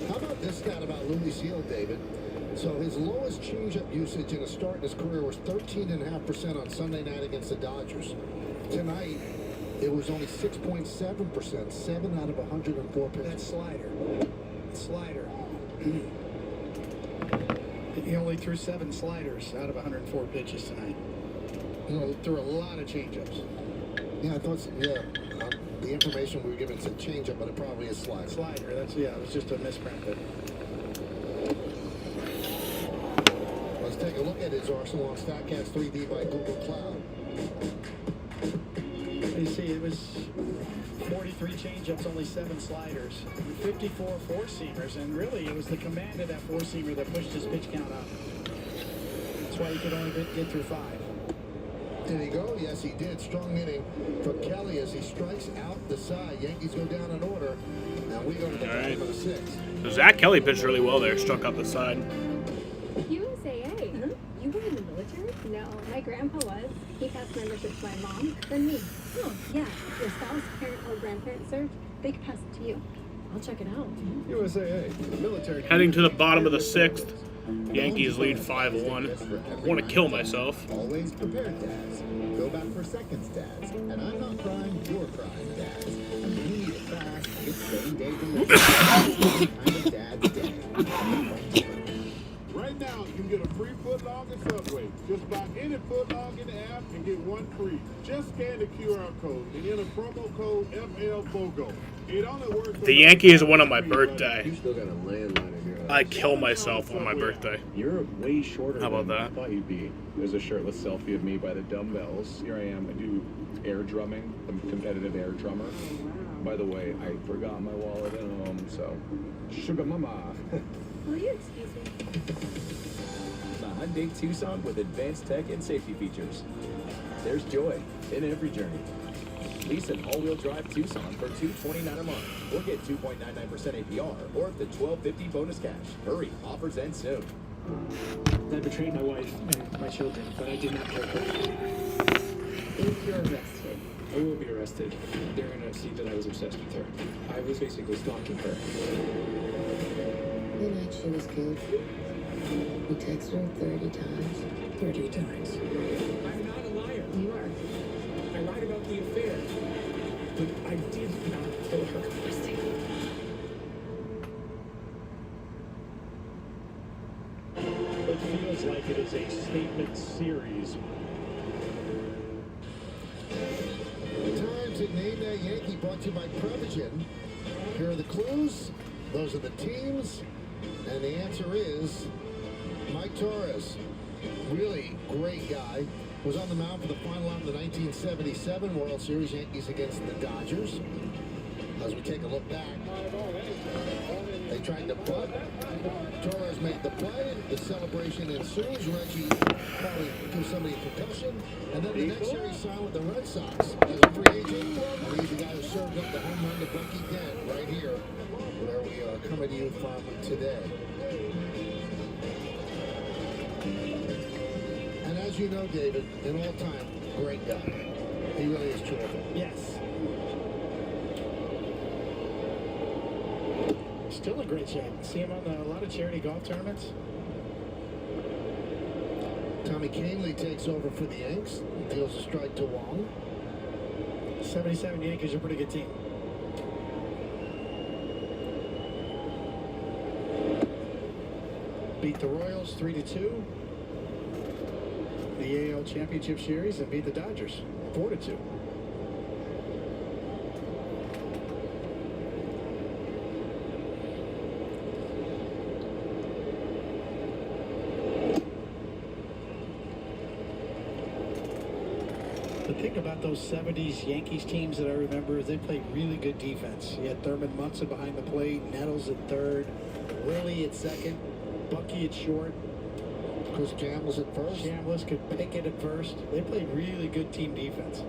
Speaker 3: How about this stat about Louis Seal, David? So his lowest changeup usage in a start in his career was 13.5% on Sunday night against the Dodgers. Tonight, it was only 6.7%, 7 out of 104 pitches.
Speaker 4: That slider. He only threw 7 sliders out of 104 pitches tonight. Threw a lot of changeups.
Speaker 3: Yeah, I thought, the information we were given said changeup, but it probably is slider.
Speaker 4: Slider, it was just a misprint.
Speaker 3: Let's take a look at his arsenal on StatCast 3D by Google Cloud.
Speaker 4: You see, it was 43 changeups, only 7 sliders, 54 four-seamers, and really it was the command of that four-seamer that pushed his pitch count up. That's why he could only get through 5.
Speaker 3: Did he go? Yes, he did. Strong inning for Kelly as he strikes out the side. Yankees go down in order, and we go to the bottom of the 6th.
Speaker 2: So Zach Kelly pitched really well there, struck out the side.
Speaker 16: USAA? You were in the military? No, my grandpa was. He passed membership to my mom, then me. Oh, yeah. If your spouse, parent, or grandparent served, they could pass it to you. I'll check it out.
Speaker 5: USAA, military.
Speaker 2: Heading to the bottom of the 6th. Yankees lead 5-1. I want to kill myself.
Speaker 12: Always prepared, dads. Go back for seconds, dads. And I'm not crying, you're crying, dads. And when you need it fast, it's same day delivery. Kind of dad's day.
Speaker 11: Right now, you can get a free footlong at Subway. Just buy any footlong in the app and get one free. Just scan the QR code and enter promo code FLBOGO. It only works.
Speaker 2: The Yankees won on my birthday.
Speaker 10: You still got a landline in your
Speaker 2: I kill myself on my birthday.
Speaker 5: You're way shorter
Speaker 2: How about
Speaker 5: than
Speaker 2: that?
Speaker 5: I thought you'd be. There's a shirtless selfie of me by the dumbbells. Here I am. I do air drumming. I'm a competitive air drummer. By the way, I forgot my wallet at home, so sugar mama.
Speaker 16: Will you excuse me?
Speaker 18: The Hyundai Tucson with advanced tech and safety features. There's joy in every journey. Lease an all-wheel drive Tucson for $229 a month, or get 2.99% APR, or up to $1,250 bonus cash. Hurry, offers end soon.
Speaker 13: I betrayed my wife and my children, but I did not kill her.
Speaker 16: If you're arrested.
Speaker 13: I will be arrested. They're gonna see that I was obsessed with her. I was basically stalking her.
Speaker 17: The night she was killed, we texted her 30 times.
Speaker 13: 30 times. I'm not a liar.
Speaker 16: You are.
Speaker 13: I lied about the affair. But I did not kill her.
Speaker 12: It feels like it is a statement series.
Speaker 3: Time to name that Yankee, brought to you by Prevagen. Here are the clues. Those are the teams. And the answer is Mike Torres. Really great guy. Was on the mound for the final out of the 1977 World Series, Yankees against the Dodgers. As we take a look back, they tried to bunt. Torres made the play. The celebration ensues. Reggie probably gives somebody a concussion. And then the next series signed with the Red Sox as a free agent. And he's the guy who served up the home run to Bucky Dent right here, where we are coming to you from today. And as you know, David, in all time, great guy. He really is terrific.
Speaker 4: Yes. Still in great shape. See him on a lot of charity golf tournaments.
Speaker 3: Tommy Canley takes over for the Yanks. Deals a strike to Wong.
Speaker 4: 77 Yankees are a pretty good team. Beat the Royals 3-2. The AL Championship Series, and beat the Dodgers 4-2. The thing about those 70s Yankees teams that I remember is they played really good defense. You had Thurman Munson behind the plate, Nettles at third, Willie at second, Bucky at short.
Speaker 3: Chris Chambliss at first.
Speaker 4: Chambliss could pick it at first. They played really good team defense.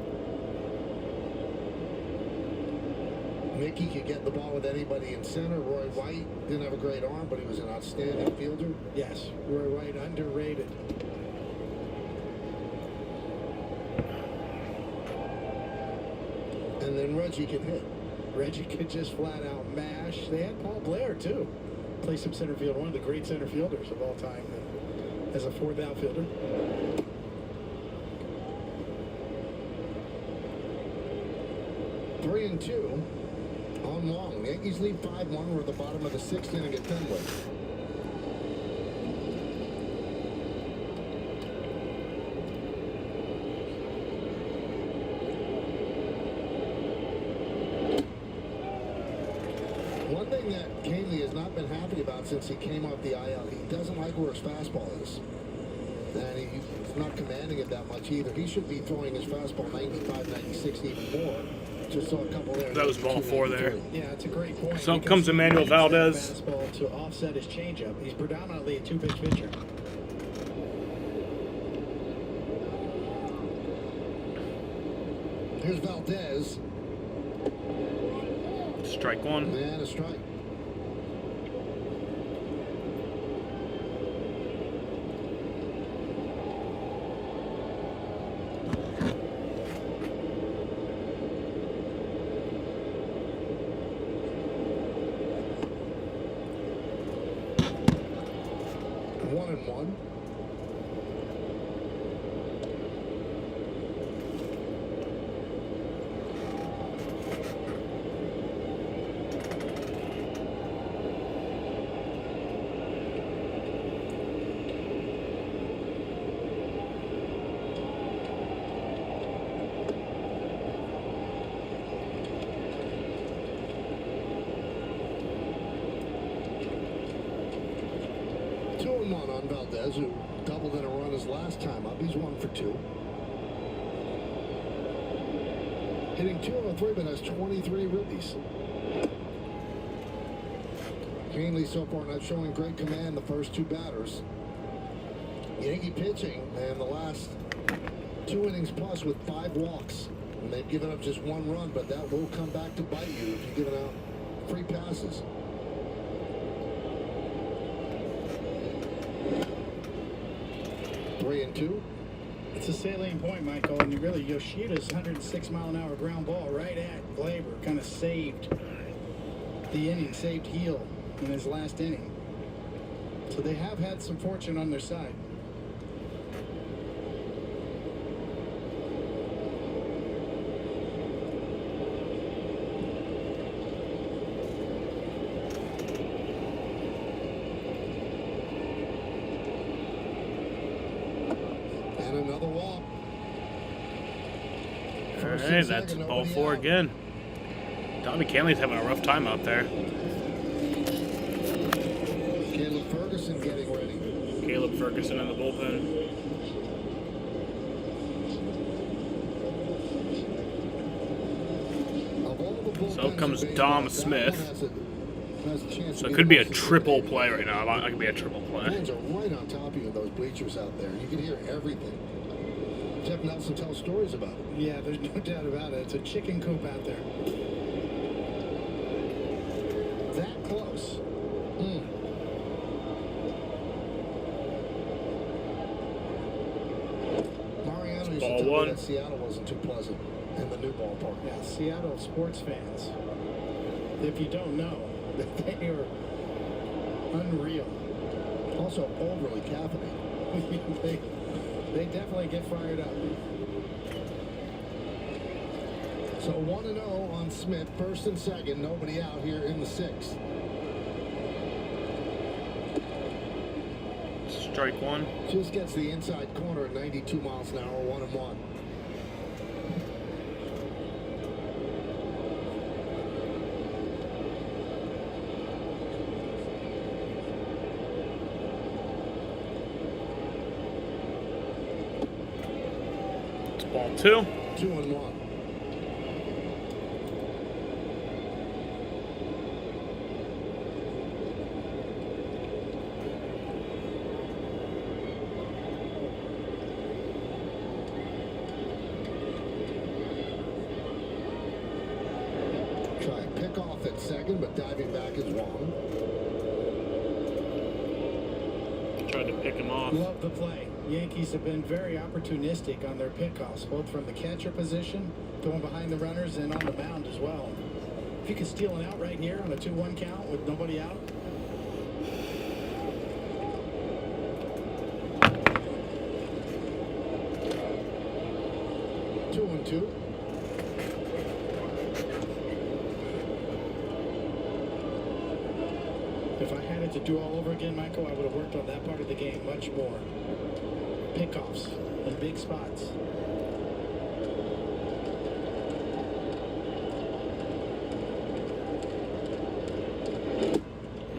Speaker 3: Mickey could get the ball with anybody in center. Roy White didn't have a great arm, but he was an outstanding fielder.
Speaker 4: Yes, Roy White, underrated.
Speaker 3: And then Reggie could hit.
Speaker 4: Reggie could just flat out mash. They had Paul Blair, too. Play some center field. One of the great center fielders of all time as a fourth outfielder.
Speaker 3: Three and two on Long. The Yankees lead 5-1. We're at the bottom of the 6th inning at Fenway. One thing that Canley has not been happy about since he came off the IL, he doesn't like where his fastball is. And he's not commanding it that much either. He should be throwing his fastball 95, 96, even more. Just saw a couple there.
Speaker 2: That was ball 4 there.
Speaker 4: Yeah, it's a great point.
Speaker 2: So comes Emmanuel Valdez.
Speaker 4: Fastball to offset his changeup. He's predominantly a two-pitch pitcher.
Speaker 3: Here's Valdez.
Speaker 2: Strike one.
Speaker 3: And a strike. 2-1. On Valdez, who doubled in a run his last time up. He's 1 for 2. Hitting 203, but has 23 ribbies. Hanley so far not showing great command the first 2 batters. Yankee pitching, and the last 2 innings plus with 5 walks. And they've given up just 1 run, but that will come back to bite you if you're giving out free passes. 3-2.
Speaker 4: It's a salient point, Michael, and really Yoshida's 106-mile-an-hour ground ball right at Glaber kind of saved the inning, saved Heel in his last inning. So they have had some fortune on their side.
Speaker 3: Another walk.
Speaker 2: All right, that's ball 4 again. Tommy Canley's having a rough time out there.
Speaker 3: Caleb Ferguson getting ready.
Speaker 2: Caleb Ferguson in the bullpen. So up comes Dom Smith. So it could be a triple play right now. It could be a triple play.
Speaker 3: Fans are right on top of you in those bleachers out there. You can hear everything. Jeff Nelson tells stories about it.
Speaker 4: Yeah, there's no doubt about it. It's a chicken coop out there.
Speaker 3: That close. Mariano used to tell me that Seattle wasn't too pleasant in the new ballpark.
Speaker 4: Yeah, Seattle sports fans, if you don't know, they are unreal.
Speaker 3: Also overly caffeinated.
Speaker 4: They definitely get fired up.
Speaker 3: So 1-0 on Smith, first and second, nobody out here in the 6th.
Speaker 2: Strike 1.
Speaker 3: Just gets the inside corner at 92 miles an hour, 1-1.
Speaker 2: Ball 2.
Speaker 3: 2-1. Try a pick off at second, but diving back is wrong.
Speaker 2: Tried to pick him off.
Speaker 4: Love the play. Yankees have been very opportunistic on their pickoffs, both from the catcher position, going behind the runners, and on the mound as well. If you can steal an out right here on a 2-1 count with nobody out.
Speaker 3: Two and two.
Speaker 4: If I had it to do all over again, Michael, I would have worked on that part of the game much more. Pickoffs in big spots.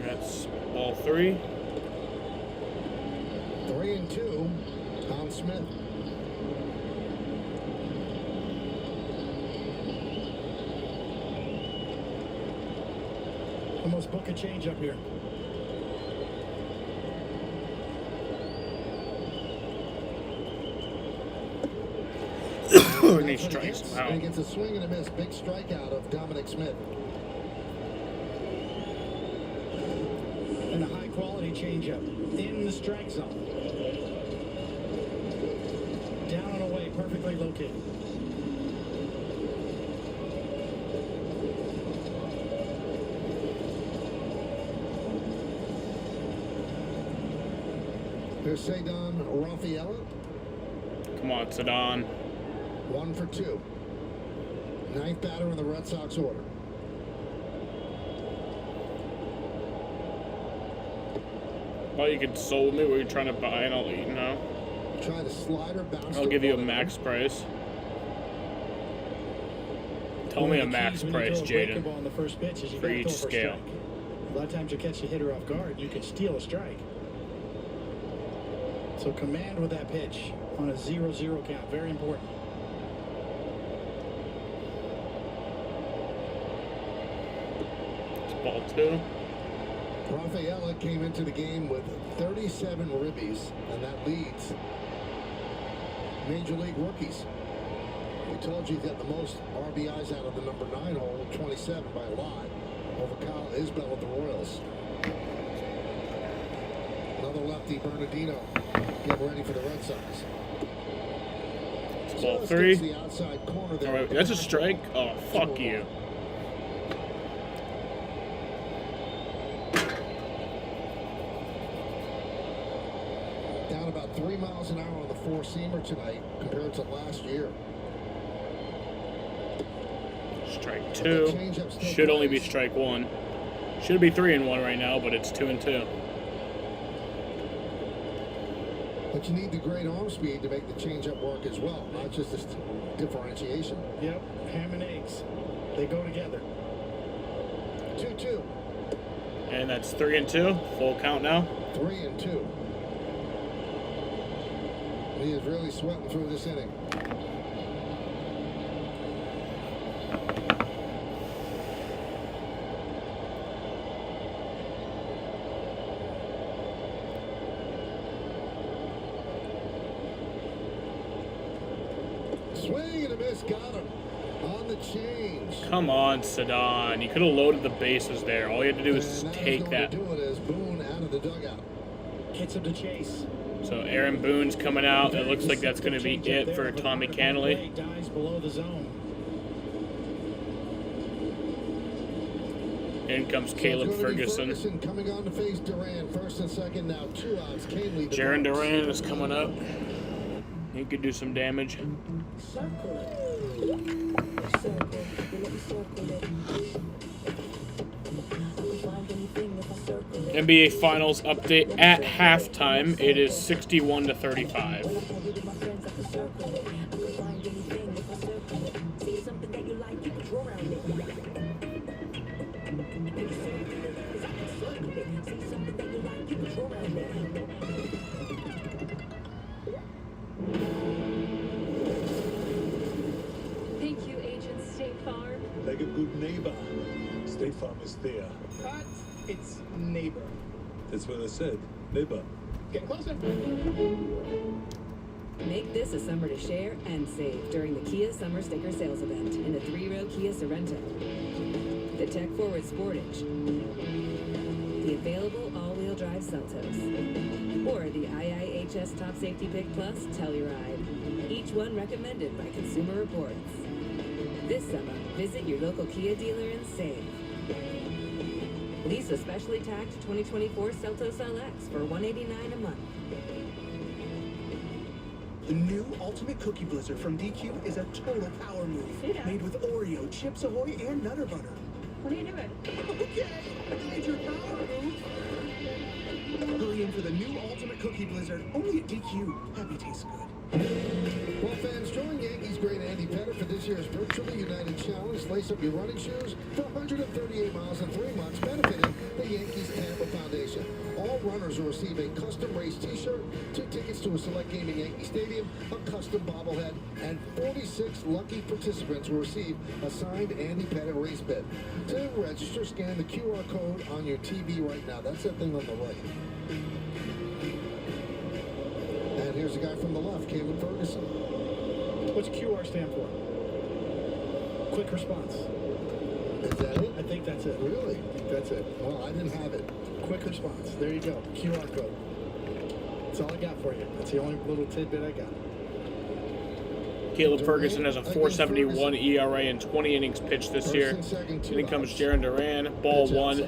Speaker 2: That's ball 3.
Speaker 3: 3-2 on Smith.
Speaker 4: Almost book a change up here.
Speaker 2: And he strikes out.
Speaker 3: And he gets a swing and a miss. Big strikeout of Dominic Smith.
Speaker 4: And a high quality changeup in the strike zone. Down and away, perfectly located.
Speaker 3: Here's Cedon Rafaela.
Speaker 2: Come on, Cedon.
Speaker 3: 1 for 2. Ninth batter in the Red Sox order.
Speaker 2: Well, you could sold me what you're trying to buy, and I'll eat now.
Speaker 3: Try the slider, bounce.
Speaker 2: I'll give you a max price. Tell me a max price, Jaden,
Speaker 4: On the first pitch is you
Speaker 2: for
Speaker 4: gotta
Speaker 2: each
Speaker 4: throw for a
Speaker 2: scale.
Speaker 4: strike. A lot of times you catch the hitter off guard, you can steal a strike. So command with that pitch on a 0-0 count, very important.
Speaker 2: It's ball 2.
Speaker 3: Rafaela came into the game with 37 ribbies, and that leads Major League rookies. We told you he got the most RBIs out of the number 9 hole, 27 by a lot, over Kyle Isbell of the Royals. Another lefty, Bernardino, getting ready for the Red Sox.
Speaker 2: It's ball
Speaker 3: Just
Speaker 2: 3.
Speaker 3: gets the outside corner there.
Speaker 2: Oh, wait, that's a strike? Oh, fuck you.
Speaker 3: Down about 3 miles an hour on the four-seamer tonight compared to last year.
Speaker 2: Strike 2. Should only be strike 1. Should be 3-1 right now, but it's 2-2.
Speaker 3: But you need the great arm speed to make the changeup work as well, not just this differentiation.
Speaker 4: Yep, ham and eggs. They go together.
Speaker 3: 2-2.
Speaker 2: And that's 3-2. Full count now.
Speaker 3: 3-2. He is really sweating through this inning. Swing and a miss, got him on the change.
Speaker 2: Come on, Cedon. You could have loaded the bases there. All you had to do was take that.
Speaker 3: Do it as Boone out of the dugout.
Speaker 4: Gets him to chase.
Speaker 2: So Aaron Boone's coming out. It looks like that's going to be it for Tommy Cannelly.
Speaker 4: Dies below the zone.
Speaker 2: In comes
Speaker 3: So
Speaker 2: Caleb
Speaker 3: it's gonna be
Speaker 2: Ferguson.
Speaker 3: coming on to face Duran. First and second, now 2 outs. Canley.
Speaker 2: Jaron Duran is coming up. He could do some damage. NBA Finals update at halftime. It is 61-35.
Speaker 16: Thank you, Agent State Farm.
Speaker 11: Like a good neighbor, State Farm is there.
Speaker 4: But it's neighbor.
Speaker 11: That's what I said. Neighbor.
Speaker 4: Get closer.
Speaker 1: Make this a summer to share and save during the Kia Summer Sticker Sales Event in the 3-row Kia Sorrento, the tech-forward Sportage, the available all-wheel drive Seltos, or the IIHS Top Safety Pick Plus Telluride, each one recommended by Consumer Reports. This summer, visit your local Kia dealer and save. Lease a specially tagged 2024 Seltos LX for $189 a month.
Speaker 15: The new Ultimate Cookie Blizzard from DQ is a total power move.
Speaker 16: Yeah.
Speaker 15: Made with Oreo, Chips Ahoy, and Nutter Butter.
Speaker 16: What are you doing?
Speaker 15: Okay, hide your power move. Hurry in for the new Ultimate Cookie Blizzard, only at DQ. Happy tastes good.
Speaker 3: Well, fans, join Yankees great Andy Pettit for this year's Virtually United Challenge. Lace up your running shoes for 138 miles in 3 months, benefiting the Yankees Tampa Foundation. All runners will receive a custom race t-shirt, 2 tickets to a select game in Yankee Stadium, a custom bobblehead, and 46 lucky participants will receive a signed Andy Pettit race bib. To register, scan the QR code on your TV right now. That's that thing on the right. And here's a guy from the left, Caleb Ferguson.
Speaker 4: What's QR stand for? Quick response.
Speaker 3: Is that it?
Speaker 4: I think that's it.
Speaker 3: Really?
Speaker 4: I think that's it.
Speaker 3: Well, I didn't have it.
Speaker 4: Quick response. There you go. QR code. That's all I got for you. That's the only little tidbit I got.
Speaker 2: Caleb Ferguson has a 4.71 ERA in 20 innings pitched this year. Then comes Jaron Duran, ball 1.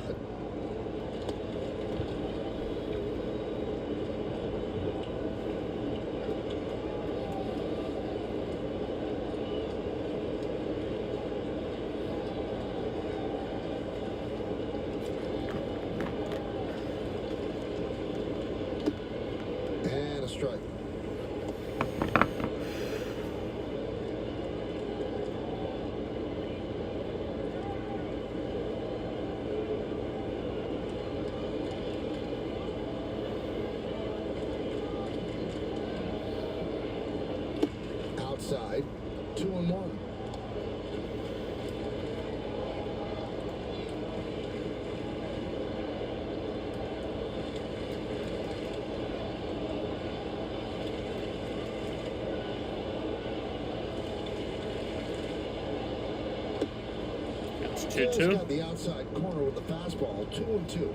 Speaker 2: 2-2.
Speaker 3: Got the outside corner with the fastball. 2-2.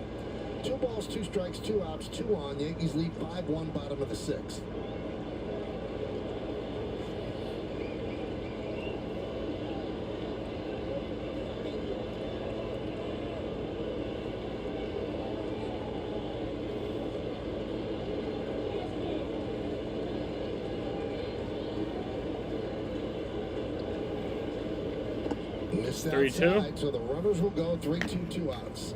Speaker 3: 2 balls, 2 strikes, 2 outs, 2 on. Yankees lead 5-1, bottom of the 6th. Missed
Speaker 2: 3-2.
Speaker 3: outside, so the runners will go 3-2, 2 outs.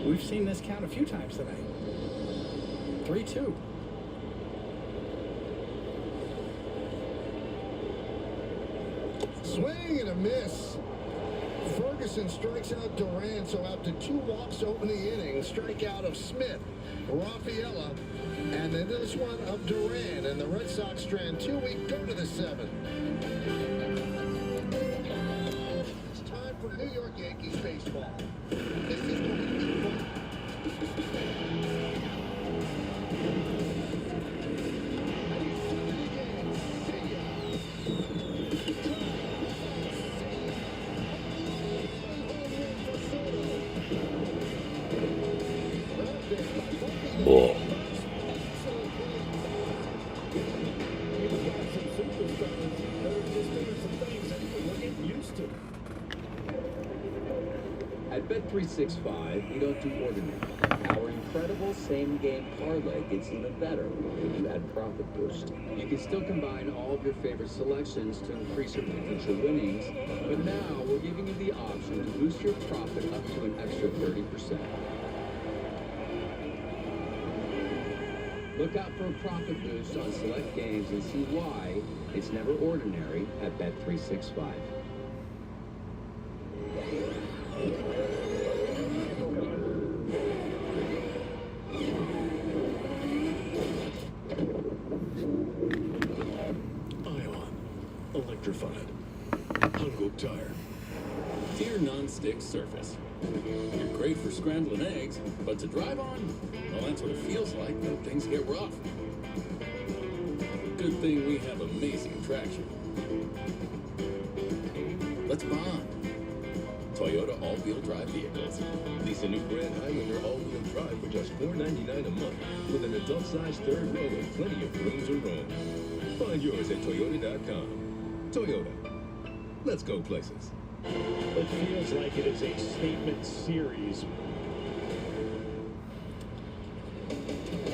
Speaker 4: We've seen this count a few times tonight. 3-2.
Speaker 3: Swing and a miss. Ferguson strikes out Duran, so after 2 walks to open the inning, strikeout of Smith, Rafaela, and then this one of Duran, and the Red Sox strand 2. We go to the 7th. It's time for New York Yankees baseball. This is going to be fun.
Speaker 10: At Bet365, we don't do ordinary. Our incredible same-game parlay gets even better when you add Profit Boost. You can still combine all of your favorite selections to increase your potential winnings, but now we're giving you the option to boost your profit up to an extra 30%. Look out for a profit boost on select games and see why it's never ordinary at Bet365.
Speaker 6: Electrified. Hungo tire.
Speaker 19: Dear non-stick surface. You're great for scrambling eggs, but to drive on, well, that's what it feels like when things get rough. Good thing we have amazing traction. Let's bond. Toyota all-wheel drive vehicles.
Speaker 6: Lease a new Grand Highlander all-wheel drive for just $4.99 a month with an adult-sized third row and plenty of room to roam. Find yours at Toyota.com. Toyota. Let's go places.
Speaker 9: It feels like it is a statement series.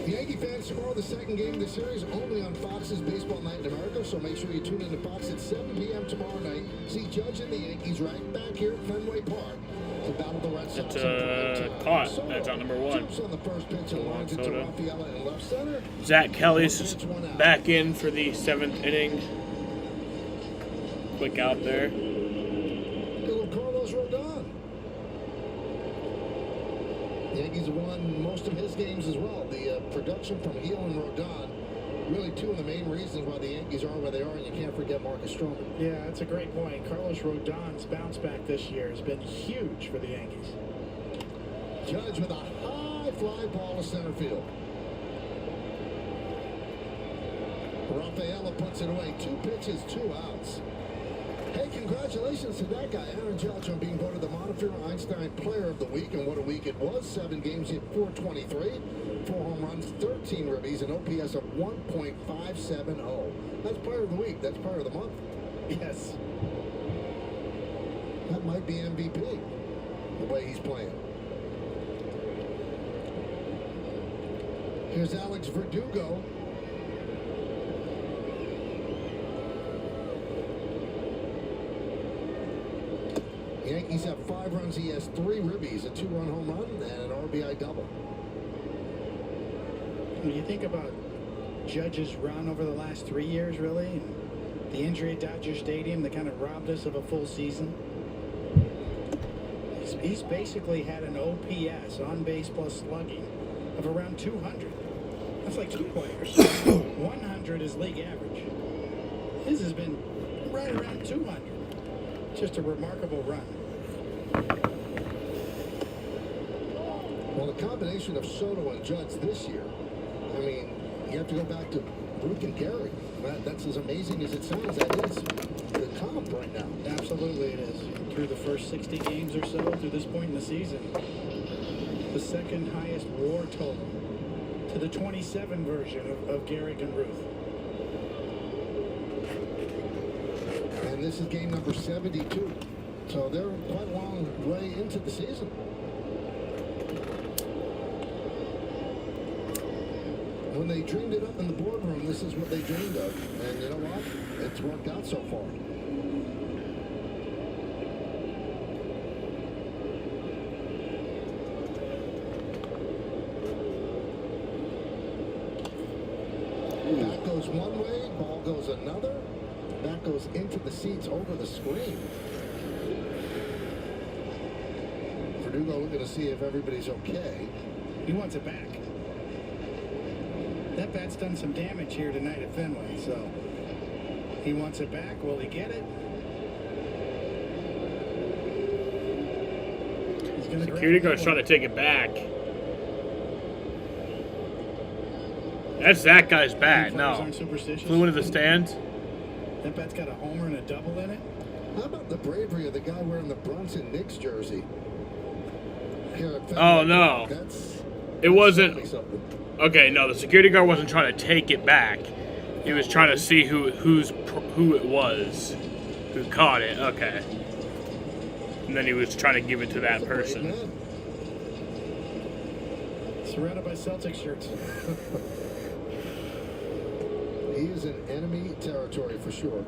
Speaker 3: Yankee fans, tomorrow the second game of the series only on Fox's Baseball Night in America, so make sure you tune in to Fox at 7 p.m. tomorrow night. See Judge and the Yankees right back here at Fenway Park to battle the Red Sox.
Speaker 2: It's caught. That's on number 1.
Speaker 3: Jumps on the first pitch and lines it to Rafaela in left center.
Speaker 2: Zach Kelly's back in for the 7th inning. Quick out there.
Speaker 3: Little Carlos Rodon. The Yankees have won most of his games as well. The production from Heel and Rodon, really 2 of the main reasons why the Yankees are where they are, and you can't forget Marcus Stroman.
Speaker 4: Yeah, that's a great point. Carlos Rodon's bounce back this year has been huge for the Yankees.
Speaker 3: Judge with a high fly ball to center field. Rafaela puts it away. 2 pitches, 2 outs. Hey, congratulations to that guy, Aaron Judge, on being voted the Montefiore Einstein Player of the Week. And what a week it was. 7 games, hit .423, 4 home runs, 13 ribbies, an OPS of 1.570. That's Player of the Week. That's Player of the Month.
Speaker 4: Yes.
Speaker 3: That might be MVP, the way he's playing. Here's Alex Verdugo. The Yankees have 5 runs. He has 3 ribbies, a 2-run home run, and an RBI double.
Speaker 4: When you think about Judge's run over the last 3 years, really, and the injury at Dodger Stadium that kind of robbed us of a full season, he's basically had an OPS, on base plus slugging, of around 200. That's like 2 players. 100 is league average. His has been right around 200. Just a remarkable run.
Speaker 3: Well, the combination of Soto and Judge this year, I mean, you have to go back to Brooke and Gary. That's as amazing as it sounds. That is the comp right now.
Speaker 4: Absolutely it is. Through the first 60 games or so, through this point in the season, the second highest WAR total to the 27 version of Garrick and Ruth.
Speaker 3: And this is game number 72. So they're quite a long way into the season. When they dreamed it up in the boardroom, this is what they dreamed of. And you know what? It's worked out so far. Bat goes one way, ball goes another. Bat goes into the seats over the screen. Verdugo looking to see if everybody's okay.
Speaker 4: He wants it back. That bat's done some damage here tonight at Fenway, so he wants it back. Will he get it?
Speaker 2: Security guard's trying to take it back. That's that guy's bat. No. Flew into the stands.
Speaker 4: That bat's got a homer and a double in it.
Speaker 3: How about the bravery of the guy wearing the Bronson Knicks jersey?
Speaker 2: Oh, no. It wasn't. Okay, no, the security guard wasn't trying to take it back. He was trying to see who it was who caught it. Okay. And then he was trying to give it to that person.
Speaker 4: Surrounded by Celtics shirts.
Speaker 3: He is in enemy territory for sure.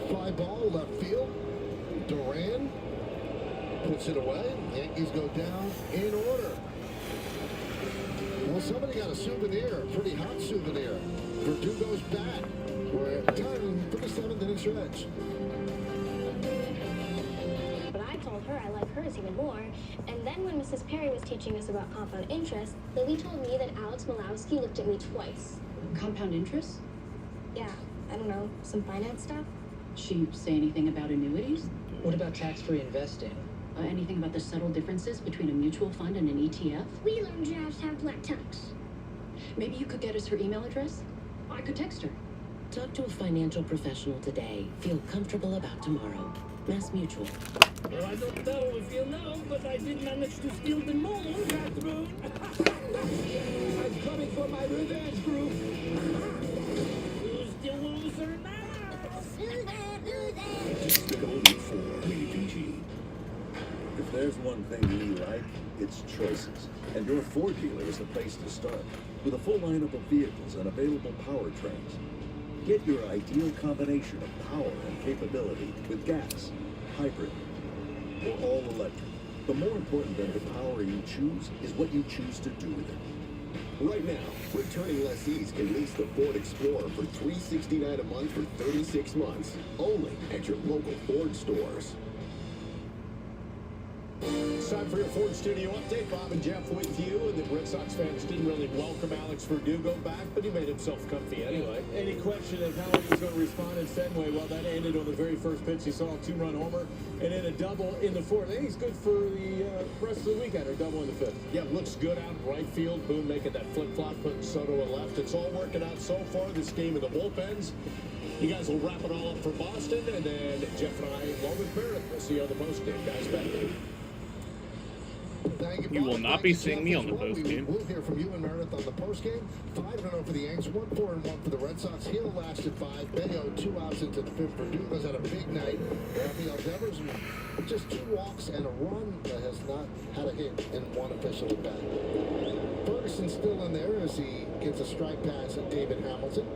Speaker 3: Fly ball left field. Duran puts it away. Yankees go down in order. Well, somebody got a souvenir, a pretty hot souvenir. Verdugo's bat. We're retiring for the 7th inning stretch.
Speaker 7: But I told her I like hers even more. And then when Mrs. Perry was teaching us about compound interest, Lily told me that Alex Malowski looked at me twice.
Speaker 24: Compound interest?
Speaker 7: Yeah, I don't know, some finance stuff.
Speaker 24: She say anything about annuities?
Speaker 20: What about tax-free investing?
Speaker 24: Anything about the subtle differences between a mutual fund and an ETF?
Speaker 7: We learned giraffes have black tongues.
Speaker 24: Maybe you could get us her email address? I could text her.
Speaker 17: Talk to a financial professional today. Feel comfortable about tomorrow. Mass Mutual.
Speaker 22: Well, I don't know if you know, but I did manage to steal the moon, Catherine.
Speaker 13: I'm coming for my revenge, group.
Speaker 22: Who's the loser now?
Speaker 6: Despicable Me 4, rated PG. If there's one thing we like, it's choices. And your Ford dealer is the place to start. With a full lineup of vehicles and available powertrains. Get your ideal combination of power and capability with gas, hybrid, or all electric. But more important than the power you choose is what you choose to do with it.
Speaker 23: Right now, returning lessees can lease the Ford Explorer for $369 a month for 36 months, only at your local Ford stores.
Speaker 9: It's time for your Ford Studio Update. Bob and Jeff with you. And the Red Sox fans didn't really welcome Alex Verdugo back, but he made himself comfy anyway. Any question of how he was going to respond in Fenway? Well, that ended on the very first pitch. He saw a two-run homer and then a double in the fourth. I think he's good for the rest of the weekend, or double in the fifth. Yeah, looks good out in right field. Boone making that flip-flop, putting Soto at left. It's all working out so far. This game of the bullpens. You guys will wrap it all up for Boston, and then Jeff and I, along with Barrett, we'll see you on the postgame. Guys, back to you.
Speaker 2: You will not be seeing me on the postgame.
Speaker 3: We'll hear from you and Meredith on the postgame. 5-0 for the Yanks, 1-4-1 for the Red Sox. Hill lasted 5. Bayo 2 outs into the 5th. Verdugo's had a big night. Rafael Devers with just 2 walks and a run that has not had a hit in one official at bat. Ferguson's still in there as he gets a strike pass at David Hamilton.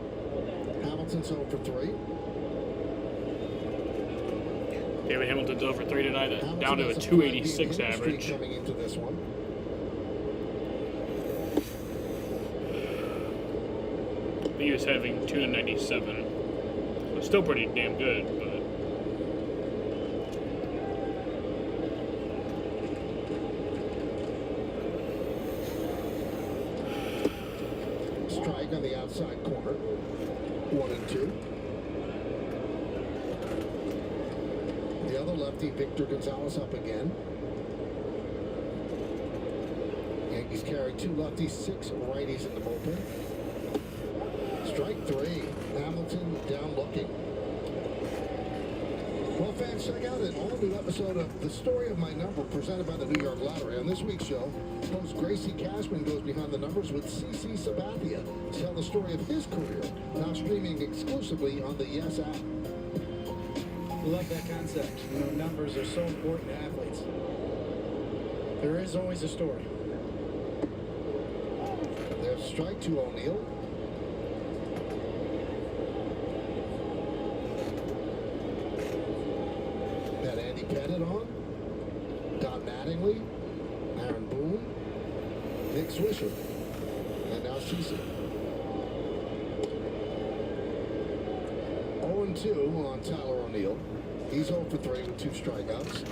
Speaker 3: Hamilton's 0 for 3.
Speaker 2: David Hamilton's over 3 tonight, down to a 286 average.
Speaker 3: Coming into this one.
Speaker 2: He was having 297. It's still pretty damn good, but
Speaker 3: strike on the outside corner. 1-2. The the other lefty, Victor Gonzalez, up again. Yankees carry 2 lefties, 6 righties in the bullpen. Strike 3. Hamilton down looking. Well, fans, check out an all-new episode of The Story of My Number presented by the New York Lottery. On this week's show, host Gracie Cashman goes behind the numbers with CC Sabathia to tell the story of his career, now streaming exclusively on the Yes app.
Speaker 4: Love that concept. You know, numbers are so important to athletes. There is always a story.
Speaker 3: There's strike to O'Neill. Had Andy Pettit on. Don Mattingly. Aaron Boone. Nick Swisher. And now Cece. 0-2 on Tyler O'Neill. He's 0 for 3 with 2 strikeouts.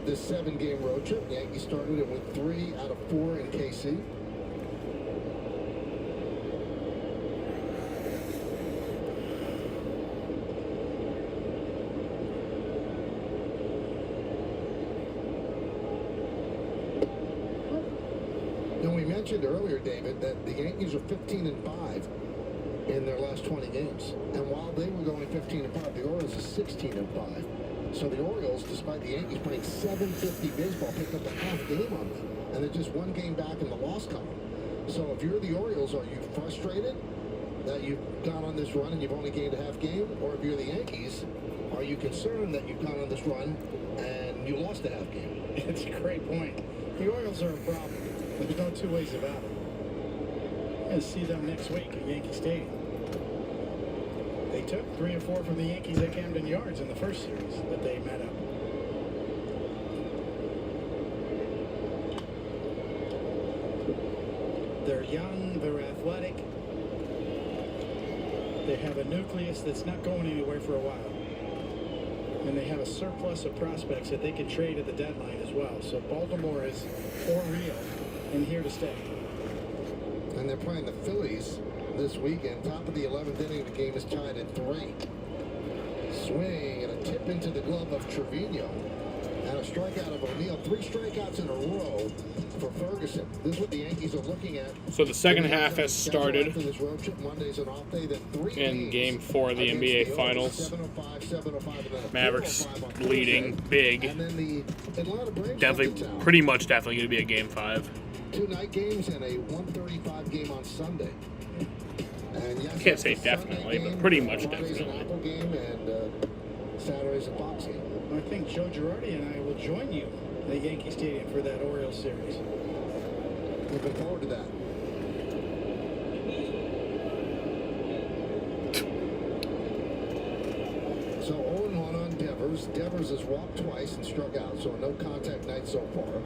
Speaker 3: This 7-game road trip. The Yankees started it with 3 out of 4 in KC. Now, we mentioned earlier, David, that the Yankees are 15-5 in their last 20 games. And while they were going 15-5, the Orioles are 16-5. So the Orioles, despite the Yankees playing .750 baseball, picked up a half game on them. And they're just 1 game back in the loss column. So if you're the Orioles, are you frustrated that you've gone on this run and you've only gained a half game? Or if you're the Yankees, are you concerned that you've gone on this run and you lost a half game?
Speaker 4: It's a great point. The Orioles are a problem. There's no 2 ways about it. You're going to see them next week at Yankee Stadium. They took 3 or 4 from the Yankees at Camden Yards in the first series that they met up. They're young, they're athletic. They have a nucleus that's not going anywhere for a while. And they have a surplus of prospects that they can trade at the deadline as well. So Baltimore is for real and here to stay.
Speaker 3: And they're playing the Phillies this weekend. Top of the 11th inning, the game is tied at 3. Swing and a tip into the glove of Trevino. And a strikeout of O'Neill. 3 strikeouts in a row for Ferguson. This is what the Yankees are looking at.
Speaker 2: So the second half has started
Speaker 3: this road trip. Monday's an off day, then 3
Speaker 2: in Game 4 of the NBA Finals.
Speaker 3: 7:05,
Speaker 2: Mavericks leading big.
Speaker 3: And then the Atlanta Braves
Speaker 2: Definitely going to be a Game 5.
Speaker 3: 2 night games and a 1:35 game on Sunday. And yes,
Speaker 2: Can't say definitely, but pretty much
Speaker 3: Friday's
Speaker 2: definitely.
Speaker 3: an Apple game and Saturday's a Fox game.
Speaker 4: I think Joe Girardi and I will join you at Yankee Stadium for that Orioles series.
Speaker 3: Looking forward to that. So 0-1 on Devers. Devers has walked twice and struck out, so a no contact night so far.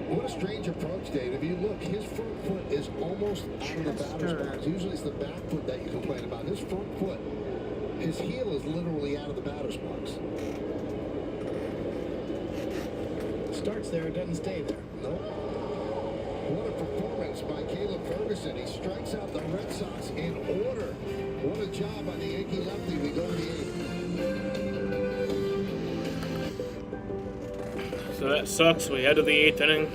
Speaker 3: What a strange approach, Dave. If you look, his front foot is almost out of the batter's box. Usually it's the back foot that you complain about. His front foot, his heel is literally out of the batter's box.
Speaker 4: Starts there, doesn't stay there.
Speaker 3: Nope. What a performance by Caleb Ferguson. He strikes out the Red Sox in order. What a job by the Yankee lefty. We go to the 8th.
Speaker 2: So that sucks. We head to the 8th inning.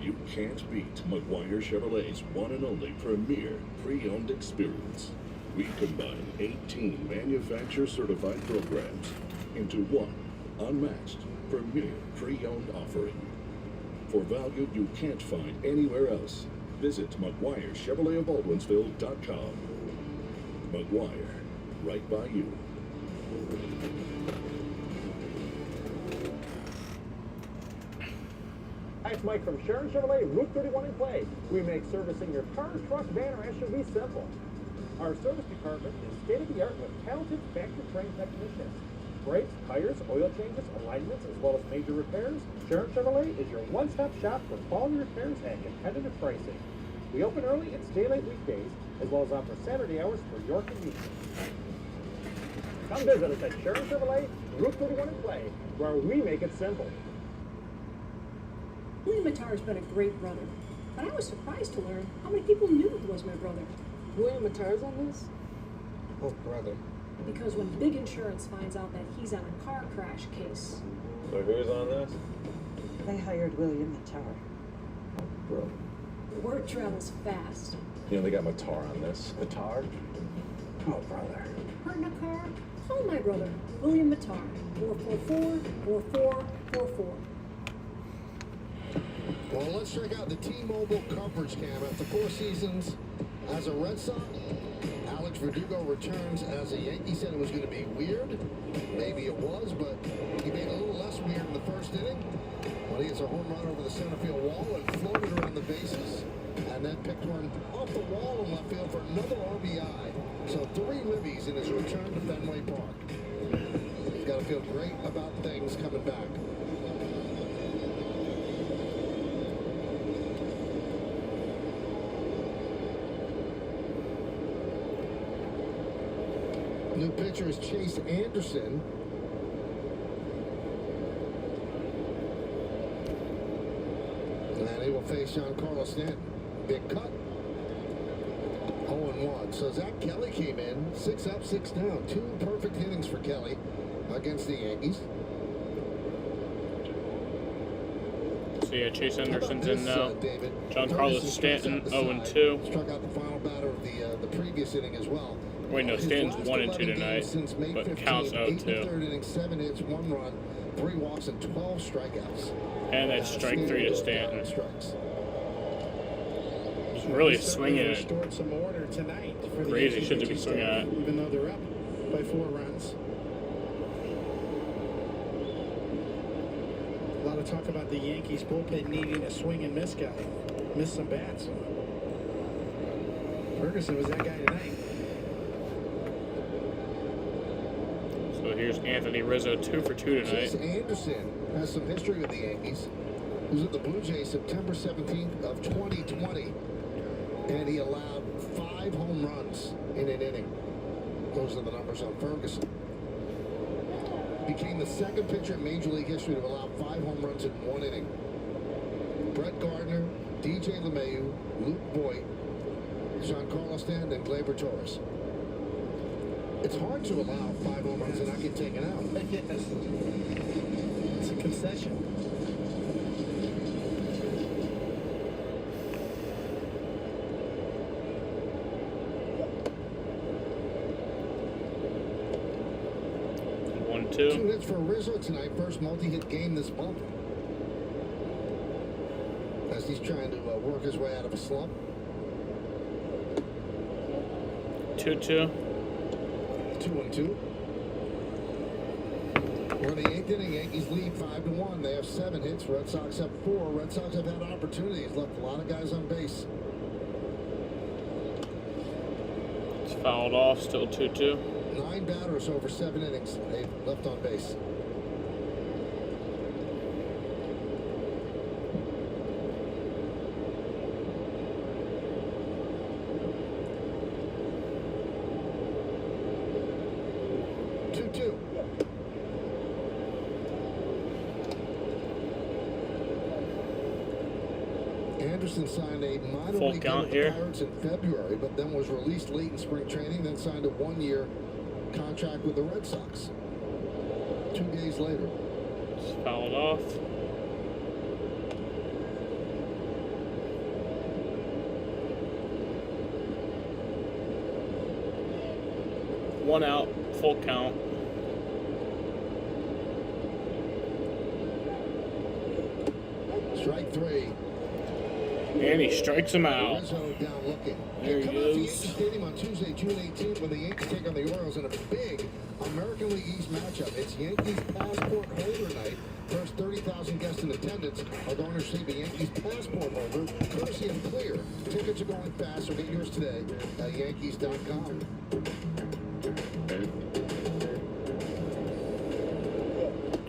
Speaker 5: You can't beat McGuire Chevrolet's one and only premier pre-owned experience. We combine 18 manufacturer certified programs, into one unmatched, premier pre-owned offering. For value you can't find anywhere else, visit McGuireChevroletOfBaldwinsville.com. McGuire, right by you.
Speaker 8: Hi, it's Mike from Sharon Chevrolet, Route 31 in Clay. We make servicing your car, truck, van, or SUV simple. Our service department is state-of-the-art with talented factory-trained technicians. Brakes, tires, oil changes, alignments, as well as major repairs. Sharon Chevrolet is your one-stop shop for quality repairs and competitive pricing. We open early and stay late weekdays, as well as offer Saturday hours for your convenience. Come visit us at Sharon Chevrolet, Route 31 in Clay, where we make it simple.
Speaker 14: William Mattar's been a great brother, but I was surprised to learn how many people knew he was my brother.
Speaker 18: William Mattar's on this?
Speaker 13: Oh, brother.
Speaker 14: Because when Big Insurance finds out that he's on a car crash case,
Speaker 21: So who's on this?
Speaker 18: They hired William Mattar.
Speaker 21: Bro.
Speaker 14: word travels fast.
Speaker 21: You know, they got Mattar on this. Mattar? Oh, brother.
Speaker 14: Hurt in a car? Call my brother, William Mattar. 444-4444.
Speaker 3: Well, let's check out the T-Mobile coverage cam. After 4 seasons as a Red Sox, Alex Verdugo returns as a Yankee. Said it was going to be weird. Maybe it was, but he made it a little less weird in the first inning when he hits a home run over the center field wall and floated around the bases, and then picked one off the wall in left field for another RBI. So 3 ribbies in his return to Fenway Park. He's got to feel great about things coming back. New pitcher is Chase Anderson. And he will face Giancarlo Stanton. Big cut. 0-1. So Zach Kelly came in, 6 up, 6 down. 2 perfect innings for Kelly against the Yankees.
Speaker 2: So yeah, Chase Anderson's in now. Giancarlo Stanton 0-2.
Speaker 3: Struck out the final batter of the previous inning as well.
Speaker 2: Wait, no, Stanton's 1-2 tonight, but counts 0-2.
Speaker 3: Third inning, 7 hits, 1 run, 3 walks, and 12 strikeouts.
Speaker 2: And that's strike 3 to Stanton.
Speaker 3: Strikes.
Speaker 2: He's really swinging it.
Speaker 4: Restored some order tonight for the
Speaker 2: Crazy shit to be swinging at.
Speaker 4: even though they're up by 4 runs. A lot of talk about the Yankees bullpen needing a swing and miss guy. Missed some bats. Ferguson was that guy tonight.
Speaker 2: So here's Anthony Rizzo, 2 for 2 tonight.
Speaker 3: Chase Anderson has some history with the Yankees. He was at the Blue Jays September 17th of 2020, and he allowed 5 home runs in an inning. Those are the numbers on Ferguson. Became the 2nd pitcher in Major League history to allow 5 home runs in 1 inning. Brett Gardner, DJ LeMahieu, Luke Voigt, Giancarlo Stanton, and Gleyber Torres. It's hard to allow 5 home runs and not get taken out.
Speaker 4: Yes. It's a concession.
Speaker 3: Two hits for Rizzo tonight. First multi-hit game this month. As he's trying to work his way out of a slump.
Speaker 2: 2-2.
Speaker 3: 2-2. We're in the 8th inning. Yankees lead 5-1. They have 7 hits. Red Sox have 4. Red Sox have had opportunities. Left a lot of guys on base.
Speaker 2: It's fouled off. Still 2-2.
Speaker 3: 9 batters over 7 innings. They've left on base. Anderson signed a minor league deal with the Pirates in February, but then was released late in spring training, then signed a 1-year contract with the Red Sox. 2 days later.
Speaker 2: It's fouled off. One out, full count.
Speaker 3: Strike three.
Speaker 2: And he strikes him out.
Speaker 3: Rizzo down looking.
Speaker 2: There he
Speaker 3: Come out to Yankee
Speaker 2: goes.
Speaker 3: Stadium on Tuesday, June 18th, when the Yankees take on the Orioles in a big American League East matchup. It's Yankees passport holder night. First 30,000 guests in attendance are going to receive a Yankees passport holder, courtesy and clear. Tickets are going fast, so get yours today at Yankees.com.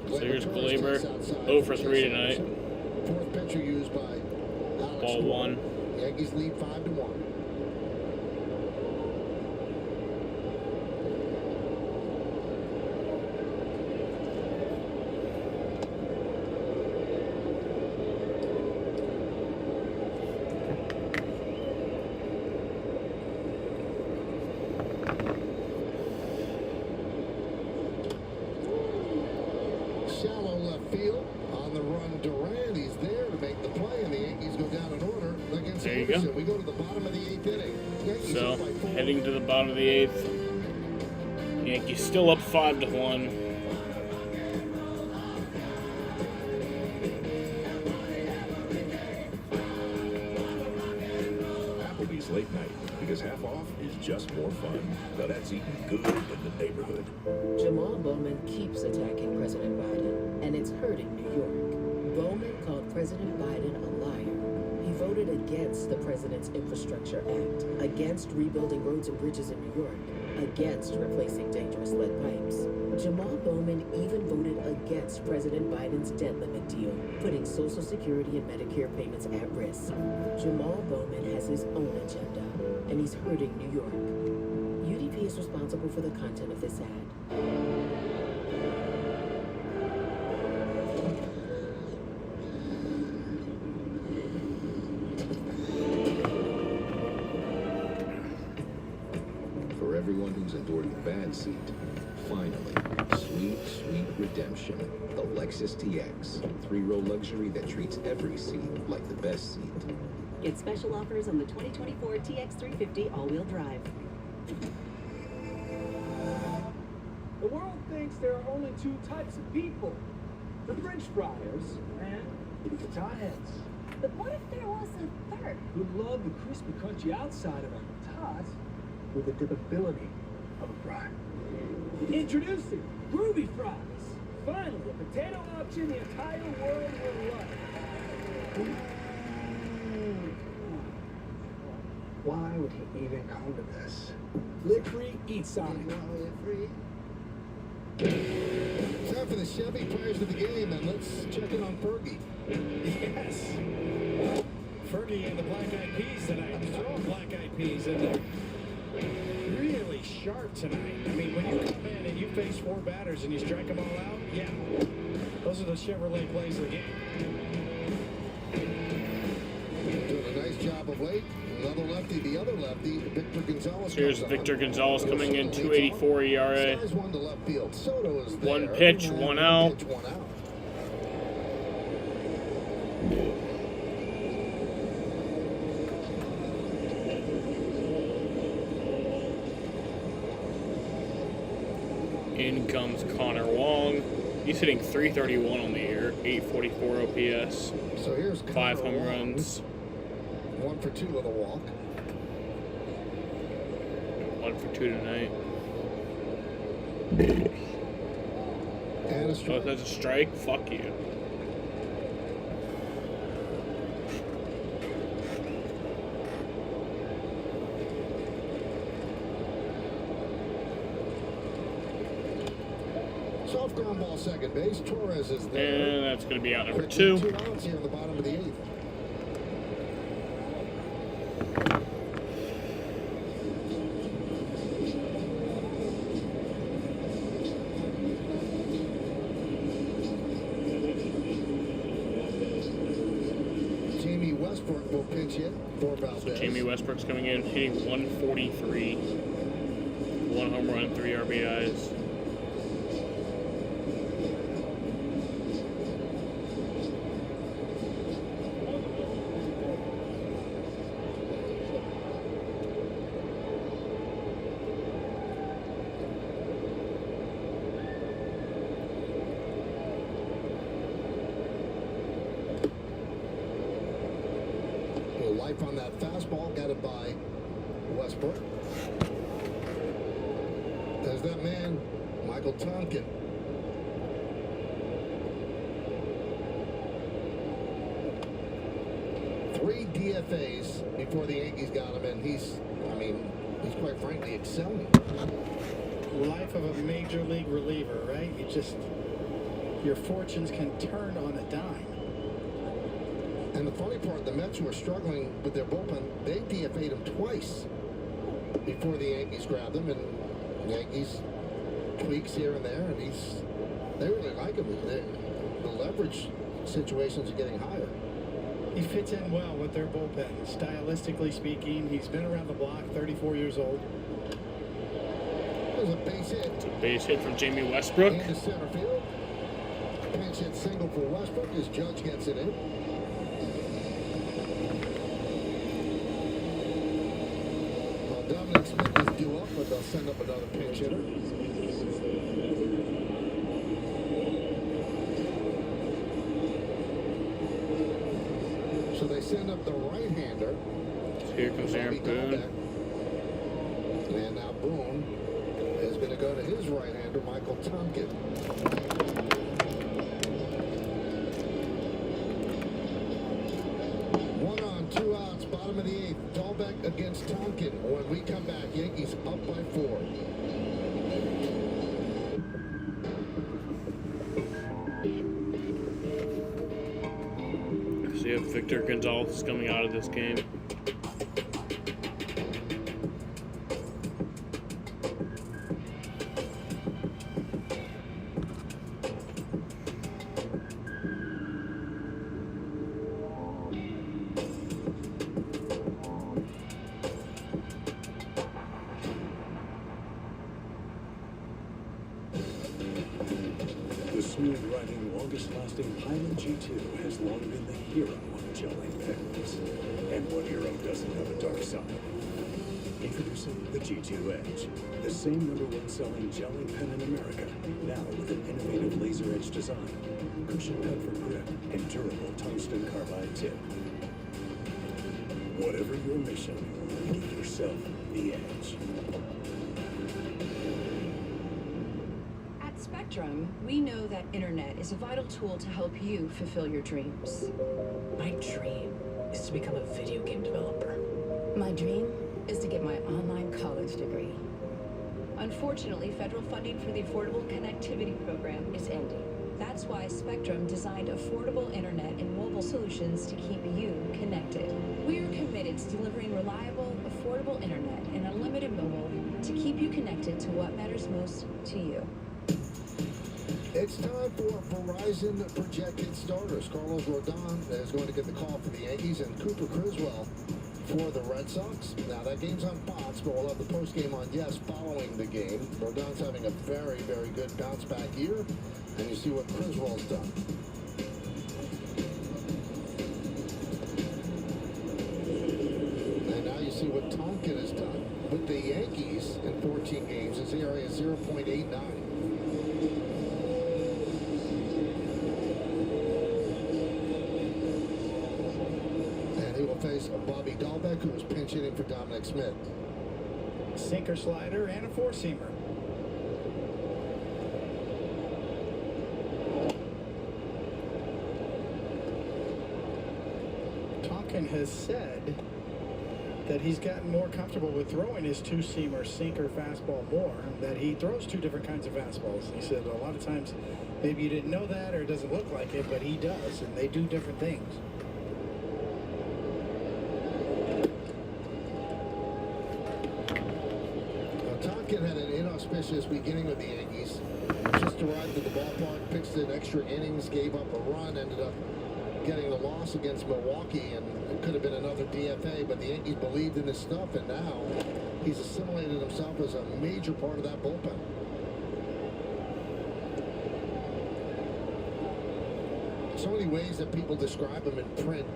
Speaker 2: So here's Glaber, 0 for 3 tonight.
Speaker 3: Fourth pitcher used by Alex.
Speaker 2: Ball 1.
Speaker 3: Yankees lead 5-1. Shallow left field. On the run, Durant. He's there to make the play, and the Yankees go down in order against
Speaker 2: There you go.
Speaker 3: Anderson. We go to the bottom of the 8th inning. Yankees
Speaker 2: So,
Speaker 3: up by 4.
Speaker 2: heading to the bottom of the 8th. Yankees still up 5-1.
Speaker 5: Applebee's late night, because half off is just more fun. Now that's eating good in the neighborhood.
Speaker 17: Jamal Bowman keeps attacking President Biden, and it's hurting New York. Bowman called President Biden a liar. He voted against the President's Infrastructure Act, against rebuilding roads and bridges in New York, against replacing dangerous lead pipes. Jamal Bowman even voted against President Biden's debt limit deal, putting Social Security and Medicare payments at risk. Jamal Bowman has his own agenda, and he's hurting New York. UDP is responsible for the content of this ad.
Speaker 23: For everyone who's endured the bad seat, finally, sweet, sweet redemption. The Lexus TX, 3-row luxury that treats every seat like the best seat.
Speaker 24: Get special offers on the 2024 TX350 all-wheel drive.
Speaker 8: The world thinks there are only 2 types of people. The French fryers and the Thaiheads.
Speaker 14: But what if there was a third?
Speaker 8: Who love the crispy, crunchy outside of a tot with the dippability of a fry. Introducing Groovy Fries. Finally, a potato option the entire world will love. Why would he even come to this? Live free, eat Sonic.
Speaker 3: Time for the Chevy players of the game, and let's check in on Fergie.
Speaker 4: Yes. Fergie and the Black Eyed Peas tonight. Throw Black Eyed Peas in there. Really sharp tonight. I mean, when you come in and you face 4 batters and you strike them all out, yeah. Those are the Chevrolet plays of the game.
Speaker 3: Doing a nice job of late. Another lefty, the other lefty, Victor Gonzalez.
Speaker 2: Here's Victor Gonzalez coming in, 2.84 ERA.
Speaker 3: Size 1 to left field. Soto is there.
Speaker 2: 1 pitch, 1 out.
Speaker 3: Pitch, 1 out.
Speaker 2: In comes Connor Wong. He's hitting 331 on the year, 844 OPS,
Speaker 3: So here's
Speaker 2: 5
Speaker 3: Connor
Speaker 2: home
Speaker 3: Wong.
Speaker 2: runs.
Speaker 3: 1 for 2 with a walk.
Speaker 2: 1 for 2 tonight.
Speaker 3: And a
Speaker 2: Oh,
Speaker 3: strike.
Speaker 2: that's a strike? Fuck you.
Speaker 3: Soft ground ball second base. Torres is there.
Speaker 2: And that's going to be out number
Speaker 3: Quickly,
Speaker 2: 2.
Speaker 3: 2 outs here in the bottom of the 8th. Jamie Westbrook will pinch hit for Valdez.
Speaker 2: So Jamie Westbrook's coming in, hitting 143. 1 home run, 3 RBIs.
Speaker 3: life on that fastball. Got it by Westbrook. There's that man, Michael Tonkin. Three DFAs before the Yankees got him, and he's quite frankly excelling.
Speaker 4: Life of a major league reliever, right? Your fortunes can turn on a dime.
Speaker 3: And the funny part, the Mets, who are struggling with their bullpen, they DFA'd him twice before the Yankees grabbed him, and the Yankees tweaks here and there, and they really like him. The leverage situations are getting higher.
Speaker 4: He fits in well with their bullpen. Stylistically speaking, he's been around the block, 34 years old.
Speaker 3: There's a base hit.
Speaker 2: It's a base hit from Jamie Westbrook.
Speaker 3: Into center field. Pinch hit single for Westbrook as Judge gets it in. Well, Dominic Smith is due up, but they'll send up another pinch hitter. So they send up the right-hander.
Speaker 2: Here comes Aaron Boone.
Speaker 3: And now Boone is going to go to his right-hander, Michael Tonkin. One on, 2 outs, bottom of the 8th. Dahlbeck against Tonkin. When we come back, Yankees up by 4.
Speaker 2: See if Victor Gonzalez is coming out of this game.
Speaker 5: The smooth-riding, longest-lasting Pilot G2 has long been the hero of gelling pens. And what hero doesn't have a dark side? Introducing the G2 Edge, the same #1 selling gelling pen in America, now with an innovative laser edge design, cushion cut for grip, and durable tungsten carbide tip. Whatever your mission, give yourself the edge.
Speaker 1: At Spectrum, we know that internet is a vital tool to help you fulfill your dreams.
Speaker 11: My dream is to become a video game developer.
Speaker 1: My dream is to get my online college degree. Unfortunately, federal funding for the Affordable Connectivity Program is ending. That's why Spectrum designed affordable internet and mobile solutions to keep you connected. We are committed to delivering reliable, affordable internet and unlimited mobile to keep you connected to what matters most to you.
Speaker 3: It's time for Verizon projected starters. Carlos Rodon is going to get the call for the Yankees, and Cooper Criswell for the Red Sox. Now, that game's on Fox, but we'll have the post game on Yes following the game. Rodon's having a very, very good bounce-back year, and you see what Criswell's done. And now you see what Tonkin has done. With the Yankees in 14 games, his ERA is 0.89. He will face Bobby Dahlbeck, who is pinch hitting for Dominic Smith.
Speaker 4: Sinker, slider, and a four-seamer. Tonkin has said that he's gotten more comfortable with throwing his two-seamer, sinker, fastball more, that he throws two different kinds of fastballs. He said a lot of times maybe you didn't know that or it doesn't look like it, but he does, and they do different things.
Speaker 3: Tonkin had an inauspicious beginning with the Yankees. Just arrived at the ballpark, pitched in extra innings, gave up a run, ended up getting the loss against Milwaukee, and it could have been another DFA, but the Yankees believed in his stuff, and now he's assimilated himself as a major part of that bullpen. So many ways that people describe him in print,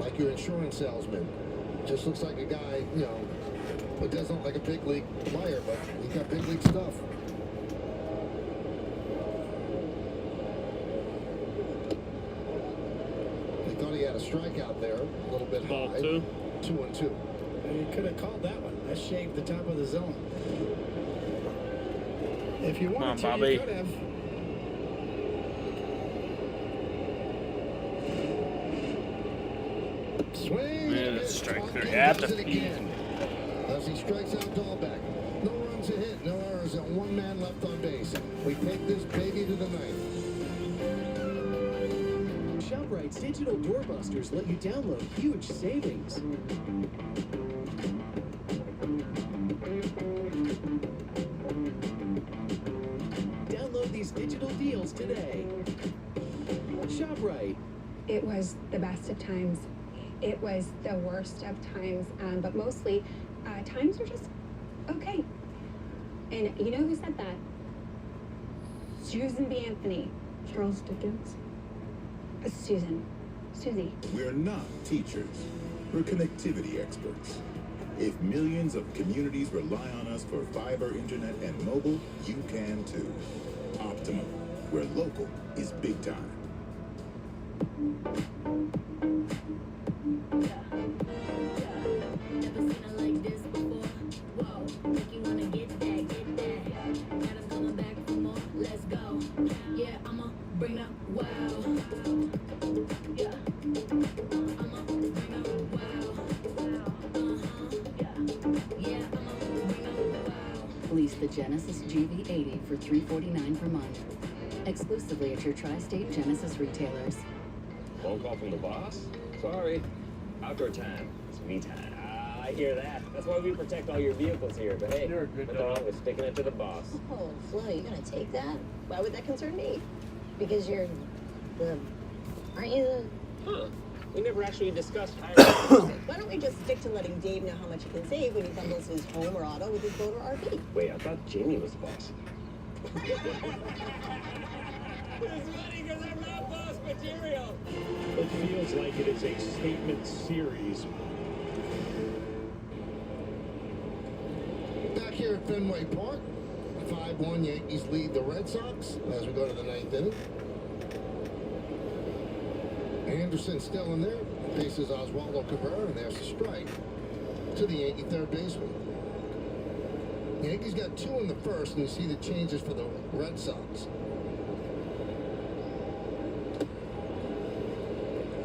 Speaker 3: like your insurance salesman. Just looks like a guy, you know, it doesn't look like a big league player, but he's got big league stuff. He thought he had a strikeout there, a little bit high. 2-2.
Speaker 4: You could have called that one. That shaved the top of the zone. If you wanted to,
Speaker 2: Bobby.
Speaker 4: you could have.
Speaker 3: Swing.
Speaker 2: Yeah, strike three at the peak.
Speaker 3: As he strikes out Dahlbeck. No runs a hit, no errors, and one man left on base. We take this baby to the ninth.
Speaker 10: ShopRite's digital doorbusters let you download huge savings. Download these digital deals today. ShopRite.
Speaker 12: It was the best of times. It was the worst of times, but mostly times were just okay. And you know who said that? Susan B. Anthony. Charles Dickens. Susie.
Speaker 15: We're not teachers. We're connectivity experts. If millions of communities rely on us for fiber, internet, and mobile, you can too. Optimum, where local is big time.
Speaker 24: Lease the Genesis GV80 for $349 per month. Exclusively at your tri-state Genesis retailers.
Speaker 9: Phone call from the boss? Sorry. Outdoor time. It's me time. I hear that. That's why we protect all your vehicles here. But hey, nothing wrong with sticking it to the boss.
Speaker 16: Oh, Flo, you're gonna take that? Why would that concern me? Because you're aren't you
Speaker 9: Huh. We never actually discussed hiring.
Speaker 16: Why don't we just stick to letting Dave know how much he can save when he bundles his home or auto with his boat or RV?
Speaker 9: Wait, I thought Jamie was the boss.
Speaker 22: It's funny because I'm not boss material.
Speaker 8: It feels like it is a statement series.
Speaker 3: Back here at Fenway Park, 5-1 Yankees lead the Red Sox as we go to the ninth inning. Anderson still in there, faces Oswaldo Cabrera, and there's a strike to the Yankee third baseman. Yankees got 2 in the first, and you see the changes for the Red Sox.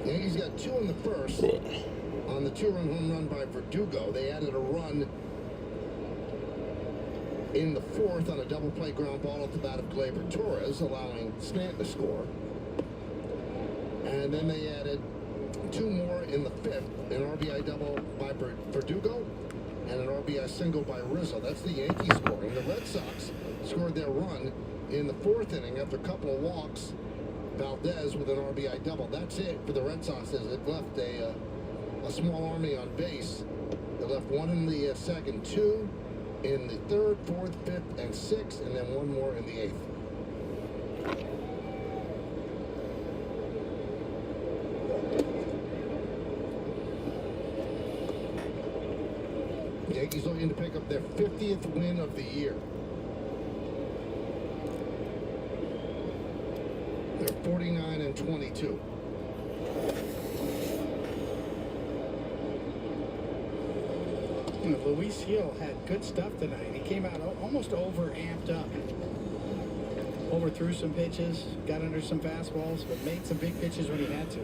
Speaker 3: Yankees got 2 in the first on the 2-run home run by Verdugo. They added a run in the fourth on a double play ground ball at the bat of Gleyber Torres, allowing Stanton to score. And then they added 2 more in the fifth, an RBI double by Verdugo and an RBI single by Rizzo. That's the Yankees scoring. The Red Sox scored their run in the fourth inning after a couple of walks. Valdez with an RBI double. That's it for the Red Sox as it left a small army on base. They left 1 in the second, 2 in the third, fourth, fifth, and sixth, and then 1 more in the eighth. Yankees looking to pick up their 50th win of the year. They're 49-22.
Speaker 4: Luis Hill had good stuff tonight. He came out almost over amped up. Overthrew some pitches, got under some fastballs, but made some big pitches when he had to.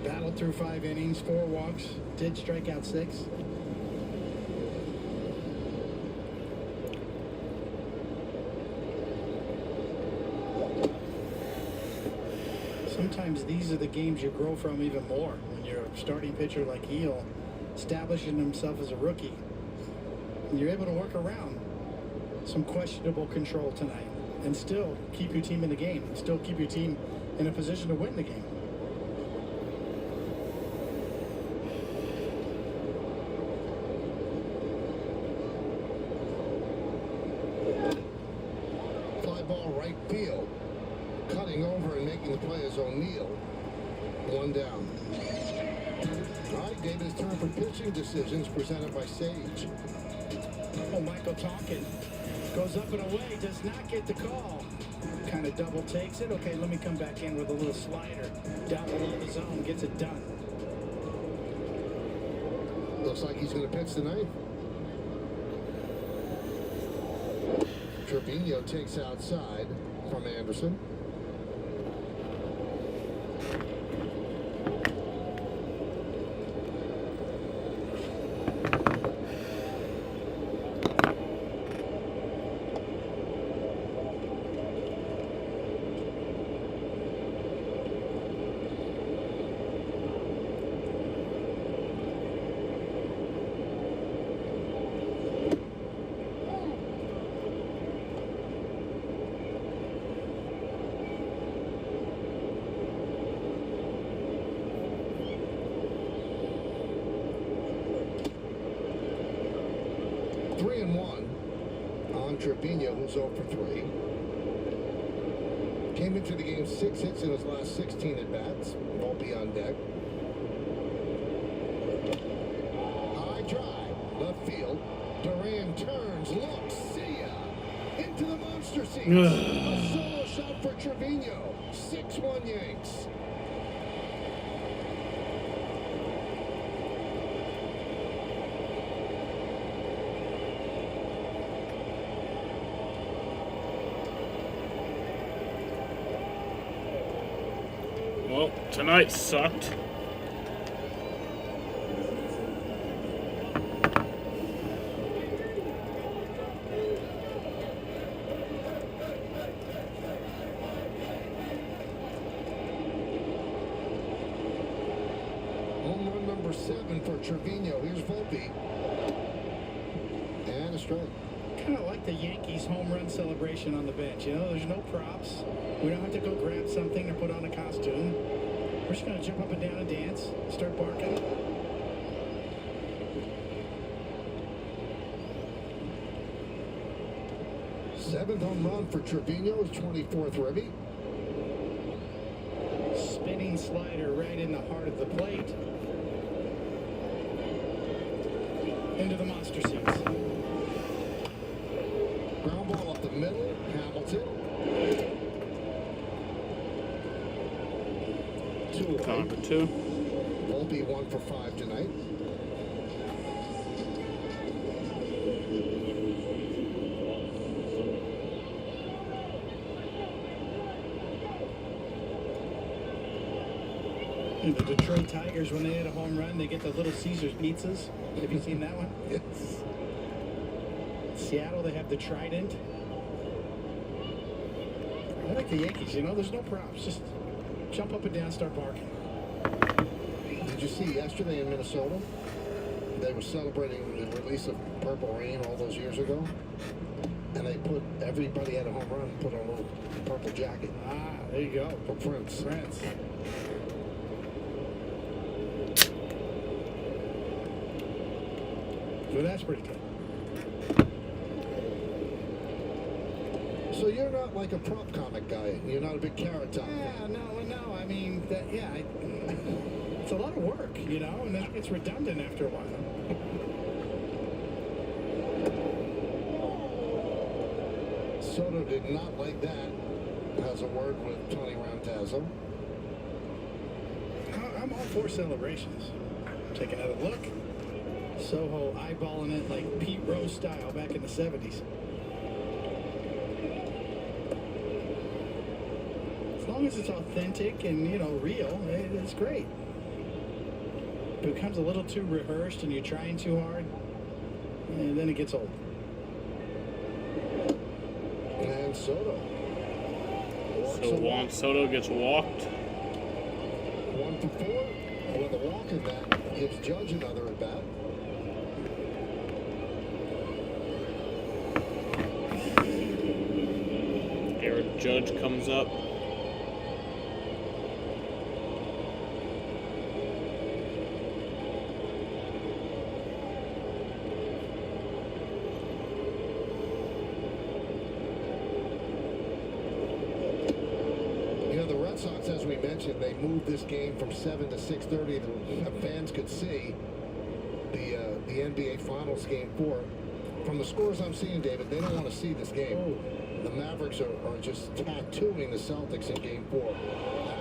Speaker 4: Battled through 5 innings, 4 walks, did strike out 6. Sometimes these are the games you grow from even more when you're a starting pitcher like Hill, establishing himself as a rookie. And you're able to work around some questionable control tonight and still keep your team in the game, and still keep your team in a position to win the game.
Speaker 3: Fly ball right field. Cutting over and making the play is O'Neill. 1 down. All right, David's turn for pitching decisions presented by Sage.
Speaker 4: Oh, Michael Tonkin goes up and away, does not get the call. Kind of double takes it. Okay, let me come back in with a little slider. Down below the zone, gets it done.
Speaker 3: Looks like he's going to pitch tonight. Trevino takes outside from Anderson. Trevino, who's 0 for 3. Came into the game 6 hits in his last 16 at-bats. Volpe on deck. High drive, left field. Duran turns, looks, see ya. Into the monster seats. A solo shot for Trevino. 6-1 Yanks.
Speaker 2: Well, tonight sucked.
Speaker 3: Home run number 7 for Trevino. Here's Volpe. And a strike.
Speaker 4: Kind of like the Yankees home run celebration on the bench. You know, there's no props. We don't have to go grab something or put on a costume. We're just going to jump up and down and dance, start barking.
Speaker 3: Seventh home run for Trevino, his 24th ribby.
Speaker 4: Spinning slider right in the heart of the plate. Into the monster seats.
Speaker 3: Ground ball up the middle, Hamilton. 2 away.
Speaker 2: Gone for 2.
Speaker 3: Volpe 1 for 5 tonight.
Speaker 4: And the Detroit Tigers, when they hit a home run, they get the Little Caesars pizzas. Have you seen that one?
Speaker 3: Yes.
Speaker 4: Seattle, they have the Trident. I like the Yankees, you know, there's no props. Just jump up and down, start barking.
Speaker 3: Did you see yesterday in Minnesota? They were celebrating the release of Purple Rain all those years ago. And they put, everybody had a home run, put on a little purple jacket.
Speaker 4: Ah, there you go.
Speaker 3: For Prince.
Speaker 4: Prince. So that's pretty good.
Speaker 3: So you're not like a prop comic guy. You're not a big Carrot Top.
Speaker 4: Yeah, no. I mean, it's a lot of work, you know, and it's redundant after a while.
Speaker 3: Soto did not like that. Has a word with Tony Randazzo.
Speaker 4: I'm all for celebrations. Take another look. Soho eyeballing it like Pete Rose style back in the 70s. As long as it's authentic and, you know, real, it's great. If it becomes a little too rehearsed and you're trying too hard, and then it gets old.
Speaker 3: And Soto.
Speaker 2: So Juan Soto gets walked.
Speaker 3: 1 for 4. With a walk in that, gives Judge another at bat.
Speaker 2: Aaron Judge comes up.
Speaker 3: You know, the Red Sox, as we mentioned, they moved this game from 7 to 6:30. The fans could see the NBA Finals Game 4. From the scores I'm seeing, David, they don't want to see this game.
Speaker 4: Oh,
Speaker 3: The Mavericks are just tattooing the Celtics in Game 4.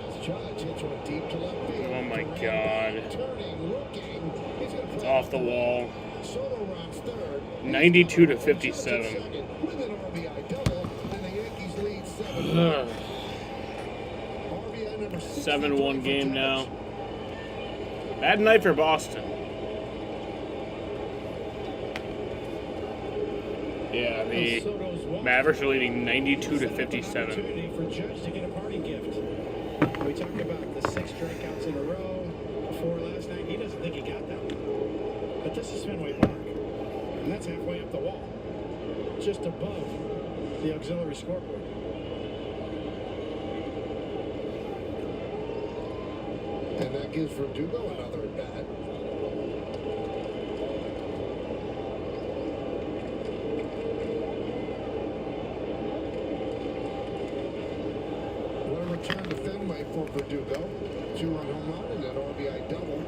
Speaker 3: As Judge hits one deep to left field.
Speaker 2: Oh my God.
Speaker 3: Turning, looking. He's gonna
Speaker 2: It's
Speaker 3: play
Speaker 2: off the wall.
Speaker 3: Soto rounds third.
Speaker 2: 92 to 57.
Speaker 3: With an RBI double, and the Yankees lead 7-1. RBI number
Speaker 2: 7-1 game now. Bad night for Boston. Yeah, the Mavericks are leading 92 to 57.
Speaker 4: For Judge to get a party gift. We talked about the 6 strikeouts in a row before last night. He doesn't think he got that one. But this is Fenway Park, and that's halfway up the wall, just above the auxiliary scoreboard.
Speaker 3: And that gives Verdugo another at bat. What a return to Fenway for Verdugo. 2-run home run and an RBI double.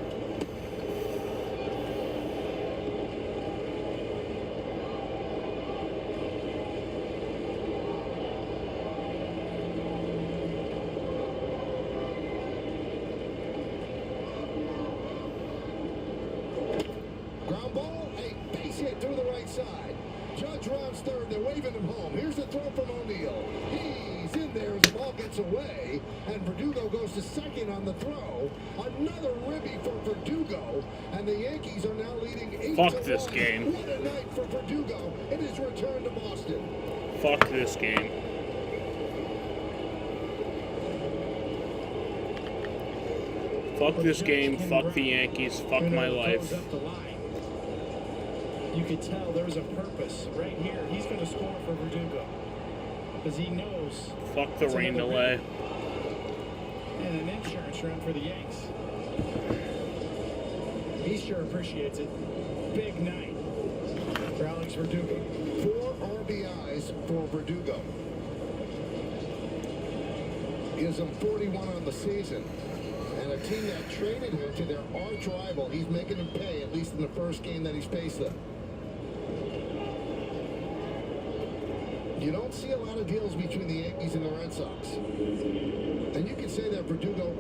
Speaker 3: Ground ball, a base hit through the right side. Judge rounds third, they're waving him home. Here's the throw from O'Neal. He's in there as the ball gets away, and Verdugo goes to second on the throw. Another ribby for Verdugo, and the Yankees are now leading 8-1.
Speaker 2: Fuck this game.
Speaker 3: What a night for Verdugo in his return to Boston.
Speaker 2: Fuck this game. Fuck this game. Fuck the Yankees. Fuck my life.
Speaker 4: You could tell there's a purpose right here. He's going to score for Verdugo because he knows.
Speaker 2: Fuck the rain delay.
Speaker 4: And an insurance run for the Yanks. He sure appreciates it. Big night for Alex Verdugo.
Speaker 3: 4 RBIs for Verdugo. Gives him 41 on the season. And a team that traded him to their arch rival, he's making him pay, at least in the first game that he's faced them. You don't see a lot of deals between the Yankees and the Red Sox. And you can say that Verdugo,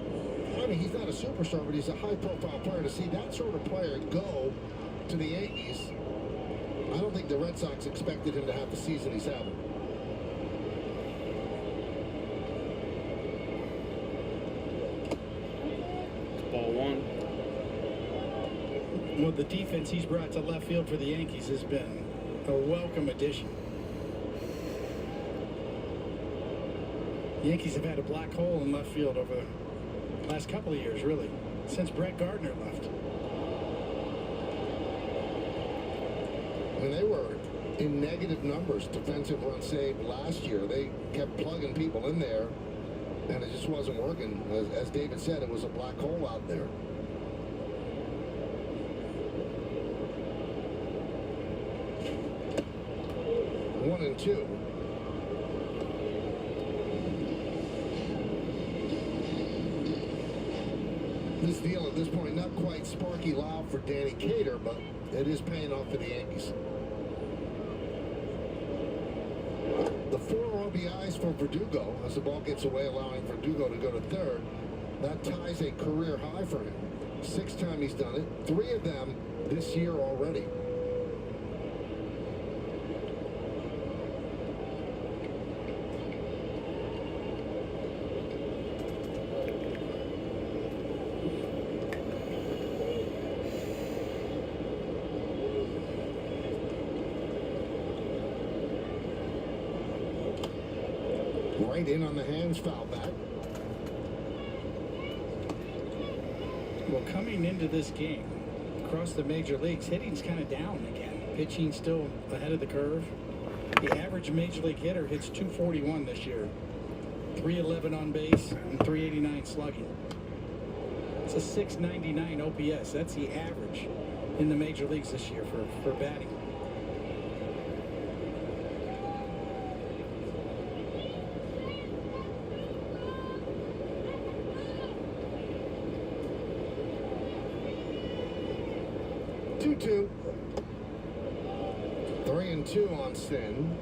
Speaker 3: I mean, he's not a superstar, but he's a high-profile player. To see that sort of player go to the Yankees, I don't think the Red Sox expected him to have the season he's having.
Speaker 2: Ball 1.
Speaker 4: Well, the defense he's brought to left field for the Yankees has been a welcome addition. The Yankees have had a black hole in left field over the last couple of years, really, since Brett Gardner left.
Speaker 3: When they were in negative numbers, defensive run saved last year, they kept plugging people in there, and it just wasn't working. As David said, it was a black hole out there. One and two. This deal at this point, not quite Sparky Lau for Danny Cater, but it is paying off for the Yankees. The 4 RBIs for Verdugo as the ball gets away, allowing Verdugo to go to third. That ties a career high for him. 6th time he's done it. 3 of them this year already. Right in on the hands, foul back.
Speaker 4: Well, coming into this game, across the major leagues, hitting's kind of down again. Pitching still ahead of the curve. The average major league hitter hits 241 this year. 311 on base and 389 slugging. It's a 699 OPS. That's the average in the major leagues this year for batting.
Speaker 3: Two. 3-2 on Sin.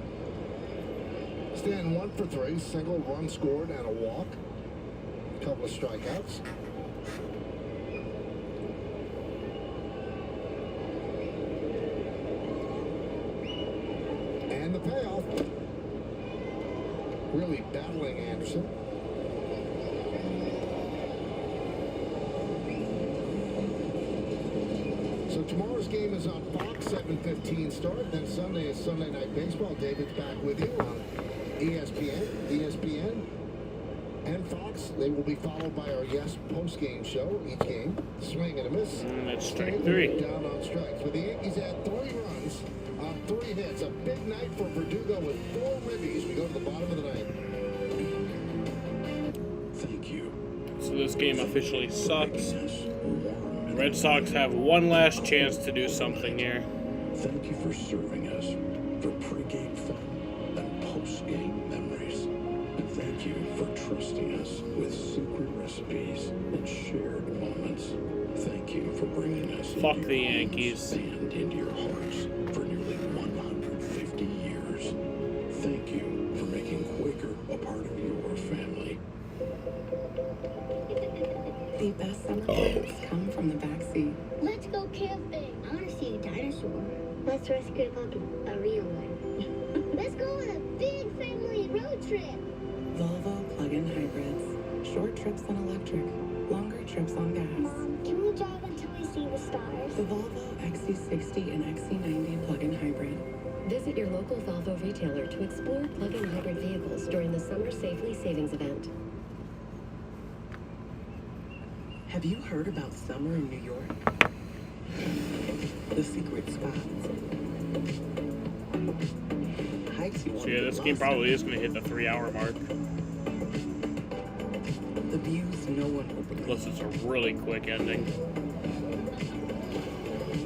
Speaker 3: Stand 1 for 3, single, run scored, and a walk. A couple of strikeouts. And the payoff. Really battling Anderson. So tomorrow's game is on Fox, 7:15 start. Then Sunday is Sunday Night Baseball. David's back with you on ESPN, and Fox. They will be followed by our Yes post-game show. Each game, swing and a miss.
Speaker 2: That's strike 3.
Speaker 3: Down on strikes. But the Yankees had 3 runs on 3 hits. A big night for Verdugo with 4 ribbies. We go to the bottom of the ninth.
Speaker 5: Thank you.
Speaker 2: So this game officially sucks. The Red Sox have one last chance to do something here.
Speaker 5: Thank you for serving us, for pregame fun and postgame memories. And thank you for trusting us with secret recipes and shared moments. Thank you for bringing us
Speaker 2: Fuck
Speaker 5: into
Speaker 2: the
Speaker 5: your
Speaker 2: Yankees.
Speaker 5: homes and into your hearts for nearly 150 years. Thank you for making Quaker a part of your family.
Speaker 24: The best summer trips come from the backseat.
Speaker 6: Let's go camping. I want to see a dinosaur. Let's rescue a pumpkin, a real one. Let's go on a big family road trip.
Speaker 24: Volvo plug-in hybrids. Short trips on electric, longer trips on gas.
Speaker 6: Mom, can we drive until we see the stars?
Speaker 24: The Volvo XC60 and XC90 plug-in hybrid.
Speaker 7: Visit your local Volvo retailer to explore plug-in hybrid vehicles during the Summer Safely Savings event.
Speaker 17: Have you heard about summer in New York? The secret spots. Hikes you
Speaker 2: So
Speaker 17: want
Speaker 2: yeah,
Speaker 17: to
Speaker 2: this
Speaker 17: get
Speaker 2: game
Speaker 17: lost
Speaker 2: probably
Speaker 17: in.
Speaker 2: is going to hit the 3-hour mark.
Speaker 17: The views no one will believe.
Speaker 2: Unless it's a really quick ending.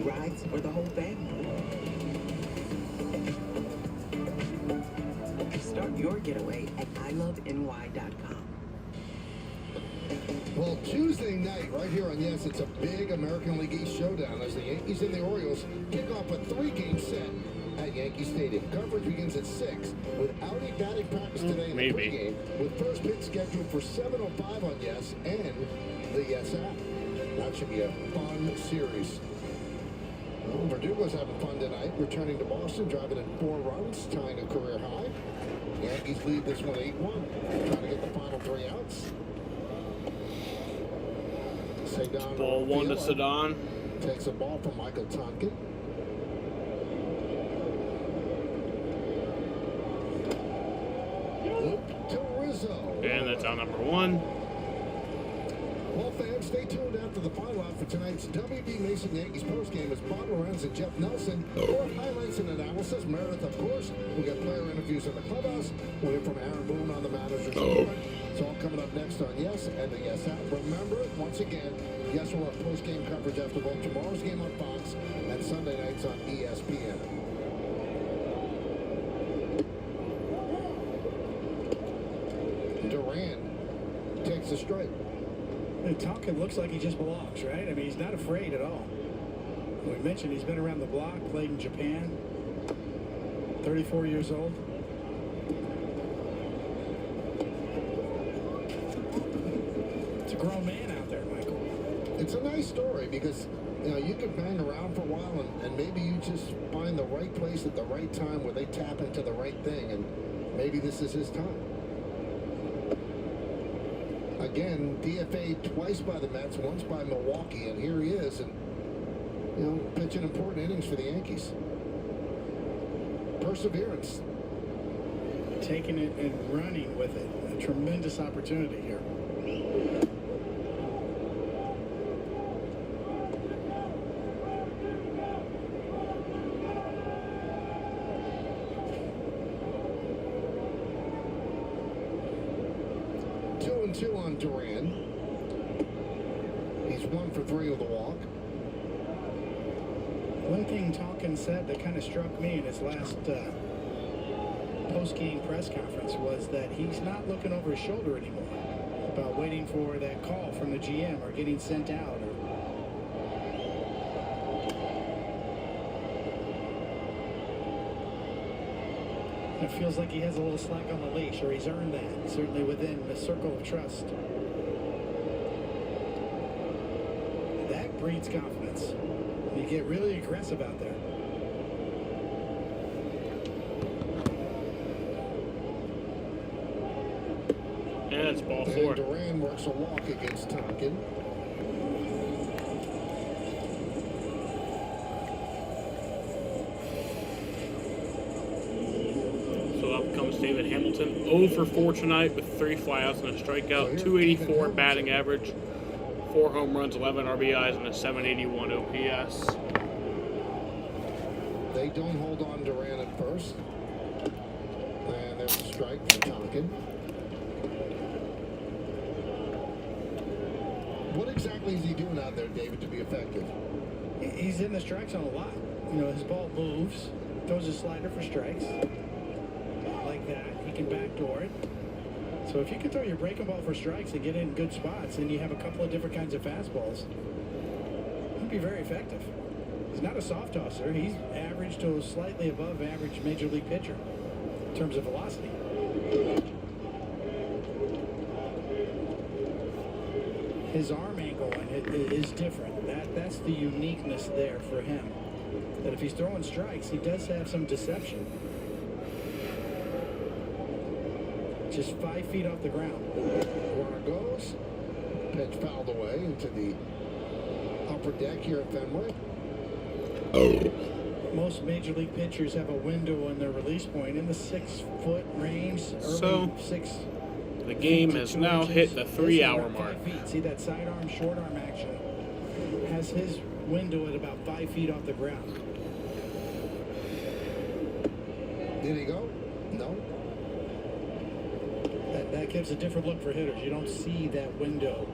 Speaker 17: Rides for the whole family. Start your getaway at iloveny.com.
Speaker 3: Well, Tuesday night, right here on Yes, it's a big American League East showdown as the Yankees and the Orioles kick off a 3-game set at Yankee Stadium. Coverage begins at 6 with Audi batting practice today in the pregame, with first pitch scheduled for 7:05 on Yes and the Yes app. That should be a fun series. Well, Verdugo's having fun tonight, returning to Boston, driving in 4 runs, tying a career high. Yankees lead this one 8-1, trying to get the final 3 outs.
Speaker 2: Ball 1 to Sedon.
Speaker 3: Takes a ball from Michael Tonkin. Luke to Rizzo.
Speaker 2: And that's out number 1.
Speaker 3: Well, fans, stay tuned after the final out for tonight's WB Mason Yankees postgame as Bob Lorenz and Jeff Nelson for highlights and analysis. Meredith, of course. We got player interviews in the clubhouse. We'll hear from Aaron Boone on the manager's report. It's all coming up next on Yes and the Yes app. Remember, once again, Yes will have postgame coverage after both tomorrow's game on Fox and Sunday nights on ESPN. Duran takes a strike.
Speaker 4: Tonkin looks like he just belongs, right? I mean, he's not afraid at all. We mentioned he's been around the block, played in Japan, 34 years old. It's a grown man out there, Michael.
Speaker 3: It's a nice story because, you know, you can bang around for a while and maybe you just find the right place at the right time where they tap into the right thing, and maybe this is his time. Again, DFA'd twice by the Mets, once by Milwaukee, and here he is, and, you know, pitching important innings for the Yankees. Perseverance.
Speaker 4: Taking it and running with it. A tremendous opportunity here.
Speaker 3: Two on Duran. He's 1 for 3 with a walk.
Speaker 4: One thing Tonkin said that kind of struck me in his last post-game press conference was that he's not looking over his shoulder anymore about waiting for that call from the GM or getting sent out. of feels like he has a little slack on the leash, or he's earned that, certainly within the circle of trust. That breeds confidence. You get really aggressive out there.
Speaker 2: And it's ball 4.
Speaker 3: And Duran works a walk against Tonkin.
Speaker 2: So up comes David Hamilton. 0 for 4 tonight with 3 flyouts and a strikeout. 284 batting average. 4 home runs, 11 RBIs, and a 781 OPS.
Speaker 3: They don't hold on Duran at first. And there's a strike from Tonkin. What exactly is he doing out there, David, to be effective?
Speaker 4: He's in the strike zone a lot. You know, his ball moves, throws a slider for strikes. Like that. He can backdoor it. So if you can throw your breaking ball for strikes and get in good spots, and you have a couple of different kinds of fastballs, he'll be very effective. He's not a soft tosser. He's average to slightly above average major league pitcher in terms of velocity. His arm angle is different. That's the uniqueness there for him. That if he's throwing strikes, he does have some deception. Just 5 feet off the ground.
Speaker 3: Runner goes. Pitch fouled away into the upper deck here at Fenway.
Speaker 4: Most major league pitchers have a window in their release point in the 6-foot range.
Speaker 2: So, the game has now hit the 3-hour mark.
Speaker 4: See that sidearm, short arm action has his window at about 5 feet off the ground.
Speaker 3: Did he go? No.
Speaker 4: That gives a different look for hitters. You don't see that window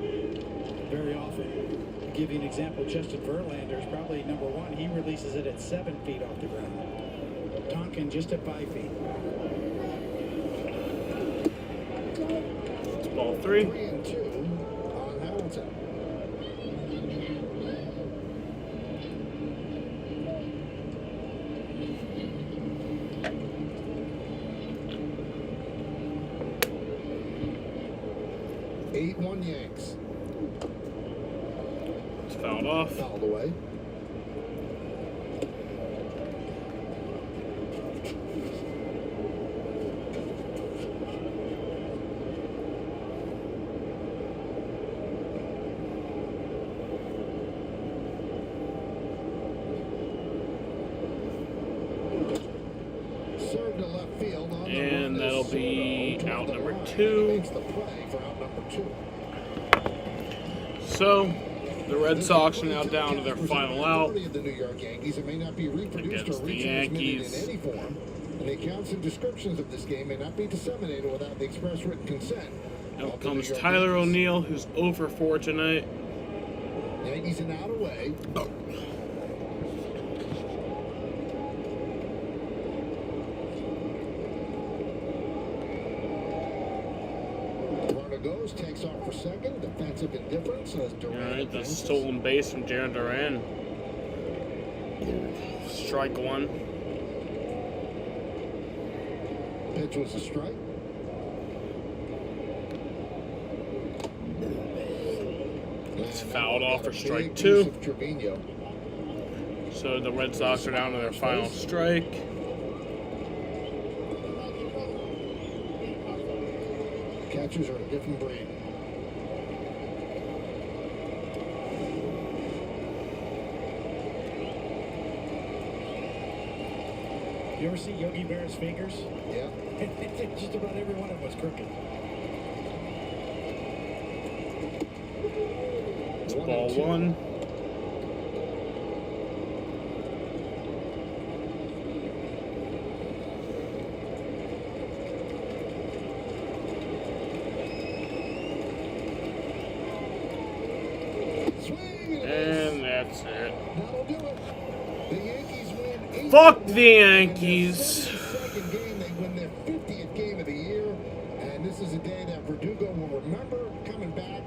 Speaker 4: very often. To give you an example, Justin Verlander is probably number 1. He releases it at 7 feet off the ground. Tonkin just at 5 feet.
Speaker 2: It's ball 3.
Speaker 3: 3-2 on Hamilton. One Yanks.
Speaker 2: It's fouled off.
Speaker 3: Fouled away. Served to left field on
Speaker 2: and that'll be out number 2.
Speaker 3: Makes the play for out number 2.
Speaker 2: So, the Red Sox are now down to their final out
Speaker 3: The New York Yankees, it may not be reproduced
Speaker 2: against
Speaker 3: or
Speaker 2: the Yankees.
Speaker 3: in any form, and the accounts and descriptions of this game may not be disseminated without the express written consent.
Speaker 2: Out comes Tyler O'Neill, who's 0 for 4 tonight.
Speaker 3: Yankees are out away. Runner goes, takes off for second. Defensive indifference as Duran.
Speaker 2: All right, that's a stolen base from Jaron Duran. Strike 1.
Speaker 3: Pitch was a strike.
Speaker 2: It's fouled off for strike 2. So the Red Sox are down to their final strike.
Speaker 3: Catchers are a different breed.
Speaker 4: You ever see Yogi Berra's fingers?
Speaker 3: Yeah.
Speaker 4: Just about every one of them was crooked.
Speaker 2: It's ball 1. And that's it.
Speaker 3: That'll do it. The Yankees win.
Speaker 2: Fuck the Yankees.
Speaker 3: Second game, they win their 50th game of the year, and this is a day that Verdugo will remember coming back,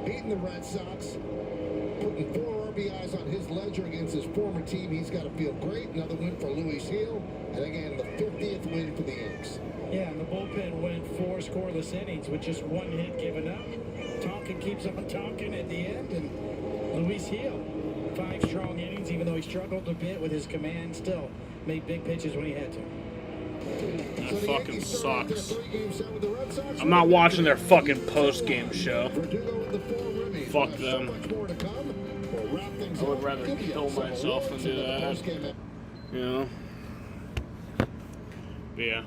Speaker 3: beating the Red Sox, putting 4 RBIs be eyes on his ledger against his former team. He's got to feel great. Another win for Luis Hill. And again, the 50th win for the Yanks.
Speaker 4: Yeah, and the bullpen went 4 scoreless innings with just 1 hit given up. Tonkin keeps on Tonkin at the end, and Luis Hill, 5 strong innings, even though he struggled a bit with his command, still made big pitches when he had to.
Speaker 2: That fucking sucks. I'm not watching their fucking post-game show. Fuck them. I would rather kill myself than do that. You know? But yeah.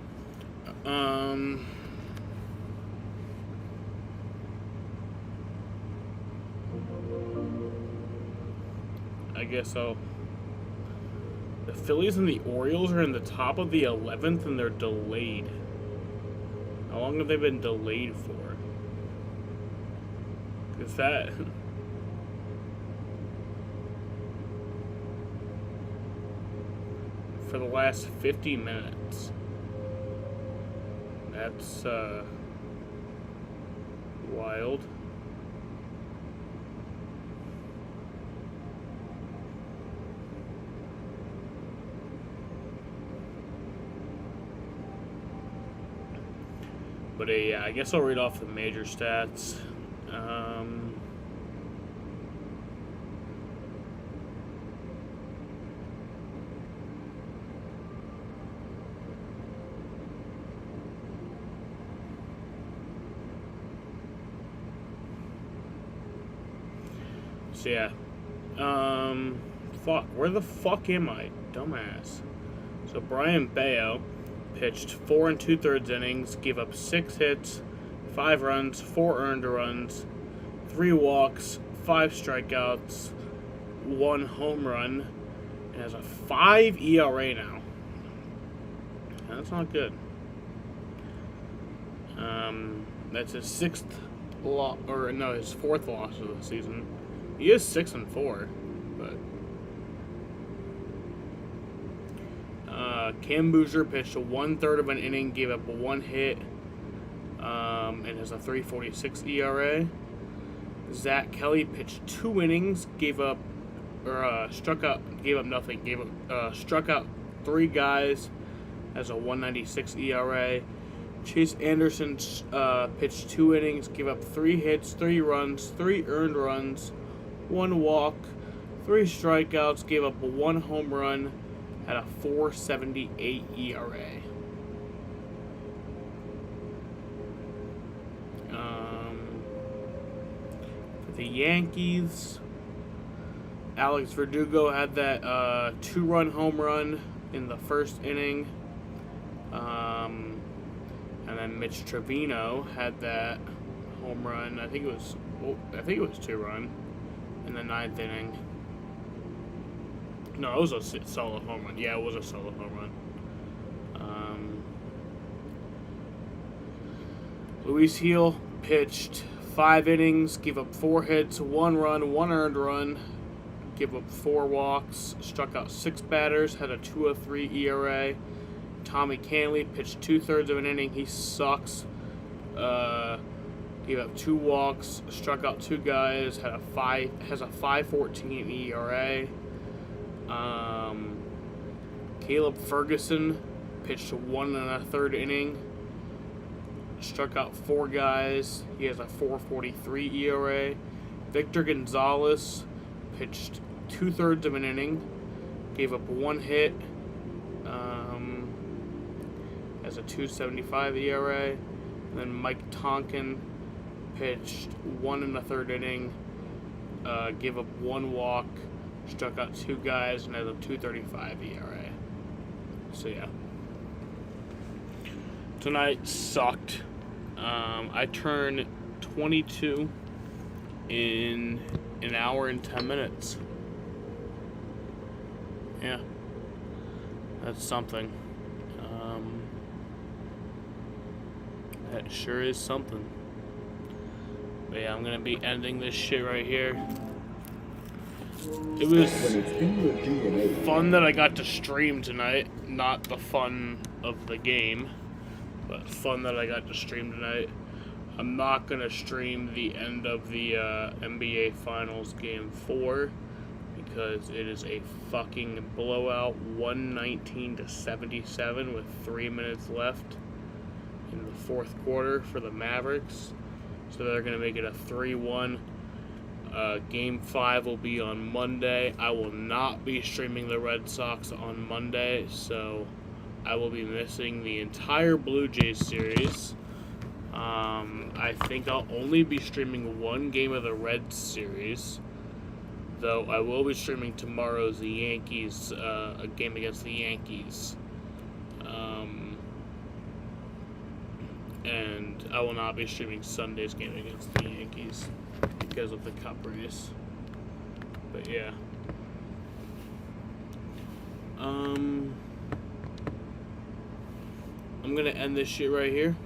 Speaker 2: I guess I'll... The Phillies and the Orioles are in the top of the 11th and they're delayed. How long have they been delayed for? Is that... for the last 50 minutes. That's, wild. But yeah, I guess I'll read off the major stats. So yeah. Fuck, where the fuck am I? Dumbass. So Brian Bayo pitched 4 2/3 innings, gave up 6 hits, 5 runs, 4 earned runs, 3 walks, 5 strikeouts, 1 home run, and has a 5 ERA now. That's not good. That's his 6th loss, or no, his 4th loss of the season. He is 6-4, but. Cam Boozer pitched 1/3 of an inning, gave up 1 hit, and has a 3.46 ERA. Zach Kelly pitched 2 innings, gave up struck out nothing, struck out 3 guys, has a 1.96 ERA. Chase Anderson pitched 2 innings, gave up 3 hits, 3 runs, 3 earned runs, 1 walk, 3 strikeouts, gave up 1 home run, had a 4.78 ERA. For the Yankees, Alex Verdugo had that 2-run home run in the first inning. And then Mitch Trevino had that home run. I think it was 2-run in the 9th inning. No, it was a solo home run. Yeah, it was a solo home run. Luis Hill pitched 5 innings, gave up 4 hits, 1 run, 1 earned run, gave up 4 walks, struck out 6 batters, had a 2.03 ERA. Tommy Canley pitched 2/3 of an inning. He sucks. Gave up 2 walks, struck out 2 guys, has a 5.14 ERA. Caleb Ferguson pitched 1 1/3 inning, struck out 4 guys. He has a 4.43 ERA. Victor Gonzalez pitched 2/3 of an inning, gave up 1 hit, has a 2.75 ERA. And then Mike Tonkin pitched 1 1/3 inning, gave up 1 walk, struck out 2 guys, and has a 2.35 ERA. So yeah, tonight sucked. I turned 22 in an hour and 10 minutes. Yeah, that's something. That sure is something. But yeah, I'm gonna be ending this shit right here. It was fun that I got to stream tonight. Not the fun of the game, but fun that I got to stream tonight. I'm not gonna stream the end of the NBA Finals Game 4. because it is a fucking blowout, 119-77 with 3 minutes left in the fourth quarter for the Mavericks. So they're going to make it a 3-1. Game 5 will be on Monday. I will not be streaming the Red Sox on Monday, so I will be missing the entire Blue Jays series. I think I'll only be streaming one game of the Reds series, though I will be streaming tomorrow's the Yankees, a game against the Yankees. And I will not be streaming Sunday's game against the Yankees because of the Cup race. But yeah. I'm gonna end this shit right here.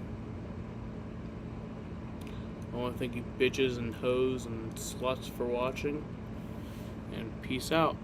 Speaker 2: I want to thank you bitches and hoes and sluts for watching. And peace out.